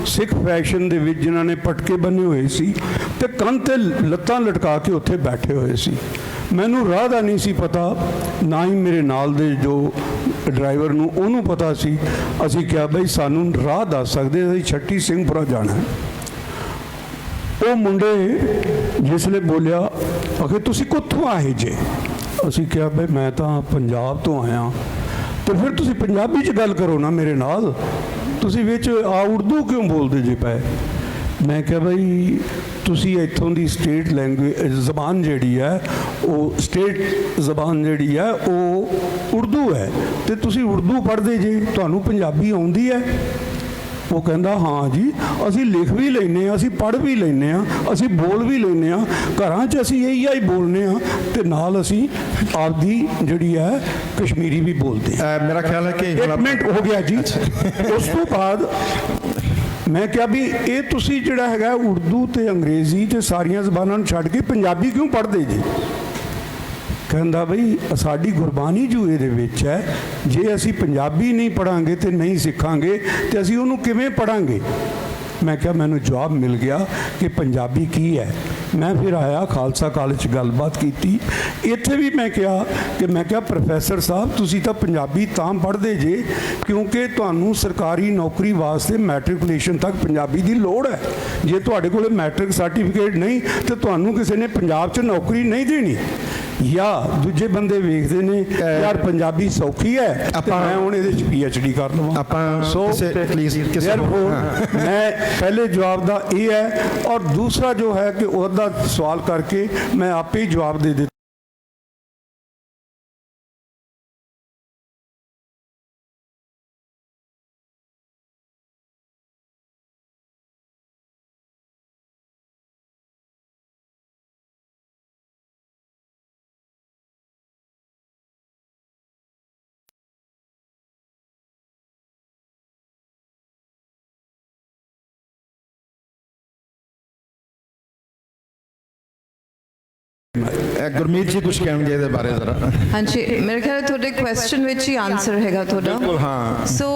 ਸਿੱਖ ਫੈਸ਼ਨ ਦੇ ਵਿੱਚ ਜਿਨ੍ਹਾਂ ਨੇ ਪਟਕੇ ਬੰਨੇ ਹੋਏ ਸੀ ਤੇ ਕੰਨ 'ਤੇ ਲੱਤਾਂ ਲਟਕਾ ਕੇ ਉੱਥੇ ਬੈਠੇ ਹੋਏ ਸੀ। ਮੈਨੂੰ ਰਾਹ ਦਾ ਨਹੀਂ ਸੀ ਪਤਾ, ਨਾ ਹੀ ਮੇਰੇ ਨਾਲ ਦੇ ਜੋ ਡਰਾਈਵਰ ਨੂੰ ਉਹਨੂੰ ਪਤਾ ਸੀ। ਅਸੀਂ ਕਿਹਾ ਬਈ ਸਾਨੂੰ ਰਾਹ ਦੱਸ ਸਕਦੇ, ਅਸੀਂ ਛੱਟੀ ਸਿੰਘਪੁਰਾ ਜਾਣਾ। ਉਹ ਮੁੰਡੇ ਜਿਸ ਵੇਲੇ ਬੋਲਿਆ, ਆਖੇ ਤੁਸੀਂ ਕਿੱਥੋਂ ਆਏ ਜੇ? ਅਸੀਂ ਕਿਹਾ ਬਈ ਮੈਂ ਤਾਂ ਪੰਜਾਬ ਤੋਂ ਆਇਆ। ਤੇ ਫਿਰ ਤੁਸੀਂ ਪੰਜਾਬੀ 'ਚ ਗੱਲ ਕਰੋ ਨਾ ਮੇਰੇ ਨਾਲ, ਤੁਸੀਂ ਵਿੱਚ ਉਰਦੂ ਕਿਉਂ ਬੋਲਦੇ ਜੇ ਪਏ? ਮੈਂ ਕਿਹਾ ਬਈ ਤੁਸੀਂ ਇੱਥੋਂ ਦੀ ਸਟੇਟ ਲੈਂਗੁਏਜ ਜ਼ਬਾਨ ਜਿਹੜੀ ਹੈ, ਉਹ ਸਟੇਟ ਜ਼ਬਾਨ ਜਿਹੜੀ ਹੈ ਉਹ ਉਰਦੂ ਹੈ ਤੇ ਤੁਸੀਂ ਉਰਦੂ ਪੜ੍ਹਦੇ ਜੇ, ਤੁਹਾਨੂੰ ਪੰਜਾਬੀ ਆਉਂਦੀ ਹੈ? ਉਹ ਕਹਿੰਦਾ ਹਾਂ ਜੀ, ਅਸੀਂ ਲਿਖ ਵੀ ਲੈਂਦੇ ਹਾਂ, ਅਸੀਂ ਪੜ੍ਹ ਵੀ ਲੈਂਦੇ ਹਾਂ, ਅਸੀਂ ਬੋਲ ਵੀ ਲੈਂਦੇ ਹਾਂ, ਘਰਾਂ 'ਚ ਅਸੀਂ ਇਹੀ ਹੀ ਬੋਲਦੇ ਹਾਂ ਤੇ ਨਾਲ ਅਸੀਂ ਆਪਦੀ ਜਿਹੜੀ ਹੈ ਕਸ਼ਮੀਰੀ ਵੀ ਬੋਲਦੇ ਹਾਂ। ਮੇਰਾ ਖਿਆਲ ਹੈ ਕਿ 1 ਮਿੰਟ ਹੋ ਗਿਆ ਜੀ। ਉਸ ਤੋਂ ਬਾਅਦ ਮੈਂ ਕਿਹਾ ਵੀ ਇਹ ਤੁਸੀਂ ਜਿਹੜਾ ਹੈਗਾ ਉਰਦੂ ਤੇ ਅੰਗਰੇਜ਼ੀ ਤੇ ਸਾਰੀਆਂ ਜ਼ਬਾਨਾਂ ਨੂੰ ਛੱਡ ਕੇ ਪੰਜਾਬੀ ਕਿਉਂ ਪੜ੍ਹਦੇ ਜੀ? ਕਹਿੰਦਾ ਬਈ ਸਾਡੀ ਗੁਰਬਾਣੀ ਜੋ ਇਹਦੇ ਵਿੱਚ ਹੈ, ਜੇ ਅਸੀਂ ਪੰਜਾਬੀ ਨਹੀਂ ਪੜ੍ਹਾਂਗੇ ਤੇ ਨਹੀਂ ਸਿੱਖਾਂਗੇ ਤੇ ਅਸੀਂ ਉਹਨੂੰ ਕਿਵੇਂ ਪੜ੍ਹਾਂਗੇ? ਮੈਂ ਕਿਹਾ ਮੈਨੂੰ ਜਵਾਬ ਮਿਲ ਗਿਆ ਕਿ ਪੰਜਾਬੀ ਕੀ ਹੈ। ਮੈਂ ਫਿਰ ਆਇਆ ਖਾਲਸਾ ਕਾਲਜ 'ਚ ਗੱਲਬਾਤ ਕੀਤੀ। ਇੱਥੇ ਵੀ ਮੈਂ ਕਿਹਾ ਪ੍ਰੋਫੈਸਰ ਸਾਹਿਬ ਤੁਸੀਂ ਤਾਂ ਪੰਜਾਬੀ ਤਾਂ ਪੜ੍ਹਦੇ ਜੇ ਕਿਉਂਕਿ ਤੁਹਾਨੂੰ ਸਰਕਾਰੀ ਨੌਕਰੀ ਵਾਸਤੇ ਮੈਟ੍ਰਿਕੂਲੇਸ਼ਨ ਤੱਕ ਪੰਜਾਬੀ ਦੀ ਲੋੜ ਹੈ। ਜੇ ਤੁਹਾਡੇ ਕੋਲ ਮੈਟ੍ਰਿਕ ਸਰਟੀਫਿਕੇਟ ਨਹੀਂ ਤੇ ਤੁਹਾਨੂੰ ਕਿਸੇ ਨੇ ਪੰਜਾਬ 'ਚ ਨੌਕਰੀ ਨਹੀਂ ਦੇਣੀ। ਜਾਂ ਦੂਜੇ ਬੰਦੇ ਵੇਖਦੇ ਨੇ ਯਾਰ ਪੰਜਾਬੀ ਸੌਖੀ ਹੈ ਤੇ ਮੈਂ ਹੁਣ ਇਹਦੇ 'ਚ PhD ਕਰ ਲਵਾਂ। ਮੈਂ ਪਹਿਲੇ ਜਵਾਬ ਦਾ ਇਹ ਹੈ ਔਰ ਦੂਸਰਾ ਜੋ ਹੈ ਕਿ ਉਹਦਾ ਸਵਾਲ ਕਰਕੇ ਮੈਂ ਆਪੇ ਹੀ ਜਵਾਬ ਦੇ ਦਿੱਤਾ। ਗੁਰਮੀਤ ਜੀ ਕੁਝ ਕਹਿਣਗੇ ਇਹਦੇ ਬਾਰੇ ਜ਼ਰਾ। ਹਾਂਜੀ, ਮੇਰੇ ਖਿਆਲ ਤੁਹਾਡੇ ਕੁਐਸਚਨ ਵਿੱਚ ਹੀ ਆਨਸਰ ਹੈਗਾ ਤੁਹਾਡਾ। ਬਿਲਕੁਲ, ਹਾਂ। ਸੋ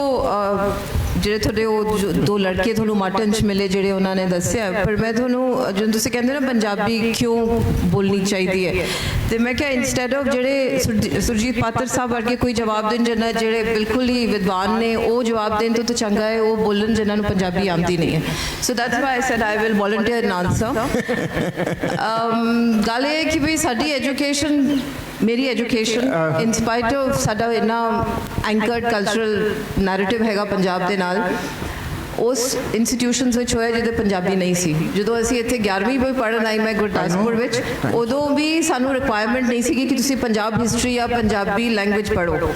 ਜਿਹੜੇ ਤੁਹਾਡੇ ਉਹ 2 ਲੜਕੇ ਤੁਹਾਨੂੰ ਮਟਨ 'ਚ ਮਿਲੇ ਜਿਹੜੇ ਉਹਨਾਂ ਨੇ ਦੱਸਿਆ, ਪਰ ਮੈਂ ਤੁਹਾਨੂੰ ਜਦੋਂ ਤੁਸੀਂ ਕਹਿੰਦੇ ਨਾ ਪੰਜਾਬੀ ਕਿਉਂ ਬੋਲਣੀ ਚਾਹੀਦੀ ਹੈ, ਤੇ ਮੈਂ ਕਿਹਾ ਇੰਸਟੈਡ ਆਫ ਜਿਹੜੇ ਸੁਰਜੀਤ ਪਾਤਰ ਸਾਹਿਬ ਵਰਗੇ ਕੋਈ ਜਵਾਬ ਦੇਣ ਜਿਹਨਾਂ ਜਿਹੜੇ ਬਿਲਕੁਲ ਹੀ ਵਿਦਵਾਨ ਨੇ ਉਹ ਜਵਾਬ ਦੇਣ ਤੋਂ ਤਾਂ ਚੰਗਾ ਹੈ ਉਹ ਬੋਲਣ ਜਿਹਨਾਂ ਨੂੰ ਪੰਜਾਬੀ ਆਉਂਦੀ ਨਹੀਂ ਹੈ। So that's why I said I will volunteer N answer. ਗੱਲ ਇਹ ਹੈ ਕਿ ਵੀ ਸਾਡੀ ਐਜੂਕੇਸ਼ਨ ਮੇਰੀ ਐਜੂਕੇਸ਼ਨ ਇਨ ਸਪਾਈਟ ਆਫ ਸਾਡਾ ਇੰਨਾ ਐਂਕਰਡ ਕਲਚਰਲ ਨੈਰੇਟਿਵ ਹੈਗਾ ਪੰਜਾਬ ਦੇ ਨਾਲ, ਉਸ ਇੰਸਟੀਟਿਊਸ਼ਨਸ ਵਿੱਚ ਹੋਇਆ ਜਿਹਦੇ ਪੰਜਾਬੀ ਨਹੀਂ ਸੀ। ਜਦੋਂ ਅਸੀਂ ਇੱਥੇ 11ਵੀਂ ਵੀ ਪੜ੍ਹਨ ਆਈ ਮੈਂ ਗੁਰਦਾਸਪੁਰ ਵਿੱਚ, ਉਦੋਂ ਵੀ ਸਾਨੂੰ ਰਿਕੁਆਇਰਮੈਂਟ ਨਹੀਂ ਸੀਗੀ ਕਿ ਤੁਸੀਂ ਪੰਜਾਬ ਹਿਸਟਰੀ ਜਾਂ ਪੰਜਾਬੀ ਲੈਂਗੁਏਜ ਪੜ੍ਹੋ।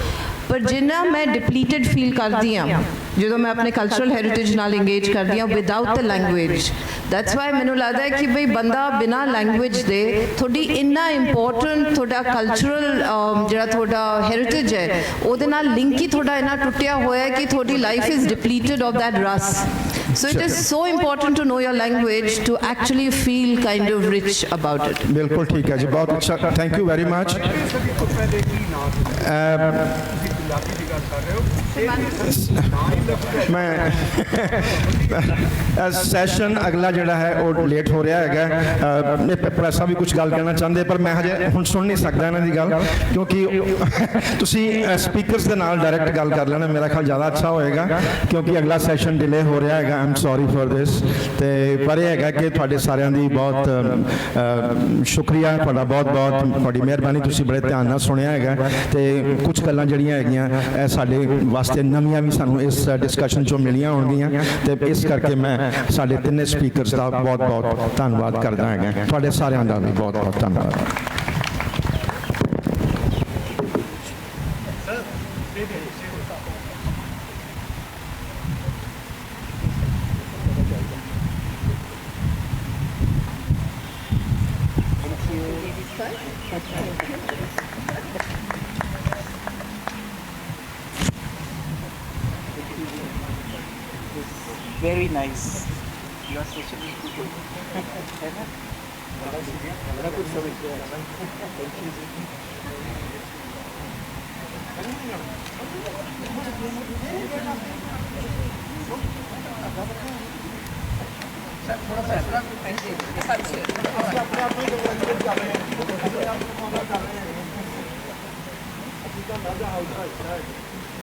ਪਰ ਜਿੰਨਾ ਮੈਂ ਡਿਪਲੀਟਡ ਫੀਲ ਕਰਦੀ ਹਾਂ ਜਦੋਂ ਮੈਂ ਆਪਣੇ ਕਲਚਰਲ ਹੈਰੀਟੇਜ ਨਾਲ ਇੰਗੇਜ ਕਰਦੀ ਹਾਂ without the language, that's why ਮੈਨੂੰ ਲੱਗਦਾ ਹੈ ਕਿ ਬਈ ਬੰਦਾ ਬਿਨਾਂ ਲੈਂਗੁਏਜ ਦੇ ਤੁਹਾਡੀ ਇੰਨਾ ਇੰਪੋਰਟੈਂਟ ਤੁਹਾਡਾ ਕਲਚਰਲ ਜਿਹੜਾ ਤੁਹਾਡਾ ਹੈਰੀਟੇਜ ਹੈ ਉਹਦੇ ਨਾਲ ਲਿੰਕ ਹੀ ਤੁਹਾਡਾ ਇੰਨਾ ਟੁੱਟਿਆ ਹੋਇਆ ਹੈ ਕਿ ਤੁਹਾਡੀ ਲਾਈਫ ਇਜ਼ ਡਿਪਲੀਟਡ ਆਫ ਦੈਟ ਰਸ। So it is so important to know your language to actually feel kind of rich about it. ਬਿਲਕੁਲ ਠੀਕ ਹੈ ਜੀ, ਬਹੁਤ ਅੱਛਾ, ਥੈਂਕ ਯੂ ਵੈਰੀ ਮਚ। ਮੈਂ ਸੈਸ਼ਨ ਅਗਲਾ ਜਿਹੜਾ ਹੈ ਉਹ ਲੇਟ ਹੋ ਰਿਹਾ ਹੈਗਾ। ਪ੍ਰੈਸਾਂ ਵੀ ਕੁਝ ਗੱਲ ਕਹਿਣਾ ਚਾਹੁੰਦੇ, ਪਰ ਮੈਂ ਹਜੇ ਹੁਣ ਸੁਣ ਨਹੀਂ ਸਕਦਾ ਇਹਨਾਂ ਦੀ ਗੱਲ, ਕਿਉਂਕਿ ਤੁਸੀਂ ਸਪੀਕਰਸ ਦੇ ਨਾਲ ਡਾਇਰੈਕਟ ਗੱਲ ਕਰ ਲੈਣਾ, ਮੇਰਾ ਖਿਆਲ ਜ਼ਿਆਦਾ ਅੱਛਾ ਹੋਏਗਾ, ਕਿਉਂਕਿ ਅਗਲਾ ਸੈਸ਼ਨ ਡਿਲੇ ਹੋ ਰਿਹਾ ਹੈਗਾ। ਆਮ ਸੌਰੀ ਫॉर ਦਿਸ। ਤੇ ਪਰ ਇਹ ਹੈਗਾ ਕਿ ਤੁਹਾਡੇ ਸਾਰਿਆਂ ਦੀ ਬਹੁਤ ਸ਼ੁਕਰੀਆ, ਤੁਹਾਡਾ ਬਹੁਤ ਬਹੁਤ ਤੁਹਾਡੀ ਮਿਹਰਬਾਨੀ, ਤੁਸੀਂ ਬੜੇ ਧਿਆਨ ਨਾਲ ਸੁਣਿਆ ਹੈਗਾ। ਤੇ ਕੁਝ ਗੱਲਾਂ ਜਿਹੜੀਆਂ ਹੈਗੀਆਂ ਇਹ ਸਾਡੇ ਵਾਸਤੇ ਨਵੀਆਂ ਵੀ ਸਾਨੂੰ ਇਸ ਡਿਸਕਸ਼ਨ 'ਚੋਂ ਮਿਲੀਆਂ ਹੋਣਗੀਆਂ, ਤੇ ਇਸ ਕਰਕੇ ਮੈਂ ਸਾਡੇ ਤਿੰਨੇ ਸਪੀਕਰਸ ਦਾ ਬਹੁਤ ਬਹੁਤ ਧੰਨਵਾਦ ਕਰਦਾ ਹੈਗਾ। ਤੁਹਾਡੇ ਸਾਰਿਆਂ ਦਾ ਵੀ ਬਹੁਤ ਬਹੁਤ ਧੰਨਵਾਦ। Very nice. You are such a good people. Thank you.